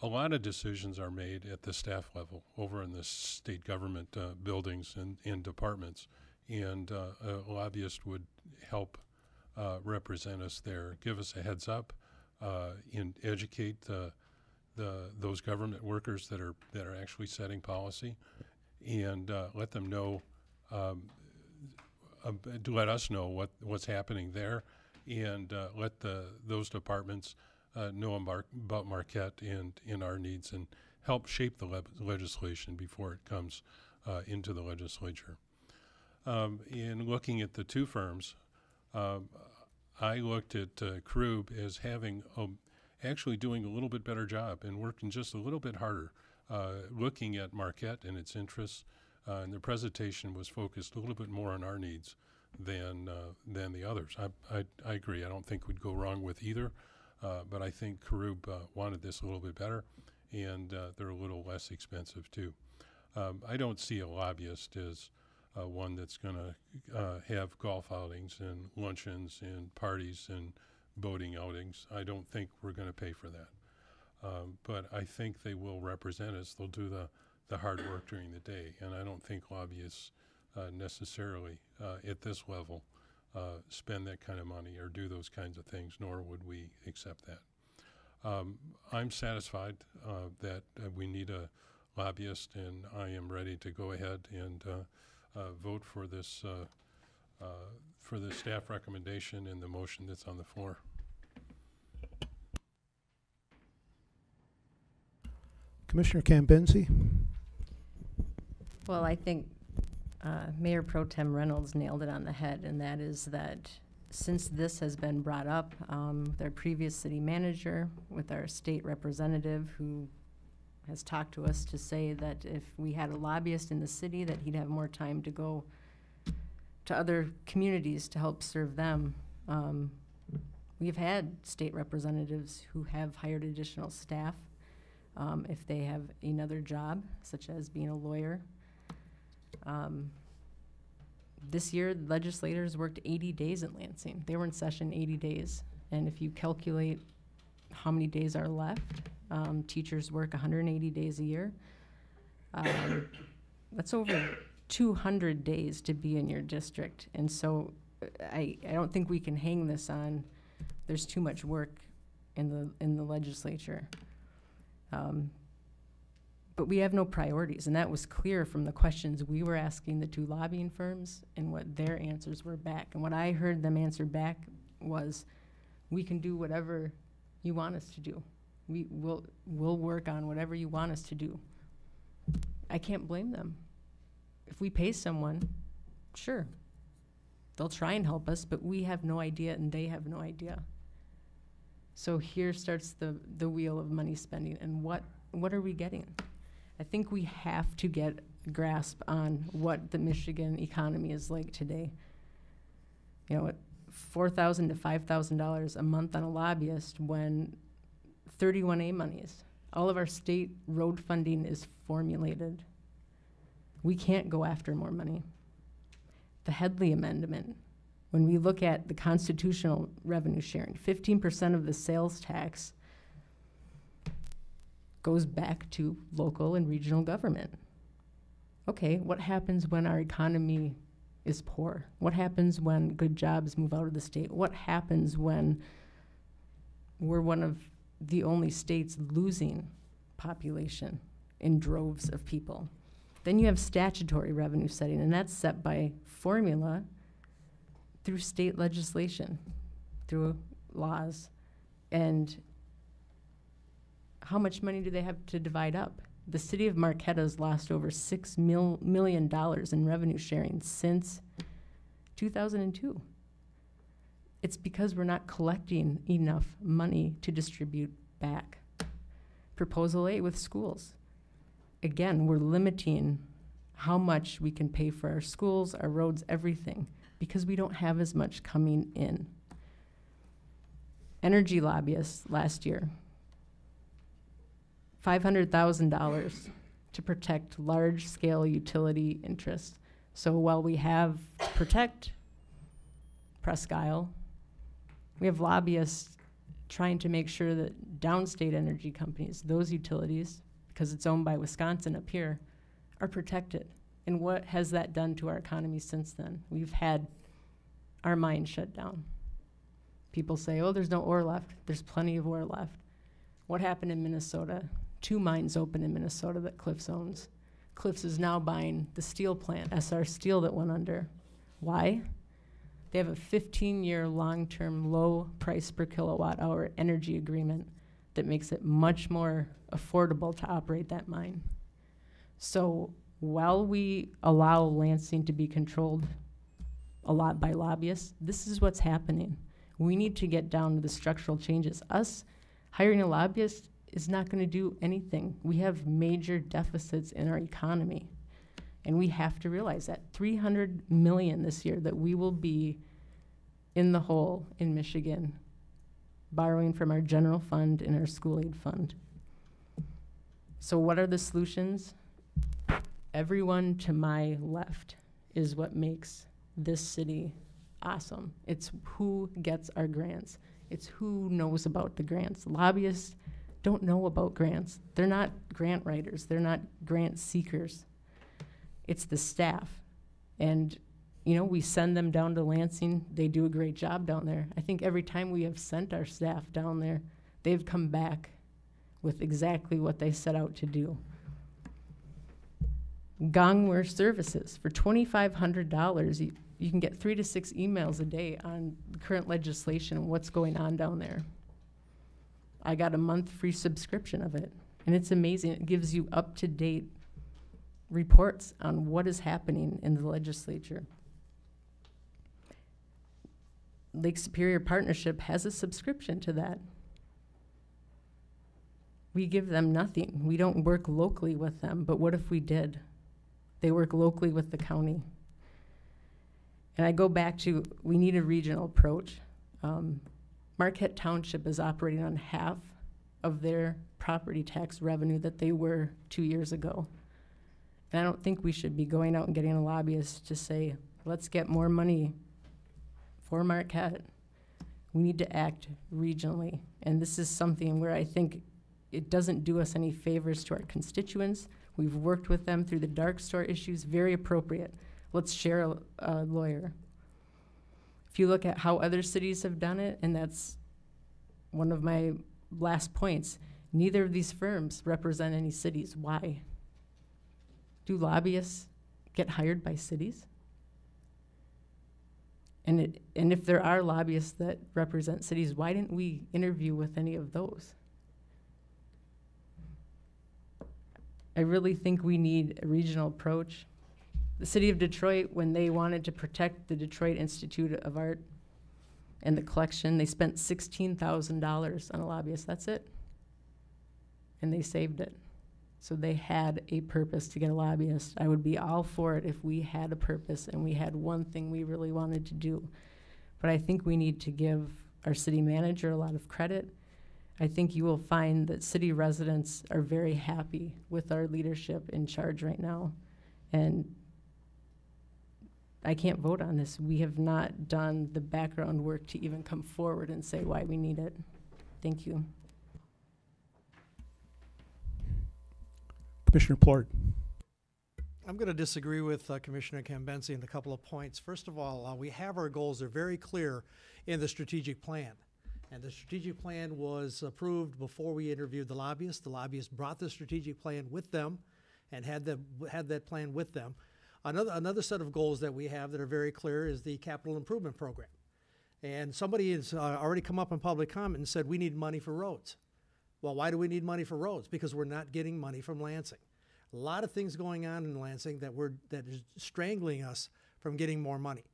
[SPEAKER 12] lot of decisions are made at the staff level over in the state government buildings and departments, and a lobbyist would help represent us there, give us a heads up, and educate those government workers that are actually setting policy, and let them know, let us know what's happening there, and let those departments know about Marquette and in our needs, and help shape the legislation before it comes into the legislature. In looking at the two firms, I looked at Krug as having actually doing a little bit better job and working just a little bit harder, looking at Marquette and its interests, and their presentation was focused a little bit more on our needs than the others. I agree. I don't think we'd go wrong with either, but I think Krug wanted this a little bit better, and they're a little less expensive too. I don't see a lobbyist as one that's going to have golf outings and luncheons and parties and boating outings. I don't think we're going to pay for that. But I think they will represent us. They'll do the hard work during the day. And I don't think lobbyists necessarily at this level spend that kind of money or do those kinds of things, nor would we accept that. I'm satisfied that we need a lobbyist, and I am ready to go ahead and vote for this staff recommendation and the motion that's on the floor.
[SPEAKER 1] Commissioner Cambenzi?
[SPEAKER 9] Well, I think Mayor Pro Tem Reynolds nailed it on the head, and that is that since this has been brought up with our previous city manager, with our state representative who has talked to us to say that if we had a lobbyist in the city, that he'd have more time to go to other communities to help serve them. We've had state representatives who have hired additional staff if they have another job, such as being a lawyer. This year, legislators worked 80 days in Lansing. They were in session 80 days. And if you calculate how many days are left, teachers work 180 days a year. That's over 200 days to be in your district. And so I don't think we can hang this on there's too much work in the legislature. But we have no priorities, and that was clear from the questions we were asking the two lobbying firms and what their answers were back. And what I heard them answer back was, we can do whatever you want us to do. We'll work on whatever you want us to do. I can't blame them. If we pay someone, sure, they'll try and help us, but we have no idea and they have no idea. So here starts the wheel of money spending, and what are we getting? I think we have to get a grasp on what the Michigan economy is like today. You know, $4,000 to $5,000 a month on a lobbyist when 31A monies. All of our state road funding is formulated. We can't go after more money. The Headley Amendment, when we look at the constitutional revenue sharing, 15% of the sales tax goes back to local and regional government. Okay, what happens when our economy is poor? What happens when good jobs move out of the state? What happens when we're one of the only states losing population in droves of people? Then you have statutory revenue setting, and that's set by formula through state legislation, through laws. And how much money do they have to divide up? The city of Marquette has lost over $6 million in revenue sharing since 2002. It's because we're not collecting enough money to distribute back. Proposal 8 with schools. Again, we're limiting how much we can pay for our schools, our roads, everything, because we don't have as much coming in. Energy lobbyists last year, $500,000 to protect large-scale utility interests. So while we have to protect Presque Isle, we have lobbyists trying to make sure that downstate energy companies, those utilities, because it's owned by Wisconsin up here, are protected. And what has that done to our economy since then? We've had our mines shut down. People say, oh, there's no ore left. There's plenty of ore left. What happened in Minnesota? 2 mines open in Minnesota that Cliffs owns. Cliffs is now buying the steel plant, SR Steel, that went under. Why? They have a 15-year long-term low price per kilowatt hour energy agreement that makes it much more affordable to operate that mine. So while we allow Lansing to be controlled a lot by lobbyists, this is what's happening. We need to get down to the structural changes. Us hiring a lobbyist is not going to do anything. We have major deficits in our economy, and we have to realize that. $300 million this year that we will be in the hole in Michigan, borrowing from our general fund and our school aid fund. So what are the solutions? Everyone to my left is what makes this city awesome. It's who gets our grants. It's who knows about the grants. Lobbyists don't know about grants. They're not grant writers. They're not grant seekers. It's the staff. And, you know, we send them down to Lansing. They do a great job down there. I think every time we have sent our staff down there, they've come back with exactly what they set out to do. Gongware services. For $2,500, you can get 3 to 6 emails a day on current legislation and what's going on down there. I got a month free subscription of it, and it's amazing. It gives you up-to-date reports on what is happening in the legislature. Lake Superior Partnership has a subscription to that. We give them nothing. We don't work locally with them, but what if we did? They work locally with the county. And I go back to, we need a regional approach. Marquette Township is operating on half of their property tax revenue that they were 2 years ago. And I don't think we should be going out and getting a lobbyist to say, let's get more money for Marquette. We need to act regionally. And this is something where I think it doesn't do us any favors to our constituents. We've worked with them through the dark store issues, very appropriate. Let's share a lawyer. If you look at how other cities have done it, and that's one of my last points, neither of these firms represent any cities. Why? Do lobbyists get hired by cities? And if there are lobbyists that represent cities, why didn't we interview with any of those? I really think we need a regional approach. The city of Detroit, when they wanted to protect the Detroit Institute of Art and the collection, they spent $16,000 on a lobbyist. That's it. And they saved it. So they had a purpose to get a lobbyist. I would be all for it if we had a purpose and we had one thing we really wanted to do. But I think we need to give our city manager a lot of credit. I think you will find that city residents are very happy with our leadership in charge right now. And I can't vote on this. We have not done the background work to even come forward and say why we need it. Thank you.
[SPEAKER 1] Commissioner Plord.
[SPEAKER 6] I'm going to disagree with Commissioner Cambenzi in a couple of points. First of all, we have our goals. They're very clear in the strategic plan. And the strategic plan was approved before we interviewed the lobbyists. The lobbyists brought the strategic plan with them and had that plan with them. Another set of goals that we have that are very clear is the capital improvement program. And somebody has already come up in public comment and said we need money for roads. Well, why do we need money for roads? Because we're not getting money from Lansing. A lot of things going on in Lansing that is strangling us from getting more money.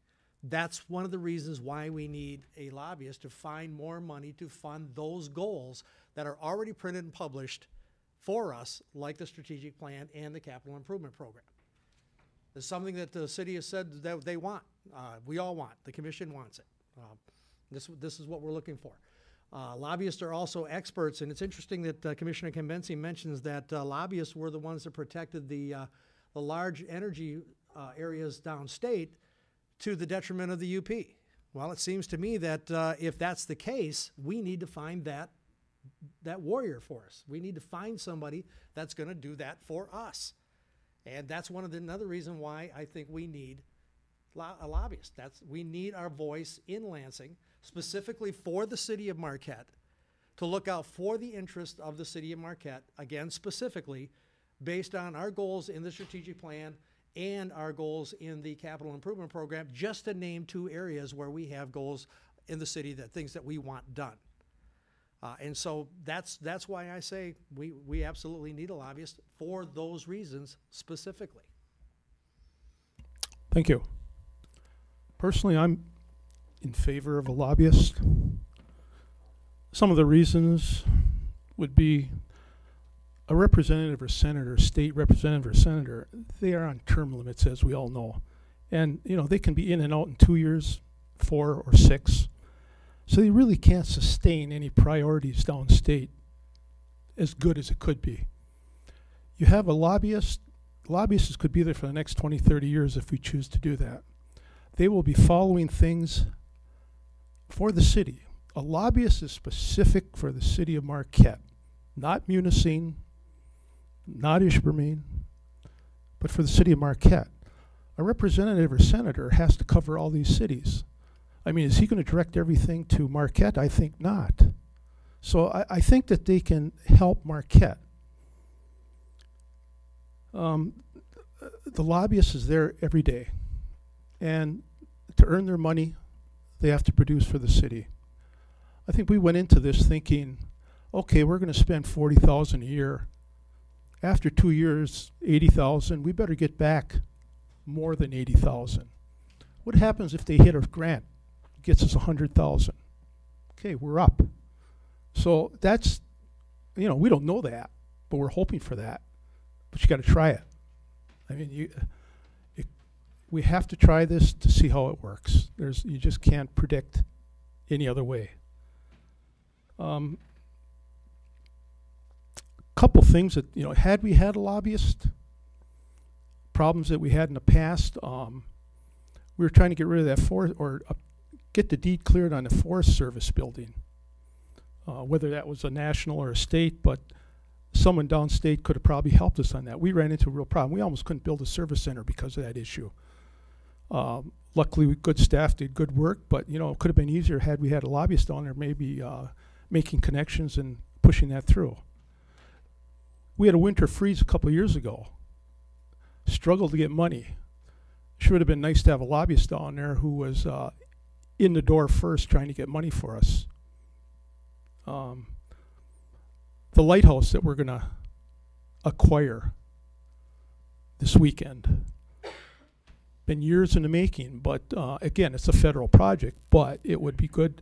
[SPEAKER 6] That's one of the reasons why we need a lobbyist to find more money to fund those goals that are already printed and published for us, like the strategic plan and the capital improvement program. It's something that the city has said that they want. We all want. The commission wants it. This is what we're looking for. Lobbyists are also experts, and it's interesting that Commissioner Cambenzi mentions that lobbyists were the ones that protected the large energy areas downstate to the detriment of the UP. Well, it seems to me that if that's the case, we need to find that warrior for us. We need to find somebody that's going to do that for us. And that's another reason why I think we need a lobbyist. We need our voice in Lansing, specifically for the city of Marquette, to look out for the interest of the city of Marquette, again, specifically based on our goals in the strategic plan and our goals in the capital improvement program, just to name 2 areas where we have goals in the city, that things that we want done. And so that's why I say we absolutely need a lobbyist for those reasons specifically.
[SPEAKER 1] Thank you. Personally, I'm in favor of a lobbyist. Some of the reasons would be a representative or senator, state representative or senator, they are on term limits, as we all know. And, you know, they can be in and out in 2 years, 4 or 6. So they really can't sustain any priorities downstate as good as it could be. You have a lobbyist, lobbyists could be there for the next 20, 30 years if we choose to do that. They will be following things for the city. A lobbyist is specific for the city of Marquette, not Munising, not Ishpeming, but for the city of Marquette. A representative or senator has to cover all these cities. I mean, is he going to direct everything to Marquette? I think not. So I think that they can help Marquette. The lobbyist is there every day. And to earn their money, they have to produce for the city. I think we went into this thinking, okay, we're going to spend $40,000 a year. After 2 years, $80,000. We better get back more than $80,000. What happens if they hit a grant? Gets us $100,000. Okay, we're up. So that's, you know, we don't know that, but we're hoping for that. But you got to try it. I mean, we have to try this to see how it works. You just can't predict any other way. Couple things that, you know, had we had a lobbyist, problems that we had in the past, we were trying to get rid of that forest, or get the deed cleared on the Forest Service building, whether that was a national or a state, but someone downstate could have probably helped us on that. We ran into a real problem. We almost couldn't build a service center because of that issue. Luckily, good staff did good work, but, you know, it could have been easier had we had a lobbyist on there, maybe making connections and pushing that through. We had a winter freeze a couple years ago. Struggled to get money. Sure would have been nice to have a lobbyist down there who was in the door first trying to get money for us. The lighthouse that we're going to acquire this weekend. Been years in the making, but again, it's a federal project, but it would be good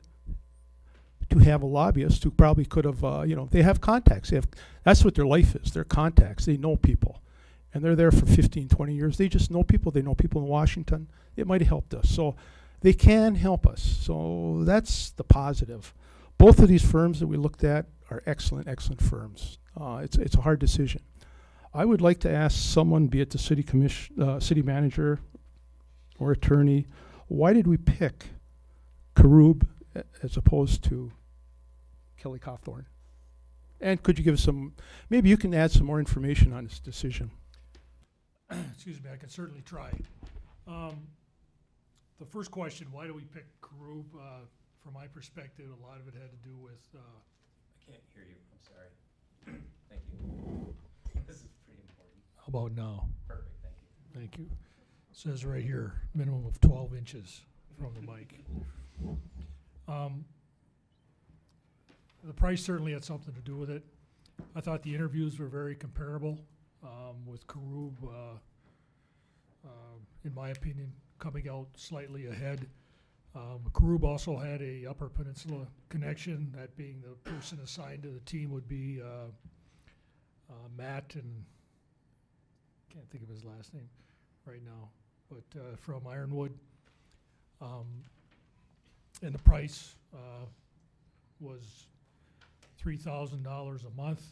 [SPEAKER 1] to have a lobbyist who probably could have, you know, they have contacts. That's what their life is, their contacts. They know people. And they're there for 15, 20 years. They just know people. They know people in Washington. It might have helped us. So they can help us. So that's the positive. Both of these firms that we looked at are excellent, excellent firms. It's a hard decision. I would like to ask someone, be it the city manager or attorney, why did we pick Karub as opposed to Kelly Cawthorn? And could you give us some, maybe you can add some more information on this decision.
[SPEAKER 8] Excuse me, I can certainly try. The first question, why do we pick Karub? From my perspective, a lot of it had to do with...
[SPEAKER 17] I can't hear you, I'm sorry. Thank you. This is pretty important.
[SPEAKER 8] How about now?
[SPEAKER 17] Perfect, thank you.
[SPEAKER 8] Thank you. It says right here, minimum of 12 inches from the mic. The price certainly had something to do with it. I thought the interviews were very comparable, with Karub, in my opinion, coming out slightly ahead. Karub also had a Upper Peninsula connection, that being the person assigned to the team would be Matt, and can't think of his last name right now, but from Ironwood. And the price was $3,000 a month,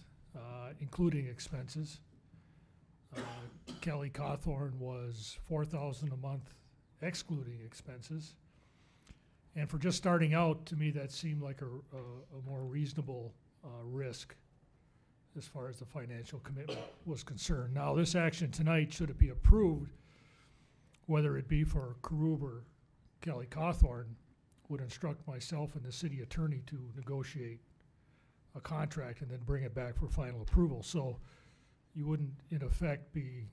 [SPEAKER 8] including expenses. Kelly Cawthorn was $4,000 a month, excluding expenses. And for just starting out, to me, that seemed like a more reasonable risk as far as the financial commitment was concerned. Now, this action tonight, should it be approved, whether it be for Karub or Kelly Cawthorn, would instruct myself and the city attorney to negotiate a contract and then bring it back for final approval. So you wouldn't, in effect, be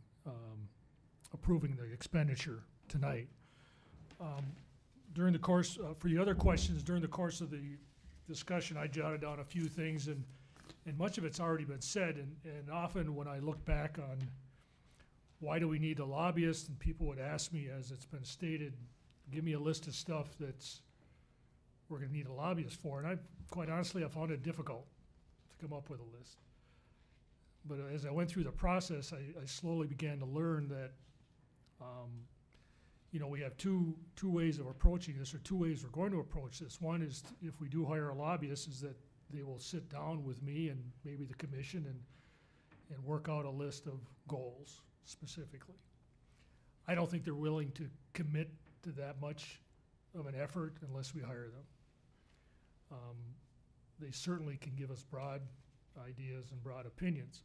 [SPEAKER 8] approving the expenditure tonight. During the course, for the other questions, during the course of the discussion, I jotted down a few things, and much of it's already been said, and often when I look back on why do we need a lobbyist, and people would ask me, as it's been stated, give me a list of stuff that's we're gonna need a lobbyist for, and quite honestly, I found it difficult to come up with a list. But as I went through the process, I slowly began to learn that, you know, we have two ways of approaching this, or two ways we're going to approach this. One is, if we do hire a lobbyist, is that they will sit down with me and maybe the commission and work out a list of goals specifically. I don't think they're willing to commit to that much of an effort unless we hire them. They certainly can give us broad ideas and broad opinions.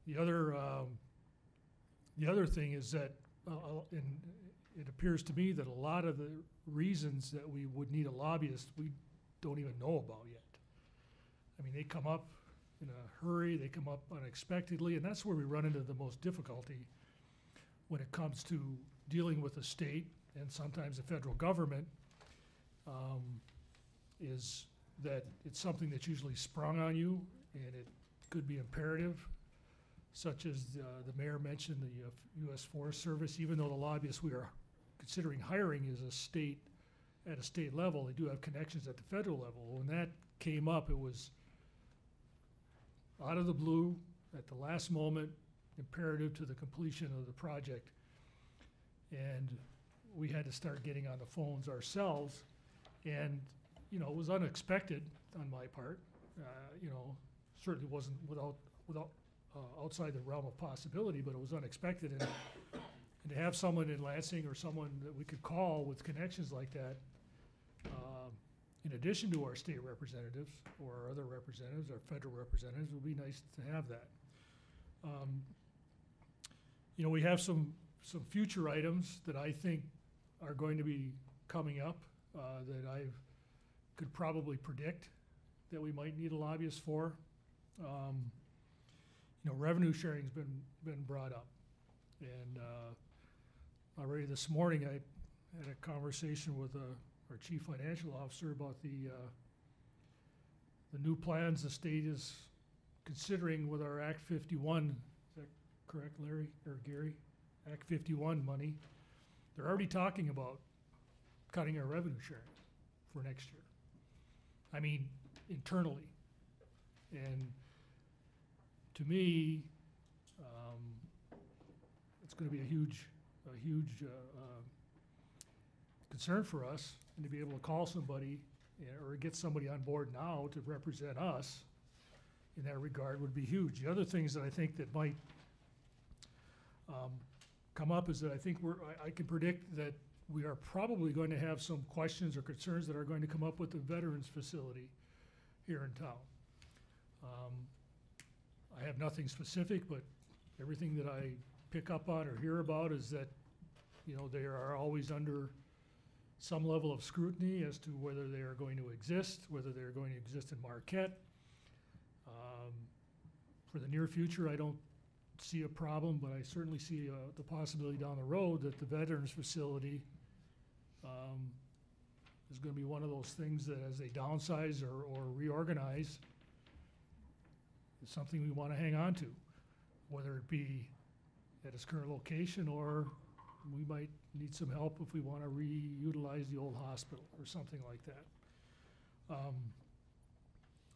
[SPEAKER 8] The other thing is that, and it appears to me that a lot of the reasons that we would need a lobbyist, we don't even know about yet. I mean, they come up in a hurry, they come up unexpectedly, and that's where we run into the most difficulty when it comes to dealing with the state and sometimes the federal government, is that it's something that's usually sprung on you, and it could be imperative, such as the mayor mentioned, the U.S. Forest Service. Even though the lobbyists we are considering hiring is at a state level, they do have connections at the federal level. When that came up, it was out of the blue, at the last moment, imperative to the completion of the project. And we had to start getting on the phones ourselves, and you know, it was unexpected on my part. You know, certainly wasn't outside the realm of possibility, but it was unexpected. And to have someone in Lansing or someone that we could call with connections like that, in addition to our state representatives or our other representatives, our federal representatives, would be nice to have that. You know, we have some future items that I think are going to be coming up that I could probably predict that we might need a lobbyist for. You know, revenue sharing's been brought up, and already this morning I had a conversation with our chief financial officer about the new plans the state is considering with our Act 51. Is that correct, Larry or Gary? Act 51 money. They're already talking about cutting our revenue sharing for next year. I mean, internally. And to me, it's going to be a huge concern for us, and to be able to call somebody or get somebody on board now to represent us in that regard would be huge. The other things that I think that might come up is that I think I can predict that we are probably going to have some questions or concerns that are going to come up with the veterans facility here in town. I have nothing specific, but everything that I pick up on or hear about is that, you know, they are always under some level of scrutiny as to whether they are going to exist, whether they're going to exist in Marquette. For the near future, I don't see a problem, but I certainly see the possibility down the road that the veterans facility is going to be one of those things that, as they downsize or reorganize, is something we want to hang on to, whether it be at its current location, or we might need some help if we want to reutilize the old hospital or something like that.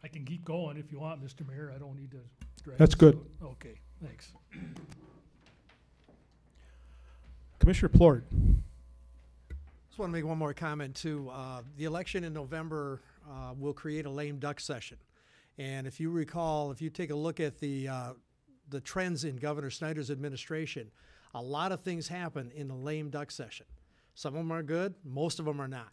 [SPEAKER 8] I can keep going if you want, Mr. Mayor. I don't need to drag
[SPEAKER 1] That's
[SPEAKER 8] this
[SPEAKER 1] good.
[SPEAKER 8] out. Okay, thanks.
[SPEAKER 1] Commissioner Plord.
[SPEAKER 6] Just want to make one more comment too. The election in November will create a lame duck session. And if you recall, if you take a look at the trends in Governor Snyder's administration, a lot of things happen in the lame duck session. Some of them are good, most of them are not.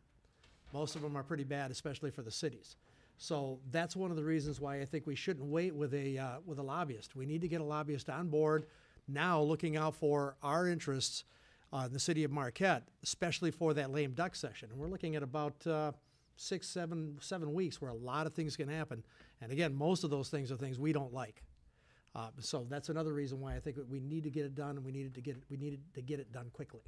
[SPEAKER 6] Most of them are pretty bad, especially for the cities. So that's one of the reasons why I think we shouldn't wait with a lobbyist. We need to get a lobbyist on board now, looking out for our interests in the city of Marquette, especially for that lame duck session. And we're looking at about 7 weeks where a lot of things can happen. And again, most of those things are things we don't like. So that's another reason why I think that we need to get it done, and we needed to get it done quickly.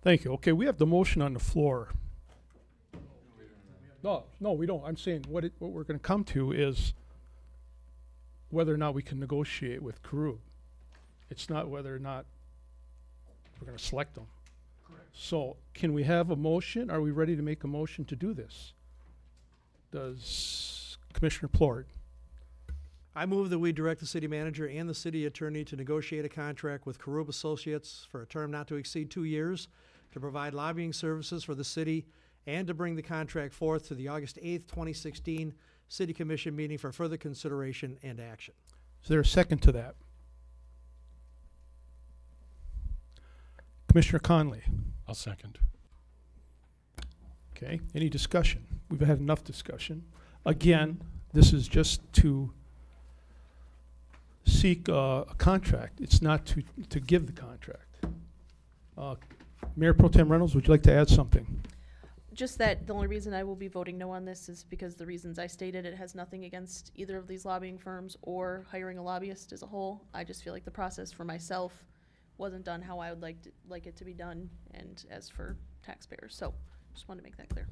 [SPEAKER 1] Thank you. Okay, we have the motion on the floor. No, we don't. I'm saying what we're going to come to is whether or not we can negotiate with Karub. It's not whether or not we're going to select them.
[SPEAKER 8] Correct.
[SPEAKER 1] So can we have a motion? Are we ready to make a motion to do this? Does Commissioner Plord?
[SPEAKER 6] I move that we direct the city manager and the city attorney to negotiate a contract with Karub Associates for a term not to exceed 2 years to provide lobbying services for the city and to bring the contract forth to the August 8th, 2016 City Commission meeting for further consideration and action.
[SPEAKER 1] Is there a second to that? Commissioner Conley?
[SPEAKER 12] I'll second.
[SPEAKER 1] Okay, any discussion? We've had enough discussion. Again, this is just to seek a contract. It's not to give the contract. Mayor Pro Tem Reynolds, would you like to add something?
[SPEAKER 3] Just that the only reason I will be voting no on this is because the reasons I stated. It has nothing against either of these lobbying firms or hiring a lobbyist as a whole. I just feel like the process for myself wasn't done how I would like it to be done, and as for taxpayers. So just wanted to make that clear.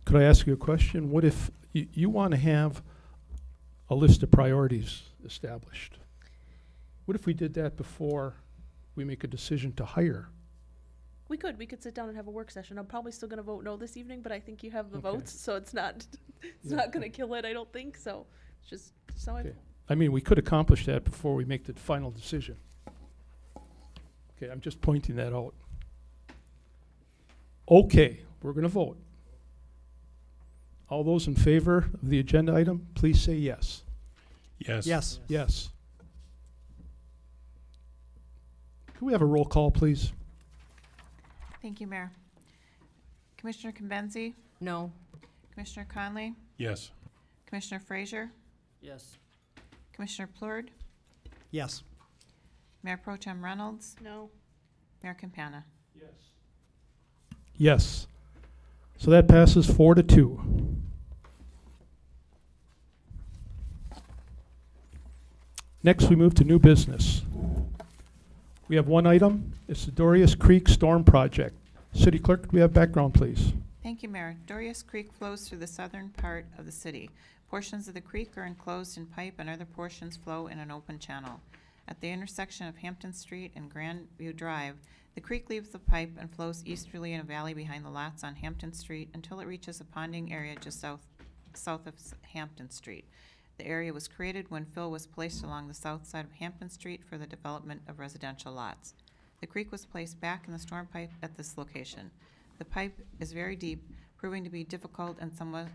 [SPEAKER 1] Could I ask you a question? What if you want to have a list of priorities established? What if we did that before we make a decision to hire?
[SPEAKER 3] We could sit down and have a work session. I'm probably still going to vote no this evening, but I think you have the
[SPEAKER 1] Okay.
[SPEAKER 3] votes, so it's not not going to kill it. I don't think so. It's just so
[SPEAKER 1] Okay. I mean, we could accomplish that before we make the final decision. Okay, I'm just pointing that out. Okay, we're going to vote. All those in favor of the agenda item, please say yes.
[SPEAKER 12] Yes.
[SPEAKER 6] Yes.
[SPEAKER 1] Yes. Can we have a roll call, please?
[SPEAKER 2] Thank you, Mayor. Commissioner Combenzi,
[SPEAKER 9] No.
[SPEAKER 2] Commissioner Conley,
[SPEAKER 12] Yes.
[SPEAKER 2] Commissioner Frazier,
[SPEAKER 5] Yes.
[SPEAKER 2] Commissioner Plord,
[SPEAKER 6] Yes.
[SPEAKER 2] Mayor Pro Tem Reynolds,
[SPEAKER 3] no.
[SPEAKER 2] Mayor Campana.
[SPEAKER 1] Yes. So that passes 4-2. Next, we move to new business. We have one item. It's the Dorius Creek Storm Project. City Clerk, could we have background, please?
[SPEAKER 2] Thank you, Mayor. Dorius Creek flows through the southern part of the city. Portions of the creek are enclosed in pipe and other portions flow in an open channel. At the intersection of Hampton Street and Grandview Drive, the creek leaves the pipe and flows easterly in a valley behind the lots on Hampton Street until it reaches a ponding area just south of Hampton Street. The area was created when fill was placed along the south side of Hampton Street for the development of residential lots. The creek was placed back in the storm pipe at this location. The pipe is very deep, proving to be difficult and somewhat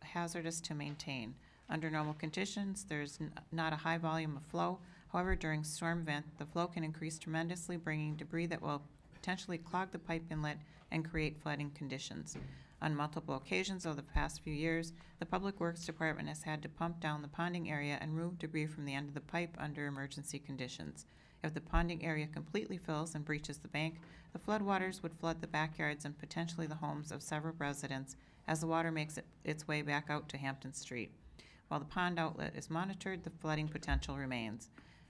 [SPEAKER 2] hazardous to maintain. Under normal conditions, there's not a high volume of flow. However, during storm event, the flow can increase tremendously, bringing debris that will potentially clog the pipe inlet and create flooding conditions. On multiple occasions over the past few years, the Public Works Department has had to pump down the ponding area and remove debris from the end of the pipe under emergency conditions. If the ponding area completely fills and breaches the bank, the floodwaters would flood the backyards and potentially the homes of several residents as the water makes its way back out to Hampton Street. While the pond outlet is monitored, the flooding potential remains.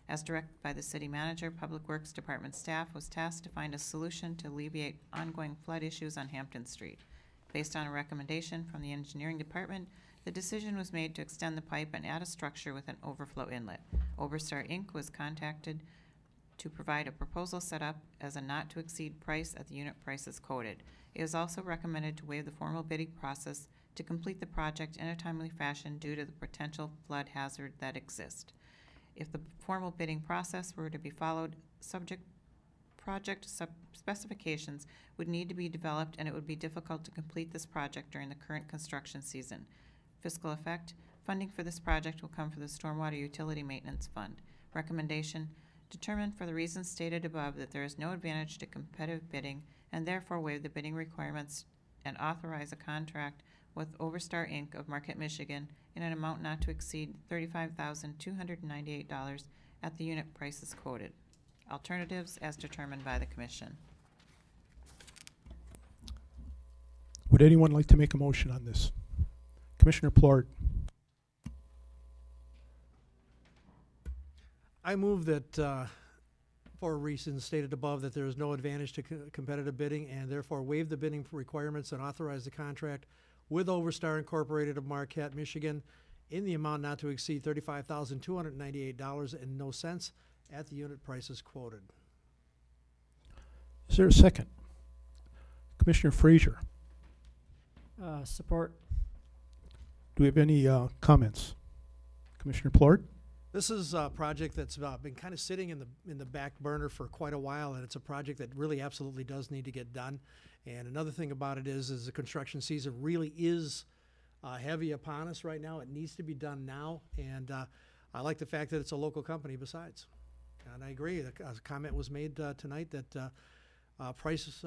[SPEAKER 2] As directed by the city manager, Public Works Department staff was tasked to find a solution to alleviate ongoing flood issues on Hampton Street. Based on a recommendation from the engineering department, the decision was made to extend the pipe and add a structure with an overflow inlet. Overstar Inc. was contacted to provide a proposal set up as a not-to-exceed price at the unit prices quoted. It is also recommended to waive the formal bidding process to complete the project in a timely fashion due to the potential flood hazard that exists. If the formal bidding process were to be followed, project specifications would need to be developed, and it would be difficult to complete this project during the current construction season. Fiscal effect: funding for this project will come from the Stormwater Utility Maintenance Fund. Recommendation: determine for the reasons stated above that there is no advantage to competitive bidding, and therefore waive the bidding requirements and authorize a contract with Overstar Inc. of Marquette, Michigan in an amount not to exceed $35,298 at the unit prices quoted. Alternatives as determined by the Commission.
[SPEAKER 1] Would anyone like to make a motion on this? Commissioner Plord.
[SPEAKER 6] I move that, for reasons stated above, that there is no advantage to competitive bidding and therefore waive the bidding requirements and authorize the contract with Overstar Incorporated of Marquette, Michigan, in the amount not to exceed $35,298.00 at the unit prices quoted.
[SPEAKER 1] Is there a second? Commissioner Frazier,
[SPEAKER 5] Support.
[SPEAKER 1] do we have any comments? Commissioner Plort?
[SPEAKER 6] This is a project that's been kind of sitting in the back burner for quite a while, and it's a project that really absolutely does need to get done. And another thing about it is the construction season really is heavy upon us right now. It needs to be done now, and I like the fact that it's a local company besides. And I agree, a comment was made tonight that price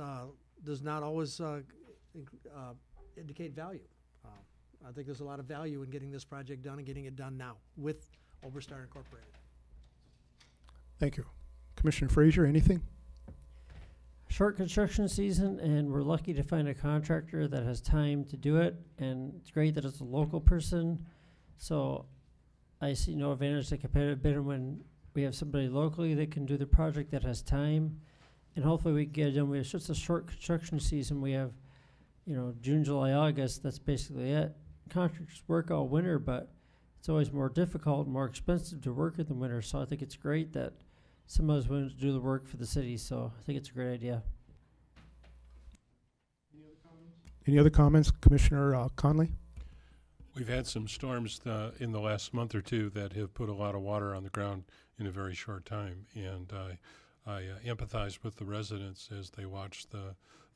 [SPEAKER 6] does not always indicate value. I think there's a lot of value in getting this project done and getting it done now with Overstar Incorporated.
[SPEAKER 1] Thank you. Commissioner Frazier, anything?
[SPEAKER 5] Short construction season, and we're lucky to find a contractor that has time to do it, and it's great that it's a local person. So I see no advantage to competitive bidding when we have somebody locally that can do the project that has time, and hopefully we can get it done. It's just a short construction season. We have, June, July, August. That's basically it. Contractors work all winter, but it's always more difficult and more expensive to work in the winter. So I think it's great that somebody's willing to do the work for the city. So I think it's a great idea.
[SPEAKER 1] Any other comments, Commissioner Conley?
[SPEAKER 12] We've had some storms in the last month or two that have put a lot of water on the ground in a very short time, and I empathize with the residents as they watch the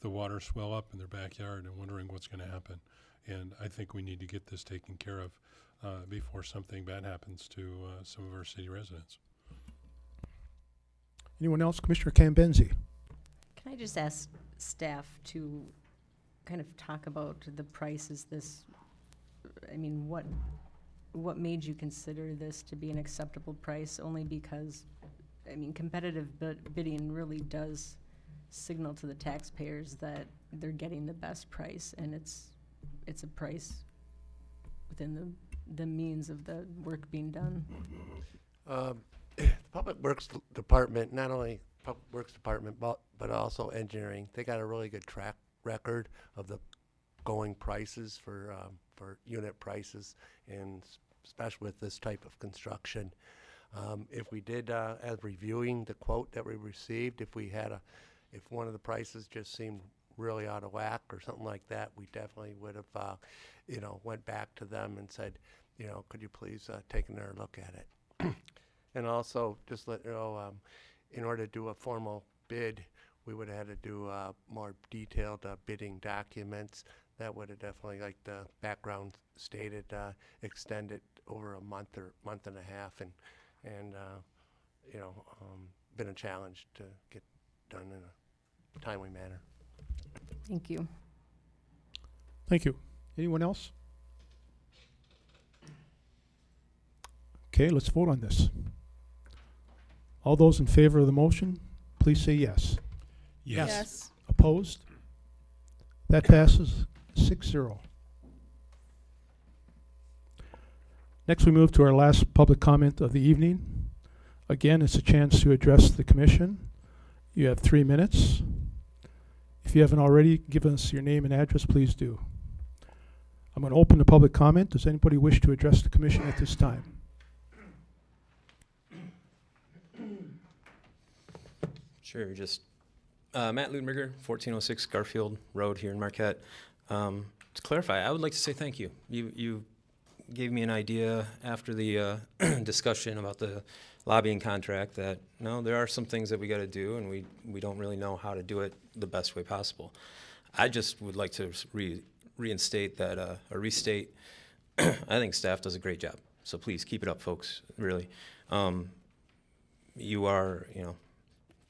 [SPEAKER 12] water swell up in their backyard and wondering what's going to happen. And I think we need to get this taken care of before something bad happens to some of our city residents.
[SPEAKER 1] Anyone else? Commissioner Cambenzi.
[SPEAKER 9] Can I just ask staff to kind of talk about the prices? What made you consider this to be an acceptable price? Only because, competitive bidding really does signal to the taxpayers that they're getting the best price, and it's a price within the means of the work being done.
[SPEAKER 10] The Public Works Department, not only Public Works Department, but also engineering, they got a really good track record of the going prices for unit prices, and especially with this type of construction. If we did, as reviewing the quote that we received, if one of the prices just seemed really out of whack or something like that, we definitely would have, went back to them and said, could you please take another look at it? And also, just let you know, in order to do a formal bid, we would have had to do more detailed bidding documents. That would have definitely, like the background stated, extended over a month or month and a half, and been a challenge to get done in a timely manner.
[SPEAKER 9] Thank you.
[SPEAKER 1] Thank you. Anyone else? Okay, let's vote on this. All those in favor of the motion, please say yes.
[SPEAKER 12] Yes.
[SPEAKER 3] Yes.
[SPEAKER 1] Opposed? That passes 6-0. Next, we move to our last public comment of the evening. Again, it's a chance to address the commission. You have 3 minutes. If you haven't already given us your name and address, please do. I'm going to open the public comment. Does anybody wish to address the commission at this time?
[SPEAKER 17] Sure, just Matt Ludenberger, 1406 Garfield Road here in Marquette. To clarify, I would like to say thank you. You gave me an idea after the discussion about the lobbying contract that, no, there are some things that we got to do, and we don't really know how to do it the best way possible. I just would like to reinstate that, or restate, I think staff does a great job. So please keep it up, folks, really. You are,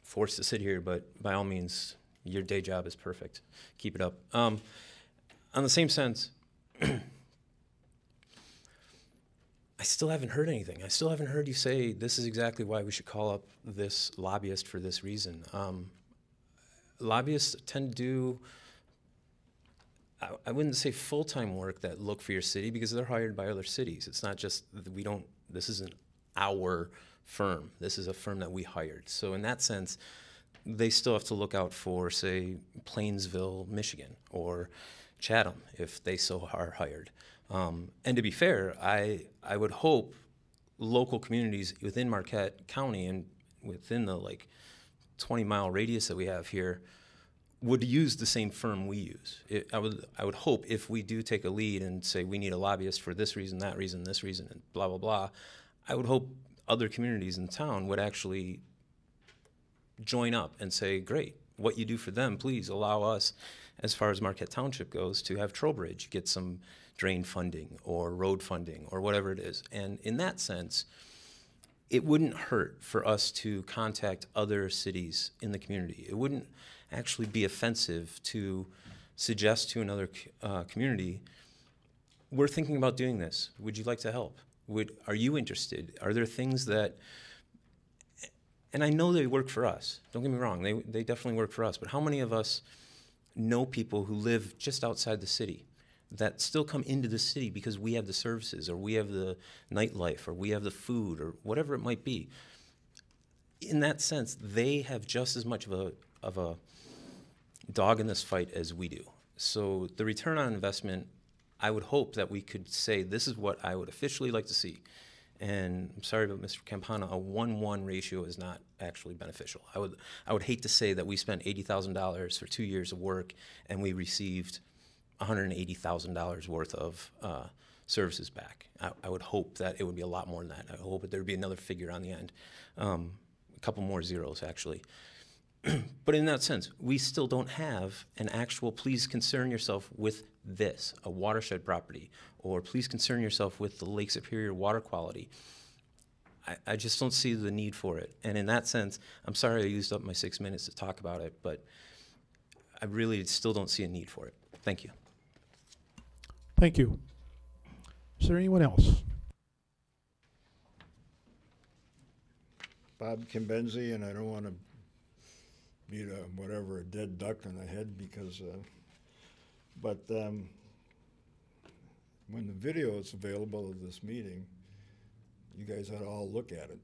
[SPEAKER 17] forced to sit here, but by all means, your day job is perfect. Keep it up. On the same sense, I still haven't heard anything. I still haven't heard you say this is exactly why we should call up this lobbyist for this reason. Lobbyists tend to do, I wouldn't say full-time work that look for your city, because they're hired by other cities. It's not just, this isn't our firm. This is a firm that we hired. So in that sense, they still have to look out for, say, Plainsville, Michigan, or Chatham, if they so are hired. And to be fair, I would hope local communities within Marquette County and within the 20-mile radius that we have here would use the same firm we use. I would hope if we do take a lead and say we need a lobbyist for this reason, that reason, this reason, and blah, blah, blah, I would hope other communities in town would actually join up and say, great, what you do for them, please allow us, as far as Marquette Township goes, to have Trowbridge get some drain funding or road funding or whatever it is. And in that sense, it wouldn't hurt for us to contact other cities in the community. It wouldn't actually be offensive to suggest to another community, we're thinking about doing this. Would you like to help? Are you interested? Are there things that, and I know they work for us. Don't get me wrong, they definitely work for us. But how many of us know people who live just outside the city that still come into the city because we have the services, or we have the nightlife, or we have the food, or whatever it might be? In that sense, they have just as much of a dog in this fight as we do. So the return on investment, I would hope that we could say this is what I would officially like to see. And I'm sorry, but Mr. Campana, a 1-1 ratio is not actually beneficial. I would hate to say that we spent $80,000 for 2 years of work and we received $180,000 worth of services back. I would hope that it would be a lot more than that. I hope that there would be another figure on the end, a couple more zeros actually. But in that sense, we still don't have an actual, please concern yourself with this, a watershed property, or please concern yourself with the Lake Superior water quality. I just don't see the need for it. And in that sense, I'm sorry I used up my 6 minutes to talk about it, but I really still don't see a need for it. Thank you.
[SPEAKER 1] Thank you. Is there anyone else?
[SPEAKER 16] Bob Kimbenzi, and I don't want to beat a dead duck on the head because, but when the video is available of this meeting, you guys ought to all look at it,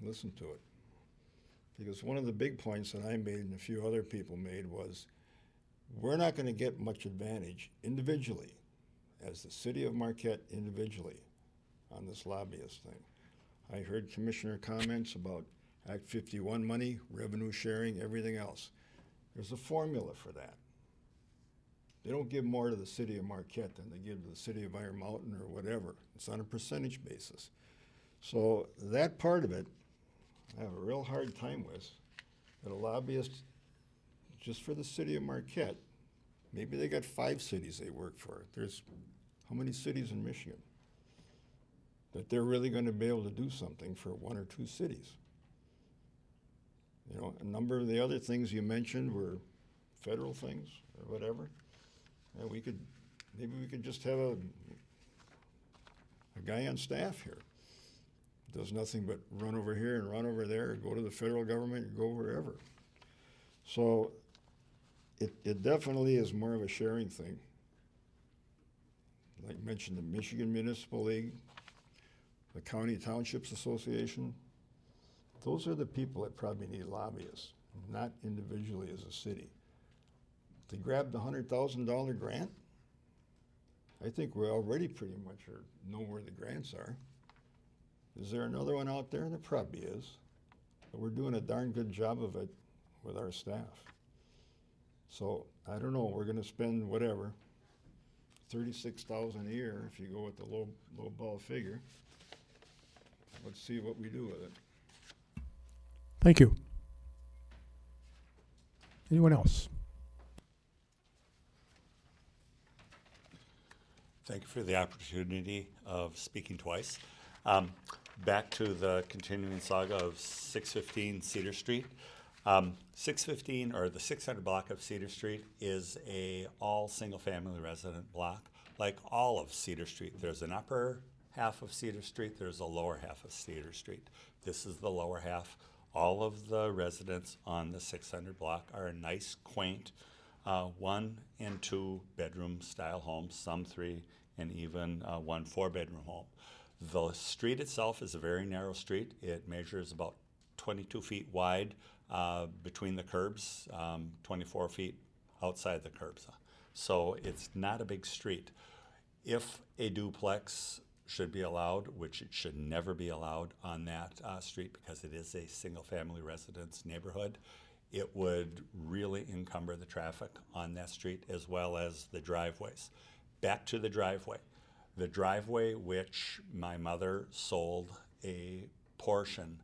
[SPEAKER 16] listen to it. Because one of the big points that I made and a few other people made was, we're not going to get much advantage individually, as the city of Marquette individually, on this lobbyist thing. I heard commissioner comments about Act 51 money, revenue sharing, everything else. There's a formula for that. They don't give more to the city of Marquette than they give to the city of Iron Mountain or whatever. It's on a percentage basis. So that part of it, I have a real hard time with, that a lobbyist just for the city of Marquette, maybe they got 5 cities they work for. There's how many cities in Michigan? That they're really going to be able to do something for 1 or 2 cities. You know, a number of the other things you mentioned were federal things or whatever. And maybe we could just have a guy on staff here. Does nothing but run over here and run over there, or go to the federal government, or go wherever. So it definitely is more of a sharing thing. Like I mentioned, the Michigan Municipal League, the County Townships Association, those are the people that probably need lobbyists, not individually as a city. They grabbed the $100,000 grant. I think we already pretty much know where the grants are. Is there another one out there? There probably is. But we're doing a darn good job of it with our staff. So I don't know, we're gonna spend whatever, $36,000 a year if you go with the low ball figure. Let's see what we do with it.
[SPEAKER 1] Thank you. Anyone else?
[SPEAKER 14] Thank you for the opportunity of speaking twice. Back to the continuing saga of 615 Cedar Street. 615, or the 600 block of Cedar Street, is a all single-family resident block. Like all of Cedar Street, there's an upper half of Cedar Street, there's a lower half of Cedar Street. This is the lower half. All of the residents on the 600 block are nice, quaint, 1 and 2 bedroom style homes, some 3, and even 1 4-bedroom home. The street itself is a very narrow street. It measures about 22 feet wide between the curbs, 24 feet outside the curbs. So it's not a big street. If a duplex should be allowed, which it should never be allowed on that street because it is a single-family residence neighborhood, it would really encumber the traffic on that street as well as the driveways. Back to the driveway. The driveway which my mother sold a portion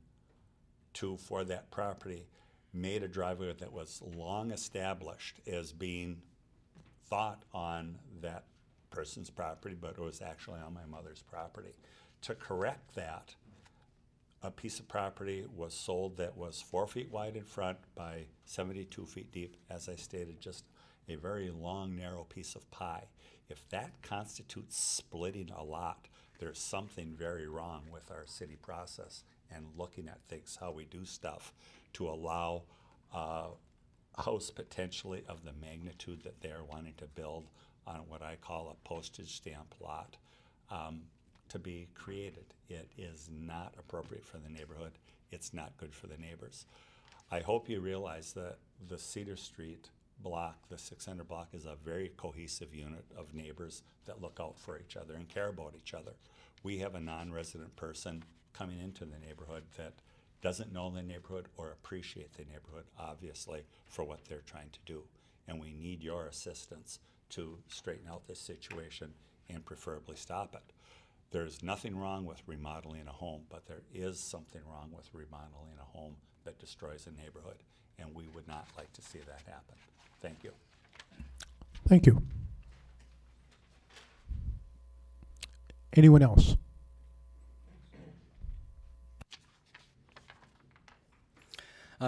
[SPEAKER 14] to for that property made a driveway that was long established as being thought on that person's property, but it was actually on my mother's property. To correct that, a piece of property was sold that was 4 feet wide in front by 72 feet deep, as I stated, just a very long, narrow piece of pie. If that constitutes splitting a lot, there's something very wrong with our city process and looking at things, how we do stuff to allow a house potentially of the magnitude that they're wanting to build on what I call a postage stamp lot to be created. It is not appropriate for the neighborhood. It's not good for the neighbors. I hope you realize that the Cedar Street block, the 600 block, is a very cohesive unit of neighbors that look out for each other and care about each other. We have a non-resident person coming into the neighborhood that doesn't know the neighborhood or appreciate the neighborhood, obviously, for what they're trying to do. And we need your assistance to straighten out this situation and preferably stop it. There's nothing wrong with remodeling a home, but there is something wrong with remodeling a home that destroys a neighborhood, and we would not like to see that happen. Thank you.
[SPEAKER 1] Thank you. Anyone else?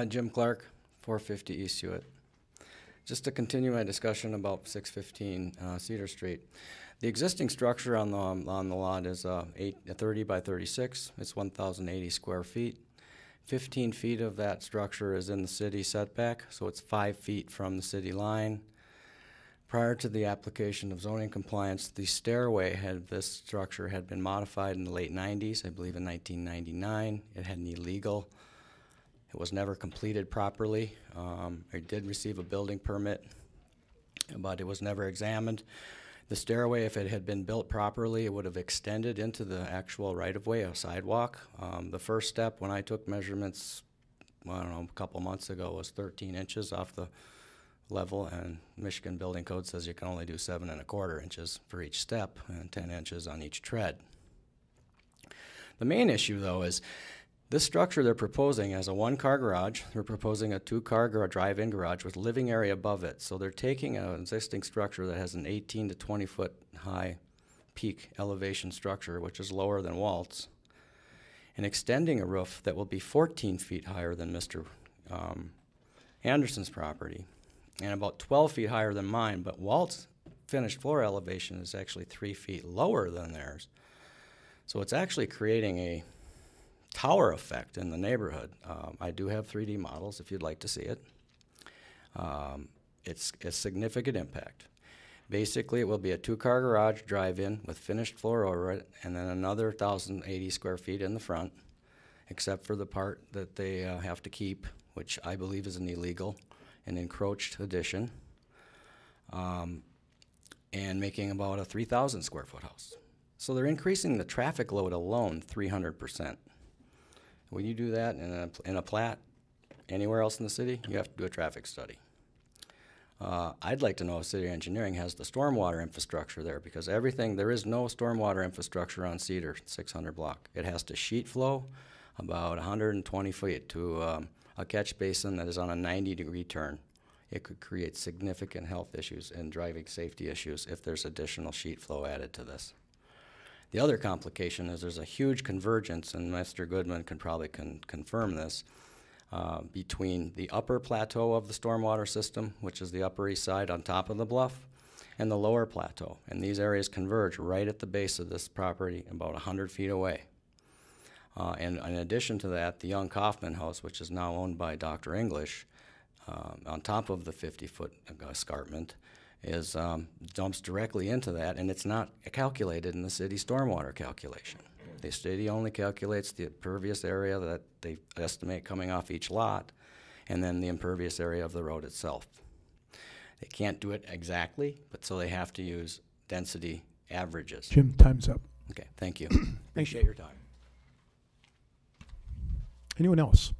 [SPEAKER 15] Jim Clark, 450 East Hewitt. Just to continue my discussion about 615 Cedar Street. The existing structure on the lot is 30 by 36. It's 1,080 square feet. 15 feet of that structure is in the city setback, so it's 5 feet from the city line. Prior to the application of zoning compliance, the stairway this structure had been modified in the late 90s, I believe in 1999. It had an illegal. It was never completed properly. I did receive a building permit, but it was never examined. The stairway, if it had been built properly, it would have extended into the actual right-of-way, a sidewalk. The first step when I took measurements, I don't know, a couple months ago, was 13 inches off the level, and Michigan Building Code says you can only do 7 1/4 inches for each step and 10 inches on each tread. The main issue, though, is this structure they're proposing as a 1-car garage. They're proposing a 2-car drive-in garage with living area above it. So they're taking an existing structure that has an 18 to 20 foot high peak elevation structure, which is lower than Walt's, and extending a roof that will be 14 feet higher than Mr. Anderson's property and about 12 feet higher than mine. But Walt's finished floor elevation is actually 3 feet lower than theirs. So it's actually creating a tower effect in the neighborhood. I do have 3D models if you'd like to see it. It's a significant impact. Basically, it will be a 2-car garage drive-in with finished floor over it, and then another 1,080 square feet in the front, except for the part that they have to keep, which I believe is an illegal and encroached addition, and making about a 3,000 square foot house. So they're increasing the traffic load alone 300%. When you do that in a plat anywhere else in the city, you have to do a traffic study. I'd like to know if city engineering has the stormwater infrastructure there, because there is no stormwater infrastructure on Cedar 600 block. It has to sheet flow about 120 feet to a catch basin that is on a 90-degree turn. It could create significant health issues and driving safety issues if there's additional sheet flow added to this. The other complication is there's a huge convergence, and Mr. Goodman can probably confirm this, between the upper plateau of the stormwater system, which is the Upper East Side on top of the bluff, and the lower plateau. And these areas converge right at the base of this property, about 100 feet away. And in addition to that, the Young Kaufman House, which is now owned by Dr. English, on top of the 50-foot escarpment, dumps directly into that, and it's not calculated in the city stormwater calculation. The city only calculates the impervious area that they estimate coming off each lot, and then the impervious area of the road itself. They can't do it exactly, but so they have to use density averages.
[SPEAKER 1] Jim, time's up.
[SPEAKER 15] Okay, thank you.
[SPEAKER 1] Thank
[SPEAKER 15] Appreciate
[SPEAKER 1] you.
[SPEAKER 15] your time.
[SPEAKER 1] Anyone else?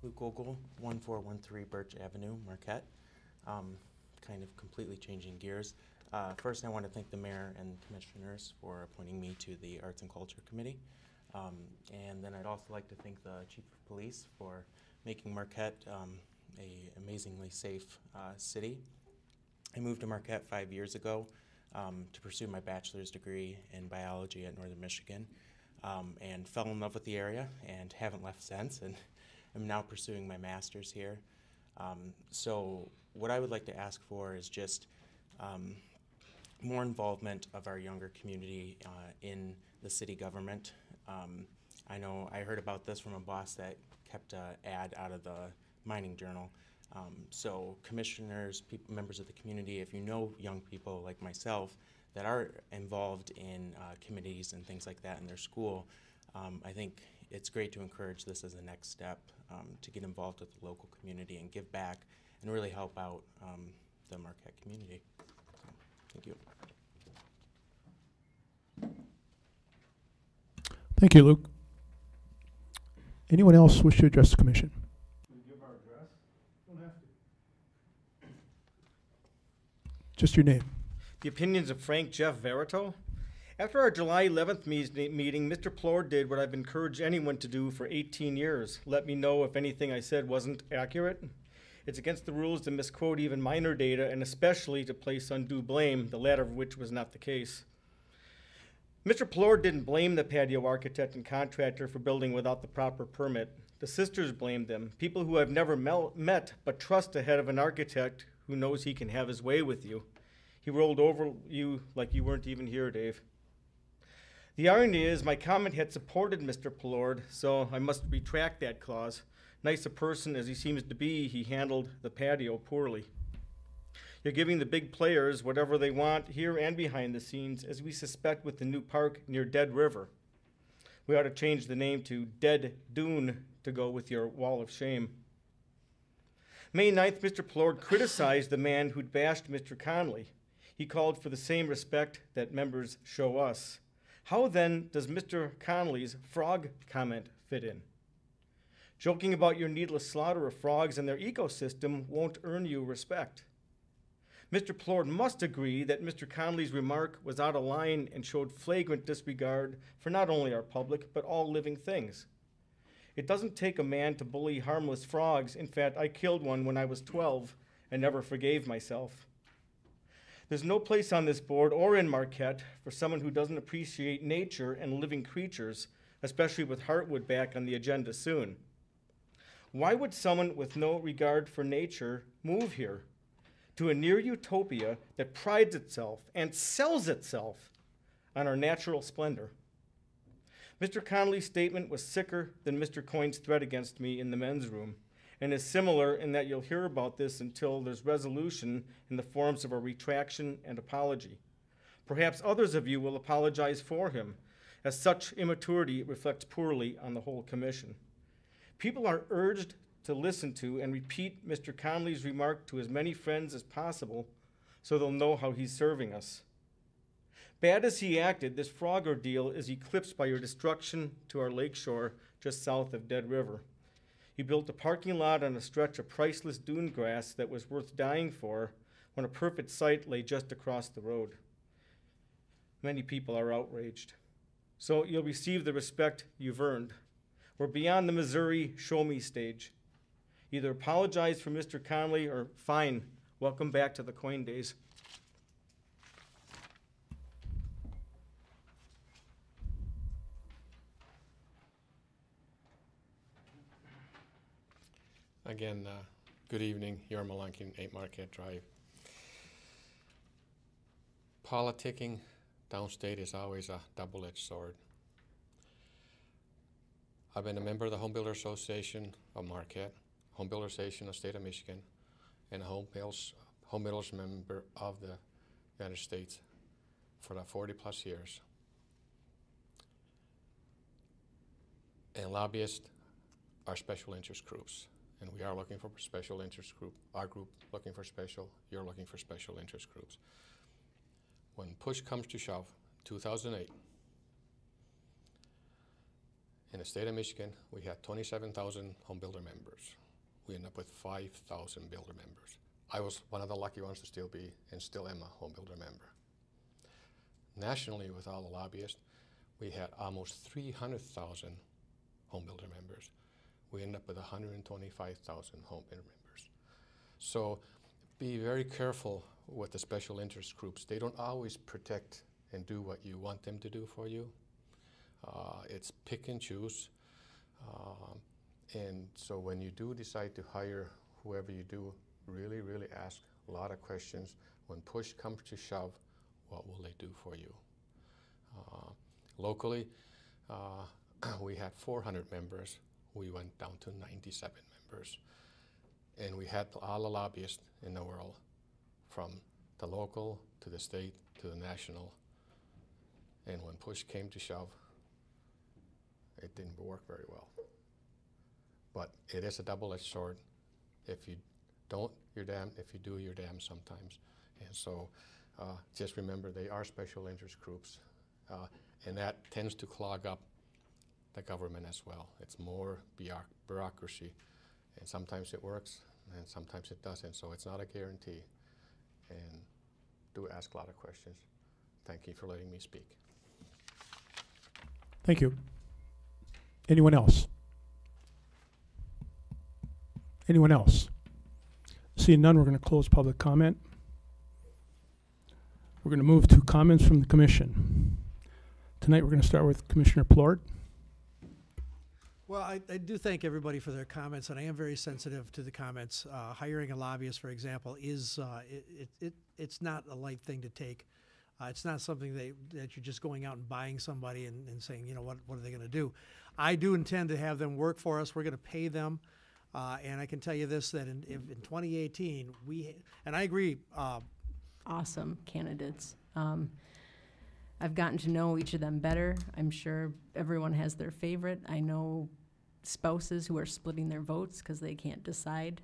[SPEAKER 7] Luke Ogle, 1413 Birch Avenue, Marquette. Kind of completely changing gears. First, I want to thank the mayor and commissioners for appointing me to the Arts and Culture Committee. And then I'd also like to thank the chief of police for making Marquette a amazingly safe city. I moved to Marquette 5 years ago to pursue my bachelor's degree in biology at Northern Michigan, and fell in love with the area and haven't left since, and I'm now pursuing my master's here. So what I would like to ask for is just more involvement of our younger community in the city government. I know I heard about this from a boss that kept an ad out of the Mining Journal. So commissioners, members of the community, if you know young people like myself that are involved in committees and things like that in their school, I think it's great to encourage this as a next step to get involved with the local community and give back and really help out the Marquette community. So, thank you.
[SPEAKER 1] Thank you, Luke. Anyone else wish to address the commission? Just your name.
[SPEAKER 19] The opinions of Frank Jeff Verito. After our July 11th meeting, Mr. Plord did what I've encouraged anyone to do for 18 years. Let me know if anything I said wasn't accurate. It's against the rules to misquote even minor data, and especially to place undue blame, the latter of which was not the case. Mr. Plord didn't blame the patio architect and contractor for building without the proper permit. The sisters blamed them, people who I've never met but trust ahead of an architect who knows he can have his way with you. He rolled over you like you weren't even here, Dave. The irony is my comment had supported Mr. Plord, so I must retract that clause. Nice a person as he seems to be, he handled the patio poorly. You're giving the big players whatever they want here and behind the scenes, as we suspect with the new park near Dead River. We ought to change the name to Dead Dune to go with your wall of shame. May 9th, Mr. Plord criticized the man who'd bashed Mr. Conley. He called for the same respect that members show us. How then does Mr. Conley's frog comment fit in? Joking about your needless slaughter of frogs and their ecosystem won't earn you respect. Mr. Plord must agree that Mr. Conley's remark was out of line and showed flagrant disregard for not only our public, but all living things. It doesn't take a man to bully harmless frogs. In fact, I killed one when I was 12 and never forgave myself. There's no place on this board or in Marquette for someone who doesn't appreciate nature and living creatures, especially with Heartwood back on the agenda soon. Why would someone with no regard for nature move here to a near utopia that prides itself and sells itself on our natural splendor? Mr. Conley's statement was sicker than Mr. Coyne's threat against me in the men's room, and is similar in that you'll hear about this until there's resolution in the forms of a retraction and apology. Perhaps others of you will apologize for him, as such immaturity reflects poorly on the whole commission. People are urged to listen to and repeat Mr. Conley's remark to as many friends as possible so they'll know how he's serving us. Bad as he acted, this frog ordeal is eclipsed by your destruction to our lakeshore just south of Dead River. He built a parking lot on a stretch of priceless dune grass that was worth dying for when a perfect site lay just across the road. Many people are outraged. So you'll receive the respect you've earned. We're beyond the Missouri show-me stage. Either apologize for Mr. Conley or fine, welcome back to the Coyne days.
[SPEAKER 20] Again, good evening. Yorma Lunkin, 8 Marquette Drive. Politicking downstate is always a double-edged sword. I've been a member of the Home Builder Association of Marquette, Home Builder Association of the State of Michigan, and Home home builders member of the United States for the 40+ years. And lobbyists are special interest groups. And we are looking for special interest group, our group looking for special, you're looking for special interest groups. When push comes to shove, 2008, in the state of Michigan, we had 27,000 home builder members. We ended up with 5,000 builder members. I was one of the lucky ones to still be, and still am, a home builder member. Nationally, with all the lobbyists, we had almost 300,000 home builder members. We end up with 125,000 home builder members. So be very careful with the special interest groups. They don't always protect and do what you want them to do for you. It's pick and choose. And so when you do decide to hire whoever you do, really, really ask a lot of questions. When push comes to shove, what will they do for you? Locally, we had 400 members. We went down to 97 members. And we had all the lobbyists in the world, from the local to the state to the national. And when push came to shove, it didn't work very well. But it is a double-edged sword. If you don't, you're damned. If you do, you're damned sometimes. And so just remember, they are special interest groups. And that tends to clog up the government as well. It's more bureaucracy. And sometimes it works, and sometimes it doesn't. So it's not a guarantee. And do ask a lot of questions. Thank you for letting me speak.
[SPEAKER 1] Thank you. Anyone else? Anyone else? Seeing none, we're going to close public comment. We're going to move to comments from the commission. Tonight we're going to start with Commissioner Plord.
[SPEAKER 6] Well, I do thank everybody for their comments, and I am very sensitive to the comments. Hiring a lobbyist, for example, is it's not a light thing to take. It's not something that you're just going out and buying somebody and saying, you know, what are they going to do? I do intend to have them work for us. We're going to pay them. And I can tell you this, that in 2018, and I agree.
[SPEAKER 9] Awesome candidates. I've gotten to know each of them better. I'm sure everyone has their favorite. I know spouses who are splitting their votes because they can't decide.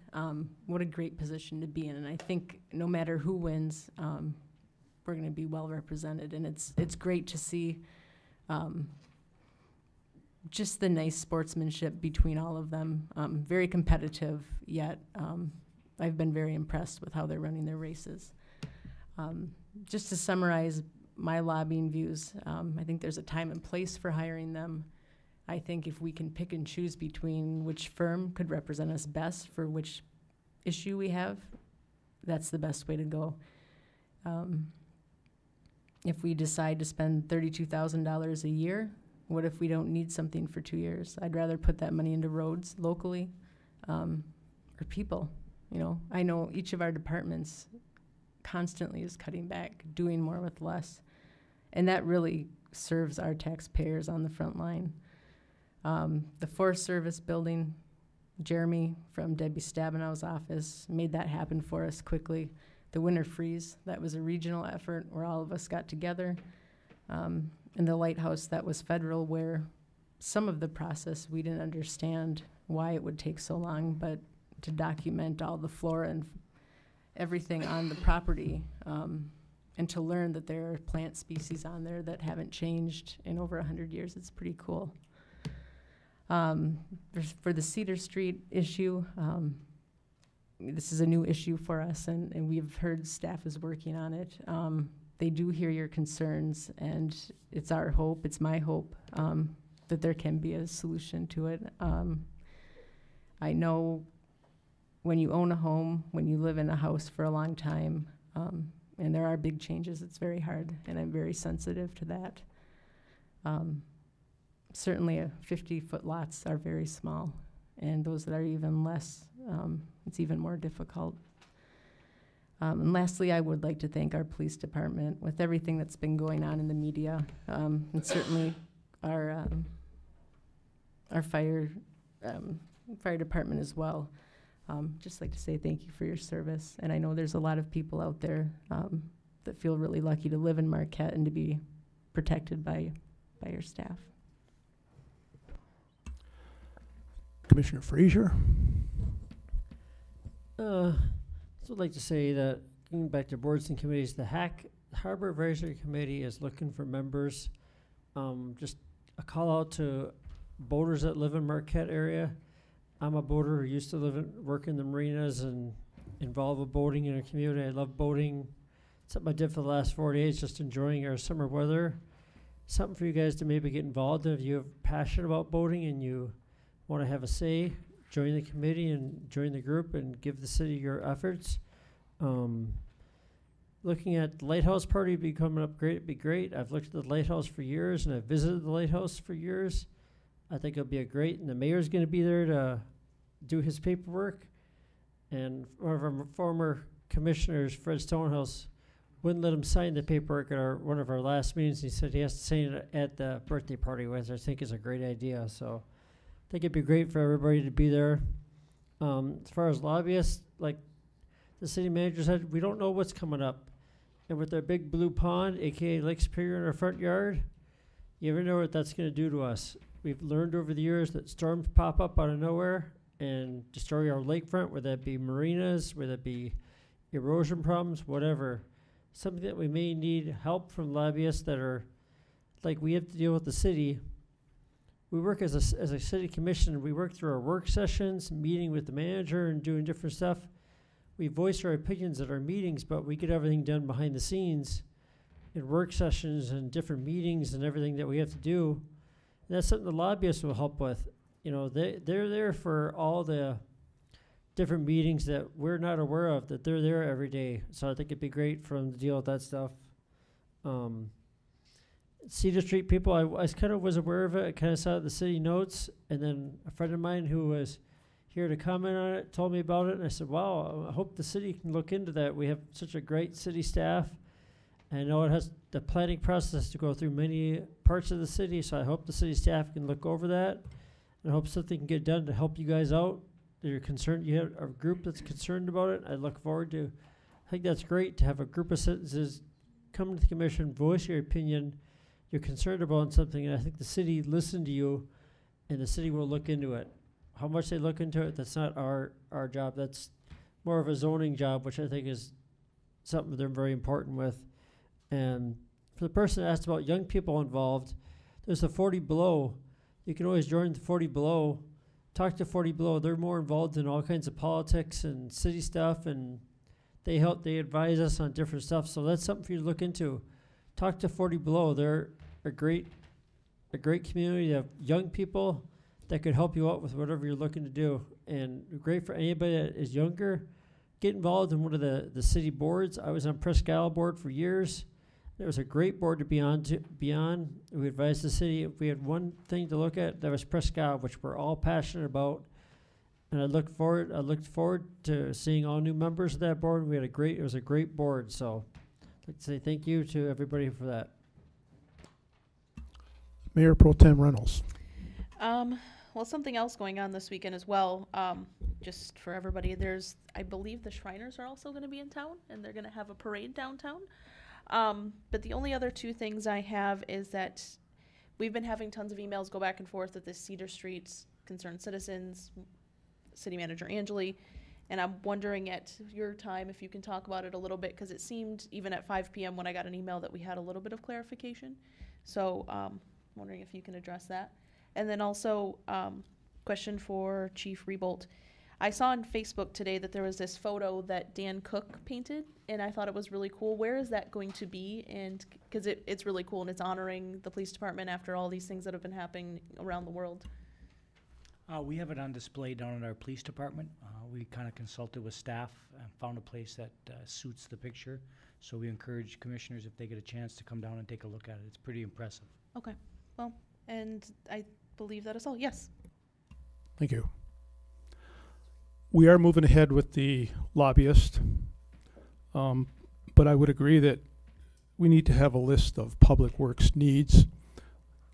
[SPEAKER 9] What a great position to be in. And I think no matter who wins, we're going to be well represented. And it's great to see just the nice sportsmanship between all of them. Very competitive, yet I've been very impressed with how they're running their races. Just to summarize my lobbying views, I think there's a time and place for hiring them. I think if we can pick and choose between which firm could represent us best for which issue we have, that's the best way to go. If we decide to spend $32,000 a year, what if we don't need something for 2 years? I'd rather put that money into roads locally, or people. You know, I know each of our departments constantly is cutting back, doing more with less, and that really serves our taxpayers on the front line. The Forest Service building, Jeremy from Debbie Stabenow's office made that happen for us quickly. The winter freeze, that was a regional effort where all of us got together. And the lighthouse, that was federal, where some of the process we didn't understand why it would take so long, but to document all the flora and everything on the property, and to learn that there are plant species on there that haven't changed in over 100 years, it's pretty cool. For the Cedar Street issue, this is a new issue for us, and we've heard staff is working on it. They do hear your concerns, and it's our hope, it's my hope, that there can be a solution to it. I know when you own a home, when you live in a house for a long time, and there are big changes, it's very hard, and I'm very sensitive to that. Certainly 50-foot lots are very small, and those that are even less, it's even more difficult. And lastly, I would like to thank our police department with everything that's been going on in the media, and certainly our fire department as well. Just like to say thank you for your service. And I know there's a lot of people out there that feel really lucky to live in Marquette and to be protected by your staff.
[SPEAKER 1] Commissioner Frazier?
[SPEAKER 5] So I'd like to say that, going back to boards and committees, the Harbor Advisory Committee is looking for members. Just a call out to boaters that live in Marquette area. I'm a boater who used to work in the marinas and involved with boating in our community. I love boating. Something I did for the last 4 days, just enjoying our summer weather. Something for you guys to maybe get involved in. If you're passionate about boating and you want to have a say, join the committee and join the group and give the city your efforts. Looking at the lighthouse party be coming up great, it'd be great. I've looked at the lighthouse for years and I've visited the lighthouse for years. I think it'll be a great, and the mayor's going to be there to do his paperwork. And one of our former commissioners, Fred Stonehouse, wouldn't let him sign the paperwork at one of our last meetings. He said he has to sign it at the birthday party, which I think is a great idea. So I think it'd be great for everybody to be there. As far as lobbyists, like the city manager said, we don't know what's coming up. And with our big blue pond, aka Lake Superior, in our front yard, you never know what that's going to do to us. We've learned over the years that storms pop up out of nowhere and destroy our lakefront, whether that be marinas, whether that be erosion problems, whatever. Something that we may need help from lobbyists that are, like we have to deal with the city. We work as a city commission. We work through our work sessions, meeting with the manager and doing different stuff. We voice our opinions at our meetings, but we get everything done behind the scenes in work sessions and different meetings and everything that we have to do. And that's something the lobbyists will help with. You know, they're there for all the different meetings that we're not aware of, that they're there every day. So I think it'd be great for them to deal with that stuff. Cedar Street people, I kind of was aware of it. I kind of saw the city notes, and then a friend of mine who was here to comment on it told me about it, and I said, wow, I hope the city can look into that. We have such a great city staff. And I know it has the planning process to go through many parts of the city, so I hope the city staff can look over that. And I hope something can get done to help you guys out. That you're concerned, you have a group that's concerned about it. I look forward to, I think that's great to have a group of citizens come to the commission, voice your opinion. You're concerned about something, and I think the city listened to you, and the city will look into it. How much they look into it, that's not our job. That's more of a zoning job, which I think is something they're very important with. And for the person that asked about young people involved, there's the 40 Below. You can always join the 40 Below. Talk to 40 Below. They're more involved in all kinds of politics and city stuff, and they advise us on different stuff. So that's something for you to look into. Talk to 40 Below. They're a great community of young people that could help you out with whatever you're looking to do. And great for anybody that is younger. Get involved in one of the city boards. I was on Presque Isle board for years. It was a great board to be on. We advised the city if we had one thing to look at, that was Presque Isle, which we're all passionate about. And I looked forward to seeing all new members of that board. It was a great board. So I'd like to say thank you to everybody for that.
[SPEAKER 1] Mayor Pro Tem Reynolds.
[SPEAKER 3] Well, something else going on this weekend as well. Just for everybody, I believe the Shriners are also going to be in town, and they're going to have a parade downtown. But the only other two things I have is that we've been having tons of emails go back and forth with the Cedar Street's concerned citizens, City Manager Angeli, and I'm wondering at your time if you can talk about it a little bit, because it seemed even at 5 p.m. when I got an email that we had a little bit of clarification. So wondering if you can address that. And then also, question for Chief Rebolt. I saw on Facebook today that there was this photo that Dan Cook painted, and I thought it was really cool. Where is that going to be? And because it's really cool, and it's honoring the police department after all these things that have been happening around the world.
[SPEAKER 11] We have it on display down at our police department. We kind of consulted with staff and found a place that suits the picture. So we encourage commissioners, if they get a chance, to come down and take a look at it. It's pretty impressive.
[SPEAKER 3] Okay. Well, and I believe that is all. Yes.
[SPEAKER 1] Thank you. We are moving ahead with the lobbyist, but I would agree that we need to have a list of public works needs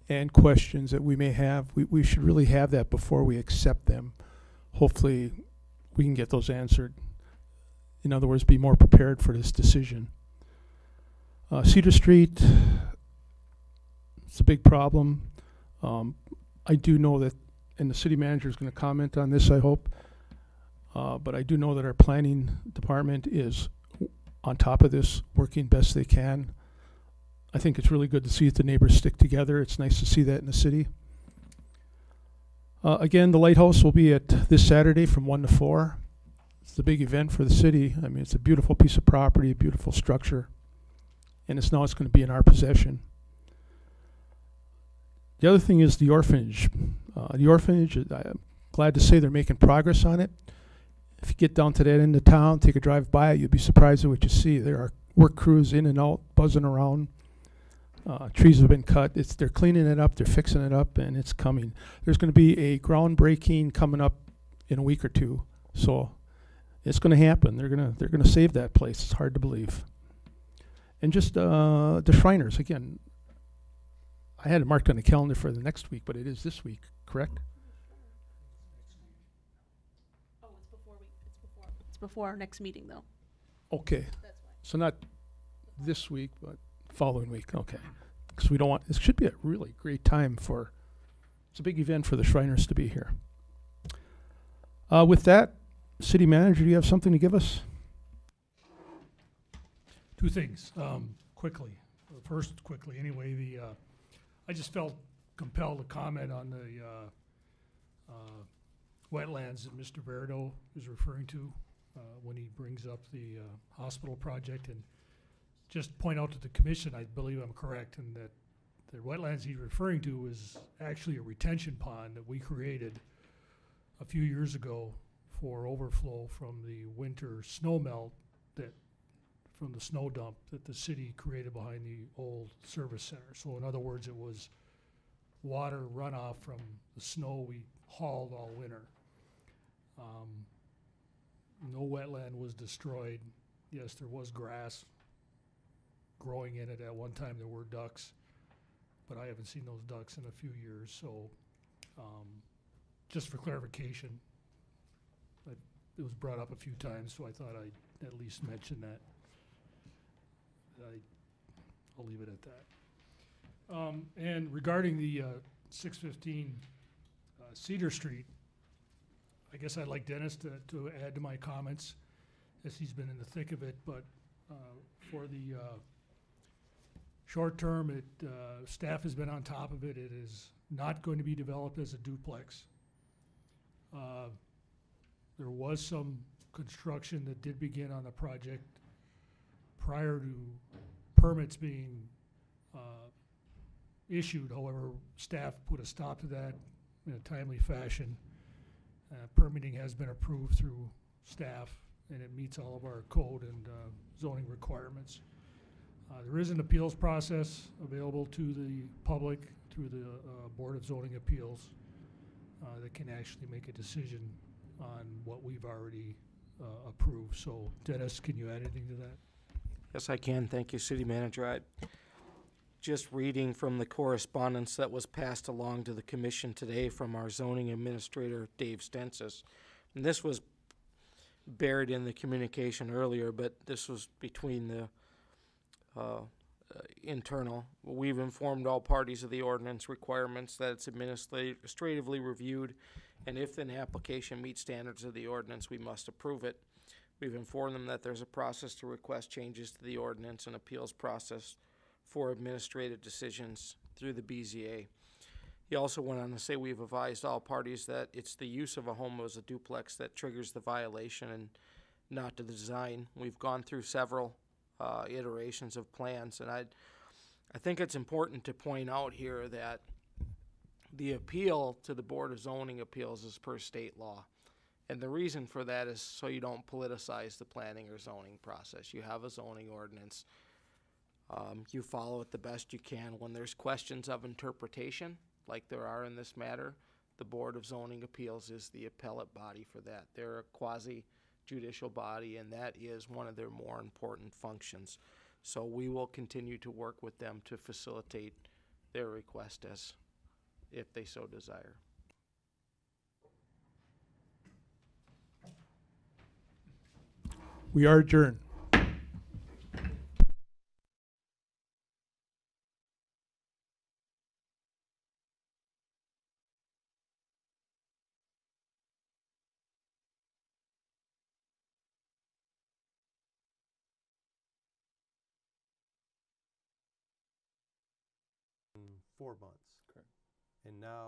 [SPEAKER 1] and questions that we may have. We should really have that before we accept them. Hopefully we can get those answered. In other words, be more prepared for this decision. Cedar Street, it's a big problem. I do know that, and the city manager is going to comment on this, I hope, but I do know that our planning department is on top of this, working best they can. I think it's really good to see that the neighbors stick together. It's nice to see that in the city. Again, the lighthouse will be at this Saturday from 1 to 4. It's a big event for the city. I mean, it's a beautiful piece of property, a beautiful structure, and it's going to be in our possession. The other thing is the orphanage. The orphanage, I'm glad to say they're making progress on it. If you get down to that end of town, take a drive by it, you'll be surprised at what you see. There are work crews in and out, buzzing around. Trees have been cut. They're cleaning it up, they're fixing it up, and it's coming. There's going to be a groundbreaking coming up in a week or two, so it's going to happen. They're going to save that place. It's hard to believe. And just the Shriners again. I had it marked on the calendar for the next week, but it is this week, correct?
[SPEAKER 3] Oh, it's before our next meeting, though.
[SPEAKER 1] Okay. So not this week, but following week. Okay. Because we don't want, it should be a really great time for, it's a big event for the Shriners to be here. With that, City Manager, do you have something to give us?
[SPEAKER 8] Two things, quickly. First, quickly, anyway, I just felt compelled to comment on the wetlands that Mr. Verdo is referring to when he brings up the hospital project, and just point out to the commission, I believe I'm correct, and that the wetlands he's referring to is actually a retention pond that we created a few years ago for overflow from the winter snow melt from the snow dump that the city created behind the old service center. So in other words, it was water runoff from the snow we hauled all winter. No wetland was destroyed. Yes, there was grass growing in it. At one time there were ducks, but I haven't seen those ducks in a few years. So just for clarification, it was brought up a few times, so I thought I'd at least mention that. I'll leave it at that. And regarding the 615 Cedar Street, I guess I'd like Dennis to add to my comments, as he's been in the thick of it, but for the short term, staff has been on top of it. It is not going to be developed as a duplex. There was some construction that did begin on the project prior to permits being issued. However, staff put a stop to that in a timely fashion. Permitting has been approved through staff, and it meets all of our code and zoning requirements. There is an appeals process available to the public through the Board of Zoning Appeals that can actually make a decision on what we've already approved. So, Dennis, can you add anything to that?
[SPEAKER 13] Yes, I can. Thank you, City Manager. Just reading from the correspondence that was passed along to the commission today from our zoning administrator, Dave Stensis. And this was buried in the communication earlier, but this was between the internal. We've informed all parties of the ordinance requirements that it's administratively reviewed, and if an application meets standards of the ordinance, we must approve it. We've informed them that there's a process to request changes to the ordinance and appeals process for administrative decisions through the BZA. He also went on to say we've advised all parties that it's the use of a home as a duplex that triggers the violation and not the design. We've gone through several iterations of plans, and I think it's important to point out here that the appeal to the Board of Zoning Appeals is per state law. And the reason for that is so you don't politicize the planning or zoning process. You have a zoning ordinance. You follow it the best you can. When there's questions of interpretation, like there are in this matter, the Board of Zoning Appeals is the appellate body for that. They're a quasi-judicial body, and that is one of their more important functions. So we will continue to work with them to facilitate their request as if they so desire.
[SPEAKER 1] We are adjourned.
[SPEAKER 21] in 4 months. Correct. And now